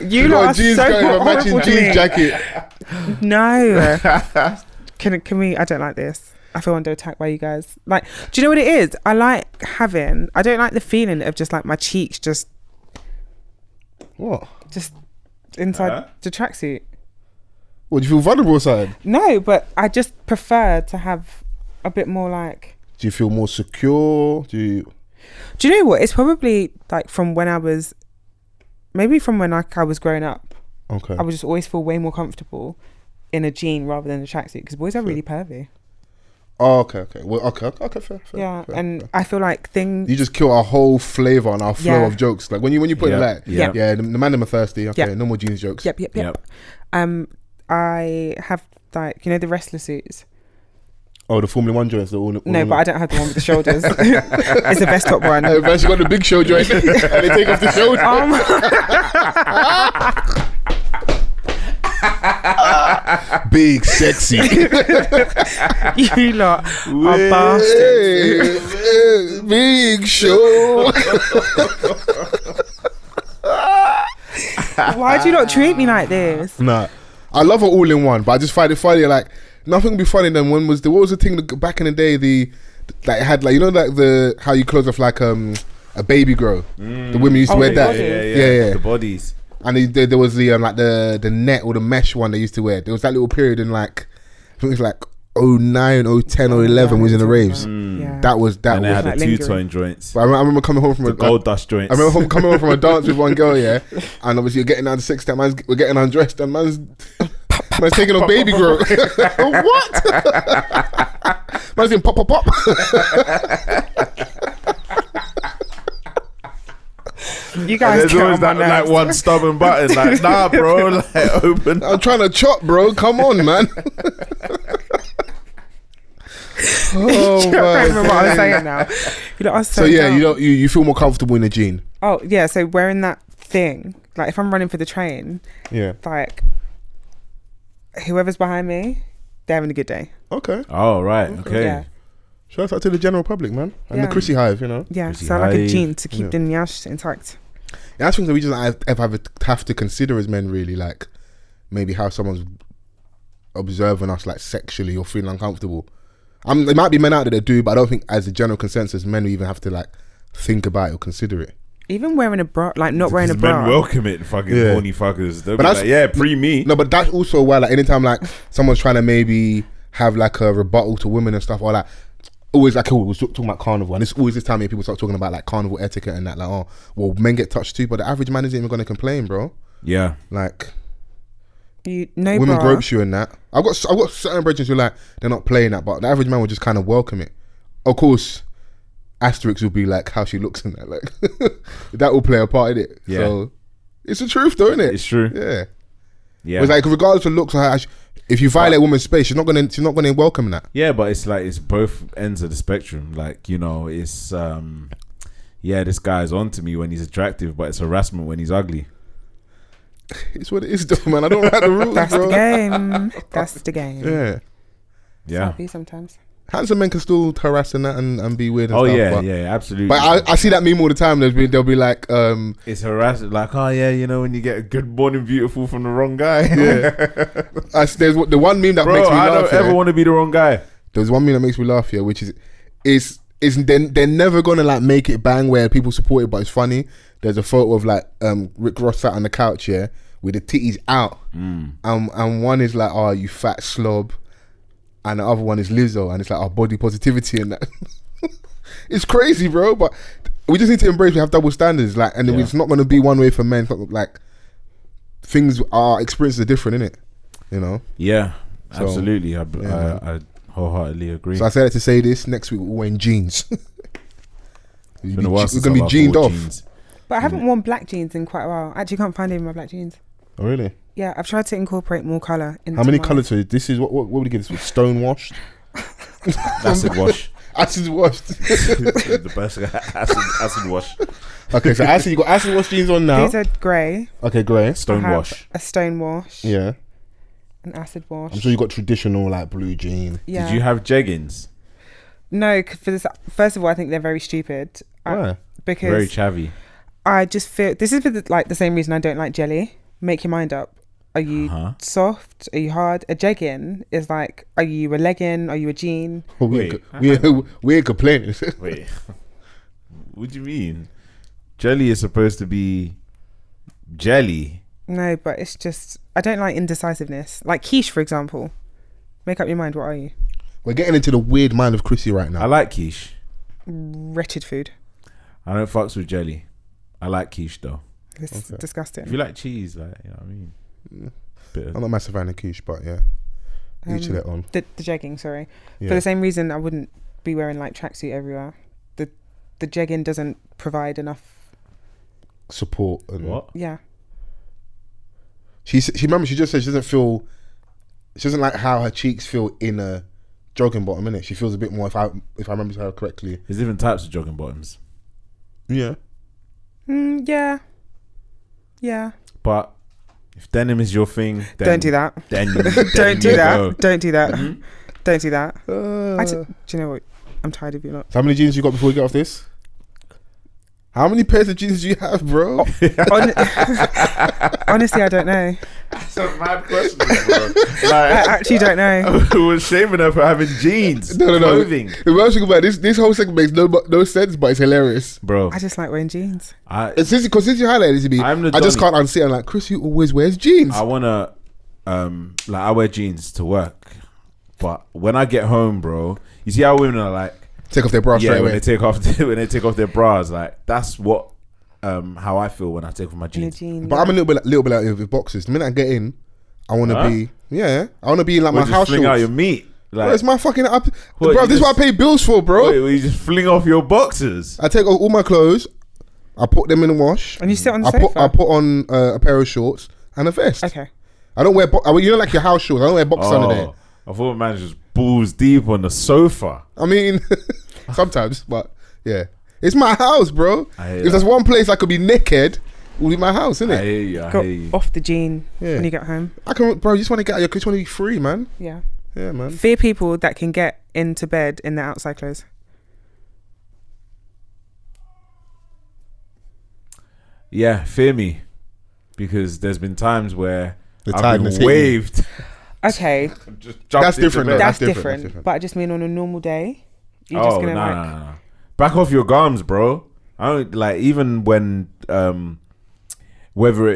You lot are jeans so skirt with a matching jeans jacket. No. Can we? I don't like this. I feel under attack by you guys. Like, do you know what it is? I don't like the feeling of just like my cheeks just inside the tracksuit. What, do you feel vulnerable inside? No, but I just prefer to have a bit more like. Do you feel more secure? Do you know what? It's probably like from when I was growing up. Okay. I would just always feel way more comfortable in a jean rather than a tracksuit because boys are really pervy. Oh, okay. Well, okay, fair. Yeah, fair, and fair. I feel like things. You just kill our whole flavour and our flow of jokes. Like when you put it like, the Mandem are thirsty. Okay, no more jeans jokes. Yep. I have like the wrestler suits. Oh, the Formula 1 joints. No, but I don't have the one with the shoulders. It's the vest top one. I've actually got the big show joint and they take off the shoulder. Big sexy. You lot are bastards. Big show. Why do you not treat me like this? Nah, I love an all-in-one, but I just find it funny. Like nothing would be funny than what was the thing back in the day? It had like the how you close off like a baby grow. The women used to wear that. Yeah. The bodies. And there was the like the net or the mesh one they used to wear. There was that little period in like I think it was like 09, 010 or 11 was in the raves. Yeah. That was and they had like the two-tone joints. But I remember coming home from the gold dust joints. I remember coming home from a dance with one girl, and obviously you're getting down to 6 step, we're getting undressed, and man's taking off baby grow. What? Man's saying pop. You guys there's get always on my that like nerves. one stubborn button. Like, nah, bro. Like, open. I'm trying to chop, bro. Come on, man. Oh I can't remember what I was man. saying now. I was So yeah, you feel more comfortable in a jean. Oh yeah, so wearing that thing, like if I'm running for the train, Yeah. like whoever's behind me, they're having a good day. Okay. Oh, right. Okay. Yeah. Shout out to the general public, man, and the Yeah. Chrissy Hive. You know. Yeah, Chrissy so like a Haich. jean to keep Yeah. the nyash intact. Yeah, that's things that we just have to consider as men, really. Like maybe how someone's observing us, like sexually, or feeling uncomfortable. There might be men out there that do, but I don't think, as a general consensus, men will even have to like think about it or consider it. Even wearing a bra, like not wearing a Because men bra. welcome it, fucking Yeah. horny fuckers. They'll But be that's- like, yeah, pre me. No, but that's also why, like, anytime like someone's trying to maybe have like a rebuttal to women and stuff, or like always like, we're talking about carnival, and it's always this time when people start talking about like carnival etiquette and that, like, oh, well, men get touched too, but the average man isn't even going to complain, bro. Yeah. Like, No women bra. gropes you in that. I've got certain brethren who like they're not playing that, but the average man will just kind of welcome it. Of course, asterisks will be like how she looks in that, like that will play a part in it. Yeah. So it's the truth, though, isn't it? It's true. Yeah. Yeah. It's like regardless of looks or how if you violate a woman's space, she's not gonna welcome that. Yeah, but it's like it's both ends of the spectrum. Like, you know, it's yeah, this guy's onto me when he's attractive, but it's harassment when he's ugly. It's what it is, though, man. I don't write the rules, That's bro. the game. That's the game. Yeah. Yeah. Be sometimes. Handsome men can still harass and that and be weird and Oh stuff. yeah, but, yeah, absolutely. But I see that meme all the time. They'll be like, it's harassment. Like, oh yeah, you know, when you get a good morning beautiful from the wrong guy. yeah. There's the one meme that Bro, makes me I laugh. don't ever want to be the wrong guy. There's one meme that makes me laugh here, which is they're never gonna like make it bang where people support it, but it's funny. There's a photo of like Rick Ross sat on the couch, yeah, with the titties out, and one is like, oh, you fat slob, and the other one is Lizzo, and it's like, oh, body positivity and that. It's crazy, bro, but we just need to embrace we have double standards, like, and it's not gonna be one way for men. It's not, like, things, our experiences are different, innit? You know. Yeah, So, absolutely. yeah, I wholeheartedly agree. So I say that to say this. Next week we're wearing jeans. It's been a while We're since gonna I be last jeaned wore off. jeans. But I haven't worn black jeans in quite a while. I actually can't find any of my black jeans. Oh really? Yeah, I've tried to incorporate more colour into How many my- colours? So this is what would you give this? Stone washed, Acid wash. acid washed. The best acid wash. Okay, so acid. You got acid wash jeans on now. These are grey. Okay, grey. I Stone have wash. a stone wash. Yeah, An acid wash. I'm sure you got traditional like blue jean. Yeah. Did you have jeggings? No, for this. First of all, I think they're very stupid. Why? Because Very chavvy. I just feel this is for the same reason I don't like jelly. Make your mind up. Are you soft? Are you hard? A jegging is like, are you a legging? Are you a jean? Well, we ain't complaining. Wait. What do you mean? Jelly is supposed to be jelly. No, but it's just I don't like indecisiveness. Like quiche, for example. Make up your mind. What are you? We're getting into the weird mind of Chrissy right now. I like quiche. Wretched food. I don't fucks with jelly. I like quiche though. It's disgusting. If you like cheese, like, you know what I mean? Bit of I'm not a massive fan of quiche, but yeah, each of that on. The jegging, sorry. Yeah. For the same reason, I wouldn't be wearing like tracksuit everywhere. The jegging doesn't provide enough Support and what? Yeah. She remember she just said she doesn't like how her cheeks feel in a jogging bottom, innit? She feels a bit more if I remember her correctly. There's different types of jogging bottoms. Yeah. Yeah. Yeah. But if denim is your thing, then Don't do that. Then Don't do you that. go. Don't do that. Mhm. Don't do that. Do you know what? I'm tired of you lot. So how many jeans you got before we get off this? How many pairs of jeans do you have, bro? Honestly, I don't know. That's a mad question, bro. I actually don't know. Who was shaming her for having jeans? No. Clothing. The worst thing about this whole segment makes no sense, but it's hilarious. Bro, I just like wearing jeans. Because since you highlighted it to me, I'm the I just Donny. can't unsee it. I'm like, Chris, you always wears jeans. I wanna like I wear jeans to work, but when I get home, bro, you see how women are like, Take off their bra yeah, straight when away. they take off their bras, like that's what how I feel when I take off my In a jeans. jean. But I'm a little bit like with boxes. The minute I get in, I want to be I want to be in like Or my just house fling shorts. out your meat, Bro, like it's my fucking What, bro. you This is what I just- pay bills for, bro. wait, you just fling off your boxers. I take off all my clothes, I put them in the wash. And you sit on the I sofa? put on a pair of shorts and a vest. Okay. I don't wear, you know, like your house shorts. I don't wear boxers under there. I thought man just balls deep on the sofa. I mean, sometimes, but yeah. It's my house, bro. If that. there's one place I could be naked, it will be my house, innit? I hear you. I Got hear you. off the gene when you get home. I can, bro, you just want to get out, you just want to be free, man. Yeah. Yeah, man. Fear people that can get into bed in their outside clothes. Yeah, fear me, because there's been times where The I've tiredness been hit you. waved. Okay. Just jumped That's into different, bed. though. That's That's different. different. But I just mean on a normal day, you're Oh just no, gonna no, like. no. Back off your gums, bro. I don't like, even when whether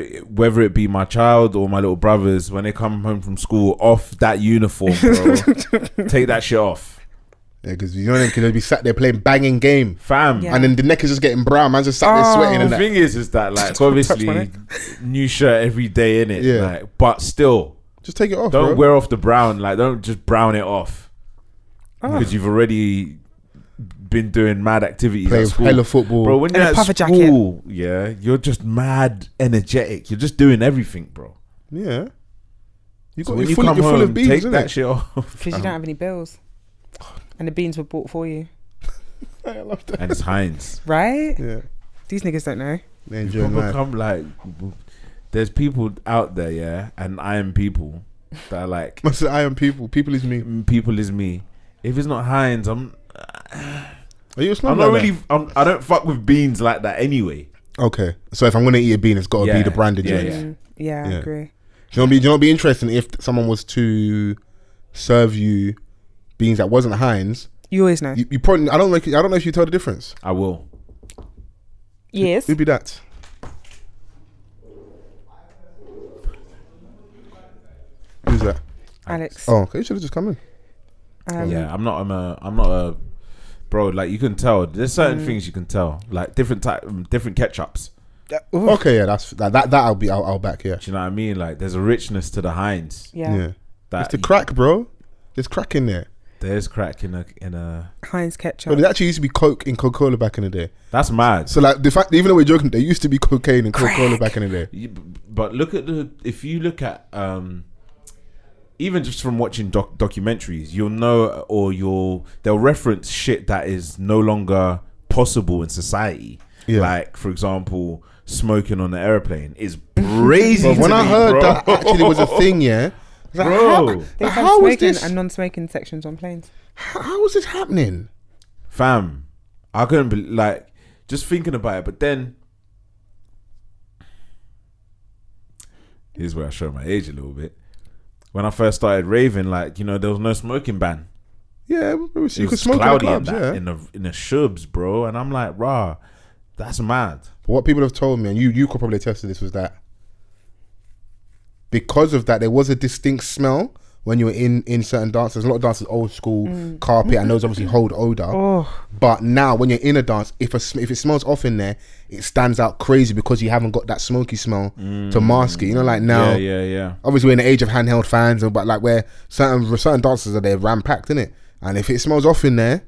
it be my child or my little brothers, when they come home from school, off that uniform, bro. Take that shit off, Yeah, because you know them can be sat there playing banging game, fam. Yeah. and then the neck is just getting brown. Man's just sat there sweating. The And that. thing is that like Touch my obviously neck. new shirt every day in it, Yeah. like, but still Just take it off, don't bro. wear off the brown. Like, don't just brown it off Oh. because you've already been doing mad activities Play at school. hella football. Bro, when And you're a at puffer school, yeah, you're just mad energetic. You're just doing everything, bro. Yeah. You So got, when you're you full, come you're full home, of beans, take isn't that it? shit off. Because you don't have any bills. And the beans were bought for you. I love that. And it's Heinz. Right? Yeah. These niggas don't know. They You enjoying life. become like, there's people out there, yeah, and I am people that are like, I said, I am people. People is me. people is me. If it's not Heinz, I'm Are you a snob not like really. I don't fuck with beans like that anyway. that? Okay. So if I'm gonna eat a bean, it's got to Yeah. be the branded Yeah, joints. yeah. I Yeah. agree. Do you know what'd be interesting if someone was to serve you beans that wasn't Heinz? You always know. You probably I don't know if you tell the difference. I will. Yes. Who'd be that? Who's that? Alex. Oh, okay. You should have just come in. Yeah, I'm not a bro. Like, you can tell. There's certain things you can tell. Like different ketchups. Okay, yeah, that's that. I'll back. Yeah, Do you know what I mean? Like, there's a richness to the Heinz. Yeah. yeah. That It's the crack, bro. There's crack in there. There's crack in a. Heinz ketchup. But it actually used to be Coke in Coca-Cola back in the day. That's mad. So like the fact, even though we're joking, there used to be cocaine in Coca-Cola back in the day. But look at if you look at even just from watching documentaries, you'll know, or they'll reference shit that is no longer possible in society. Yeah. Like, for example, smoking on the airplane is crazy. But when to I me, heard bro. that actually was a thing, yeah, I was like, Bro, They have how is smoking this? and non-smoking sections on planes. how is this happening? fam, I couldn't be like, just thinking about it. But then here's where I show my age a little bit. When I first started raving, like, there was no smoking ban. Yeah, you It could was smoke in the cloudy clubs, in yeah. that, in the shubs, bro. And I'm like, rah, that's mad. But what people have told me, and you could probably attest to this, was that because of that, there was a distinct smell when you were in certain dances. A lot of dances, old school, carpet, and those obviously hold odor. Oh, But now, when you're in a dance, if it smells off in there, it stands out crazy because you haven't got that smoky smell to mask it. You know, like now, Yeah. obviously we're in the age of handheld fans, but like where certain dances are there ram-packed, innit? And if it smells off in there,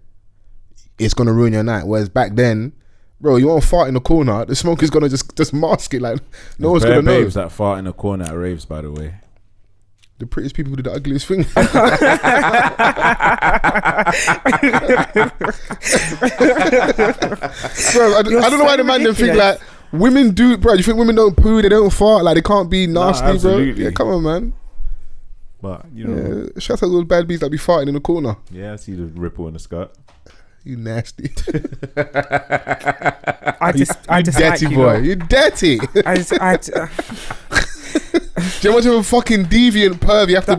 it's gonna ruin your night. Whereas back then, bro, you won't fart in the corner, the smoke is gonna just mask it. Like no one's gonna know. Babes that fart in the corner at raves, by the way. The prettiest people do the ugliest thing. Bro, I don't know why the man them think like women do, bro. You think women don't poo, they don't fart, like they can't be nasty, bro? absolutely. Yeah, come on, man. But you Yeah, shout out to those bad bees that be farting in the corner. I see the ripple in the skirt. You nasty, I just dirty like boy. You dirty. Do you know how much of a fucking deviant perv you have to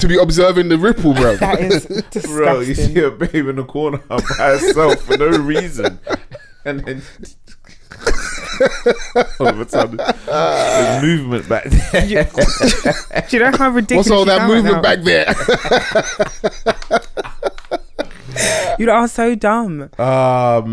be observing the ripple, bro? That is disgusting. Bro, you see a babe in the corner by herself for no reason, and then all of a sudden there's movement back there. Do you know how ridiculous? What's all that you sound movement right back there? now? You are so dumb.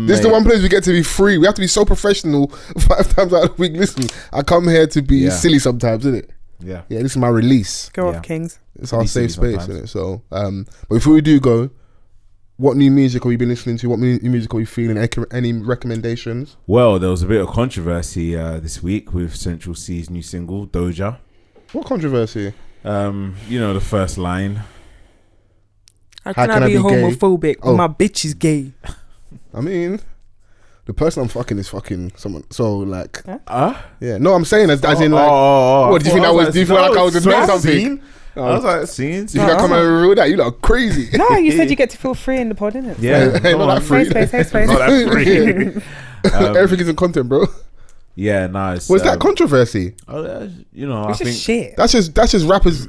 This is the one place we get to be free. We have to be so professional 5 times out of the week. Listen, I come here to be silly sometimes, isn't it? Yeah. Yeah, this is my release. Go Yeah. off, Kings. It's our Be safe silly space, sometimes. isn't it? So, but before we do go, what new music have you been listening to? What new music are you feeling? Any recommendations? Well, there was a bit of controversy this week with Central C's new single, Doja. What controversy? The first line. How can I be homophobic when my bitch is gay? I mean, the person I'm fucking is fucking someone. So like, Yeah. No, I'm saying as in like, what do you think that was? Do you feel like I was doing something? I was like, seeing. You think I come and rule that? You look crazy. No, you said you get to feel free in the pod, innit? Yeah, not that free. Space. Not that free. Everything is in content, bro. Yeah, nice. Was that controversy? I It's think just shit. That's just rappers.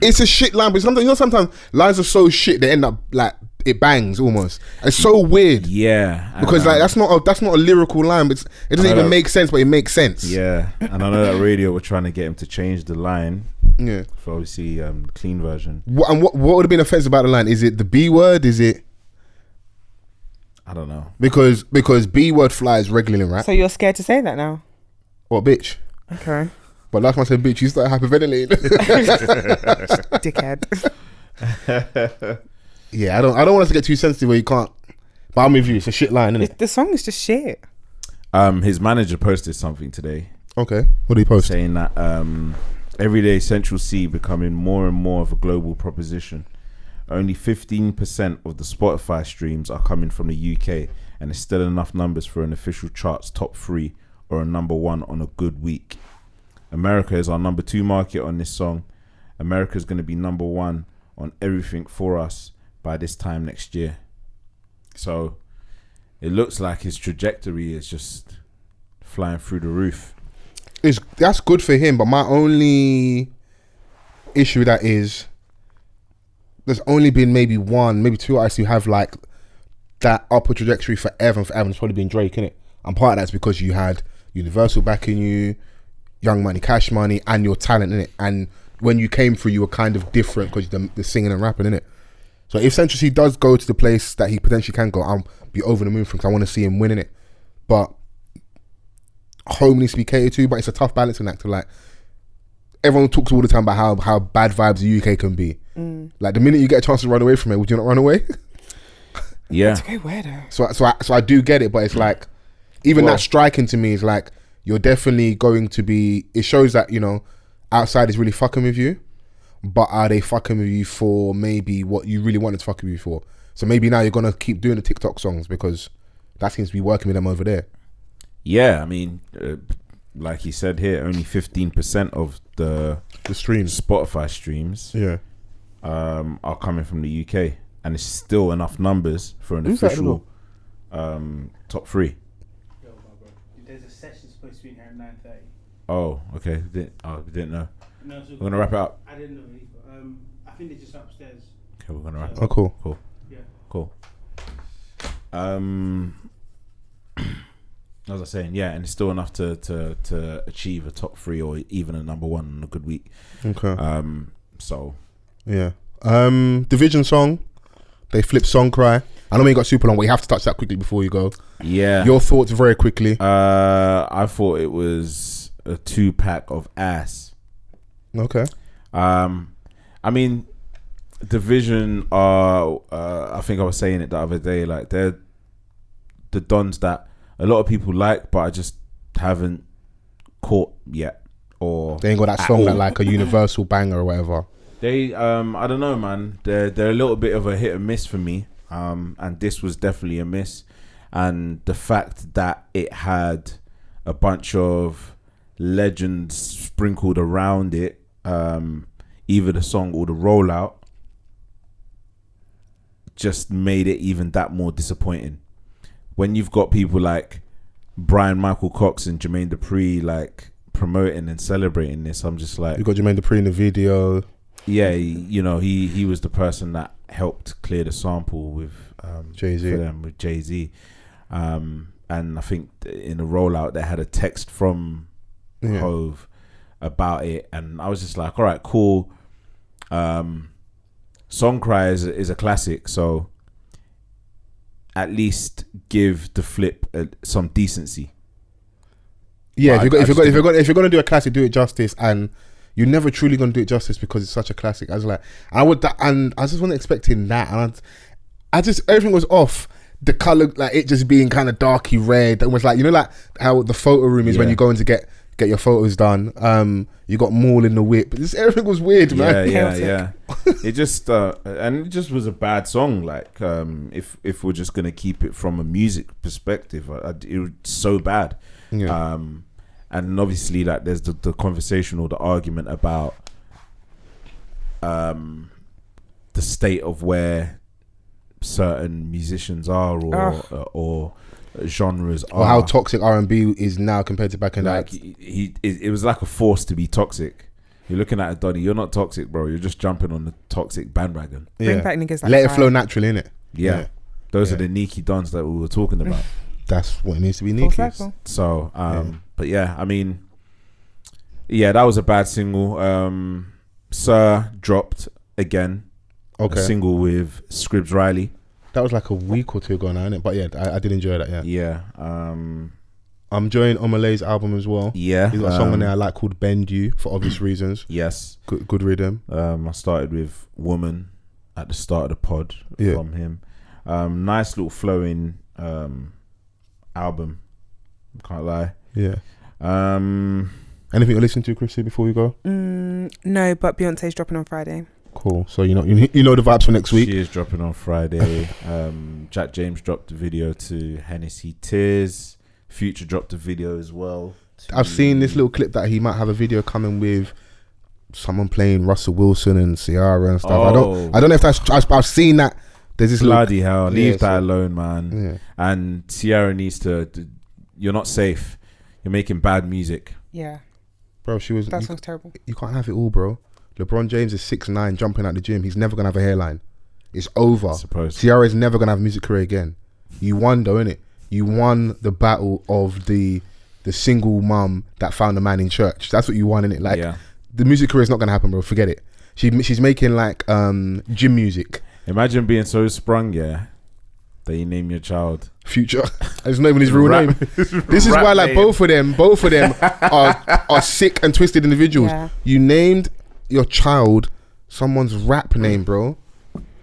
It's a shit line, but sometimes lines are so shit they end up like it bangs almost. It's so weird. Yeah, because like that's not a lyrical line, but it doesn't even make sense, but it makes sense. Yeah, and I know that radio were trying to get him to change the line. Yeah, for obviously clean version. What would have been offensive about the line? Is it the B word? Is it? I don't know. Because B word flies regularly in rap. So you're scared to say that now? What, bitch? Okay. But last time I said bitch, you started hyperventilating. Dickhead. Yeah, I don't want us to get too sensitive where you can't. But I'm with you. It's a shit line, isn't it? The song is just shit. His manager posted something today. Okay. What did he post? Saying that every day Central C becoming more and more of a global proposition. Only 15% of the Spotify streams are coming from the UK, and it's still enough numbers for an official charts top 3 or a number 1 on a good week. America is our number 2 market on this song. America is going to be number 1 on everything for us by this time next year. So it looks like his trajectory is just flying through the roof. That's good for him, but my only issue with that is there's only been maybe 1, maybe 2 artists who have like that upward trajectory forever and forever. It's probably been Drake, innit? And part of that's because you had Universal backing you, Young Money, Cash Money, and your talent, innit? And when you came through, you were kind of different because the singing and rapping, innit? So if Central C does go to the place that he potentially can go, I'll be over the moon for him because I want to see him winning it. But home needs to be catered to, but it's a tough balancing act to like. Everyone talks all the time about how bad vibes the UK can be. Like the minute you get a chance to run away from it, would you not run away? Yeah. It's okay, weirdo. So I do get it, but it's like even that striking to me is like you're definitely going to be. It shows that outside is really fucking with you, but are they fucking with you for maybe what you really wanted to fuck with you for? So maybe now you're gonna keep doing the TikTok songs because that seems to be working with them over there. Yeah, I mean, like he said here, only 15% of the streams, Spotify streams, are coming from the UK, and it's still enough numbers for an official top 3. Yo, bro. There's a session supposed to be in here at 9:30. Oh, okay. We didn't know. No, so We're gonna wrap it up. I didn't know either. I think they're just upstairs. Okay, we're gonna wrap it Oh, up. cool. Yeah. Cool. As I was saying, yeah, and it's still enough to achieve a top 3 or even a number 1 on a good week. Okay. So yeah. Division song. They flip Song Cry. I know we got super long, but you have to touch that quickly before you go. Yeah. Your thoughts very quickly. I thought it was a 2-pack of ass. Okay. I mean, Division are. I think I was saying it the other day. Like they're the dons that a lot of people like, but I just haven't caught yet. Or they ain't got that song that like a universal banger or whatever. They I don't know, man. They're a little bit of a hit and miss for me. And this was definitely a miss. And the fact that it had a bunch of legends sprinkled around it, either the song or the rollout, just made it even that more disappointing. When you've got people like Brian Michael Cox and Jermaine Dupri like promoting and celebrating this, I'm just like, you got Jermaine Dupri in the video. Yeah, he was the person that helped clear the sample with Jay-Z. for them with Jay-Z, and I think in the rollout they had a text from Hove about it, and I was just like, all right, cool. Song Cry is a classic, so at least give the flip some decency. Yeah, if you're gonna do a classic, do it justice, and you're never truly gonna do it justice because it's such a classic. I was just wasn't expecting that, and everything was off. The color, like it just being kind of darky red, almost like, you know, like how the photo room is when you go in to get your photos done. You got Maul in the whip. Everything was weird, man. Yeah. It just and it just was a bad song. Like if we're just gonna keep it from a music perspective, it was so bad. Yeah. And obviously, like there's the conversation or the argument about the state of where certain musicians are or genres are, or how toxic R&B is now compared to back in like it was like a force to be toxic. You're looking at a Donny, you're not toxic, bro, you're just jumping on the toxic bandwagon. Bring back niggas like let it flow naturally, innit? Yeah. Those are the neeky dons that we were talking about. That's what it needs to be, neeky. So but yeah, I mean, that was a bad single. Sir dropped again a single with Scribs Riley. That was like a week or two ago now, innit? But yeah, I did enjoy that. Yeah. I'm enjoying Omalay's album as well. Yeah. He's got a song on there I like called Bend You for obvious reasons. Yes. Good rhythm. I started with Woman at the start of the pod from him. Nice little flowing album. Can't lie. Yeah. Anything you're listening to, Chrissy, before we go? No, but Beyonce's dropping on Friday. Cool. So you know the vibes for next week. She is dropping on Friday. Jack James dropped a video to Hennessy Tears. Future dropped a video as well. I've seen this little clip that he might have a video coming with someone playing Russell Wilson and Ciara and stuff. I don't know if that's. I've seen that. There's this bloody hell. Leave that alone, man. Yeah. And Ciara needs to. You're not safe. You're making bad music. Yeah. Bro, that song's terrible. You can't have it all, bro. LeBron James is 6'9", jumping out the gym. He's never gonna have a hairline. It's over. Ciara is never gonna have a music career again. You won though, innit? You won the battle of the single mum that found a man in church. That's what you won, innit? Like the music career is not gonna happen, bro. Forget it. She's making like gym music. Imagine being so sprung, that you name your child Future. It's not even his real name. This is why, like, name. both of them are sick and twisted individuals. Yeah. You named your child someone's rap name, bro.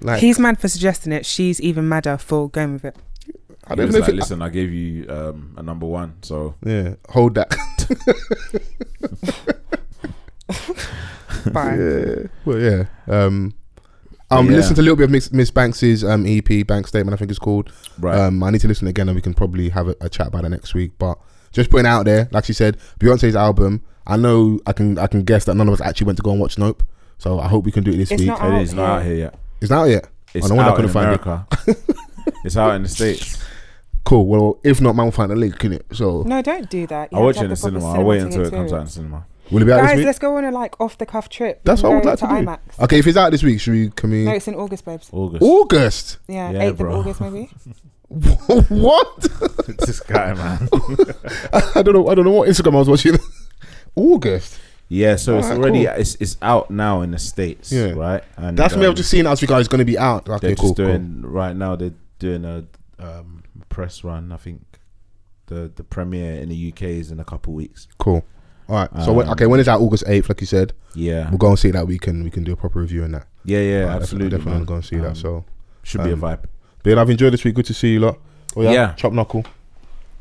Like, he's mad for suggesting it. She's even madder for going with it. I don't know. Like, listen, I gave you a number one, so hold that. Bye. Listen to a little bit of Miss Banks's EP, Bank Statement, I think it's called. Right. I need to listen again, and we can probably have a chat about it next week. But just putting it out there, like she said, Beyonce's album. I know I can guess that none of us actually went to go and watch Nope. So I hope we can do it this week. It is not out here yet. It's not out yet. It's out in America. It's out in the States. Cool. Well, if not, man, we'll find a link, innit? So no, don't do that. I'll watch it in the cinema. I'll wait until it comes out in the cinema. Will it be out this week? Let's go on a off the cuff trip. That's what I would like to do. IMAX. Okay, if it's out this week, can we? No, it's in August, babes. August? Yeah, 8th of August maybe. What? This guy, man. I don't know what Instagram I was watching. August. Yeah, so it's already it's out now in the States, right? And that's me. I've just seen last week. It's going to be out. Okay, they're just doing right now. They're doing a press run. I think the premiere in the UK is in a couple weeks. Cool. All right. So when it's out, August 8th, like you said. Yeah. We'll go and see that. We can do a proper review on that. Yeah, absolutely. Definitely want to go and see that. So should be a vibe. But I've enjoyed this week. Good to see you lot. Oh yeah. Chop knuckle.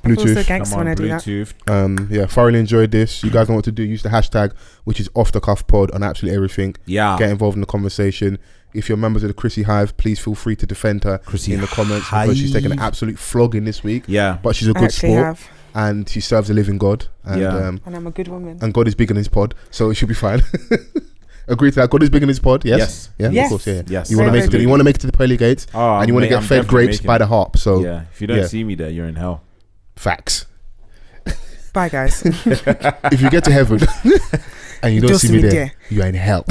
Bluetooth. Come on, Bluetooth. Thoroughly enjoyed this. You guys know what to do. Use the hashtag, which is Offthecuffpod on absolutely everything. Yeah. Get involved in the conversation. If you're members of the Chrissy Hive, please feel free to defend her in the comments because she's taken an absolute flogging this week. Yeah. But she's a good sport. And she serves a living God. And, and I'm a good woman. And God is big in his pod, so it should be fine. Agree to that? God is big in his pod. Yes. Yeah. Yes. Of course. Yeah. Yes. You want to make it. You want to make it to the pearly gates, and you want to get fed grapes by the harp. So if you don't see me there, you're in hell. Facts. Bye, guys. If you get to heaven and you don't see me there, you are in hell.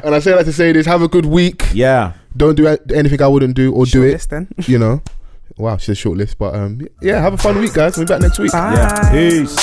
And I say that to say this: have a good week. Yeah. Don't do anything I wouldn't do, or short do it. List, then. You know. Wow, she's a short list, but have a fun week, guys. We'll be back next week. Bye. Yeah. Peace.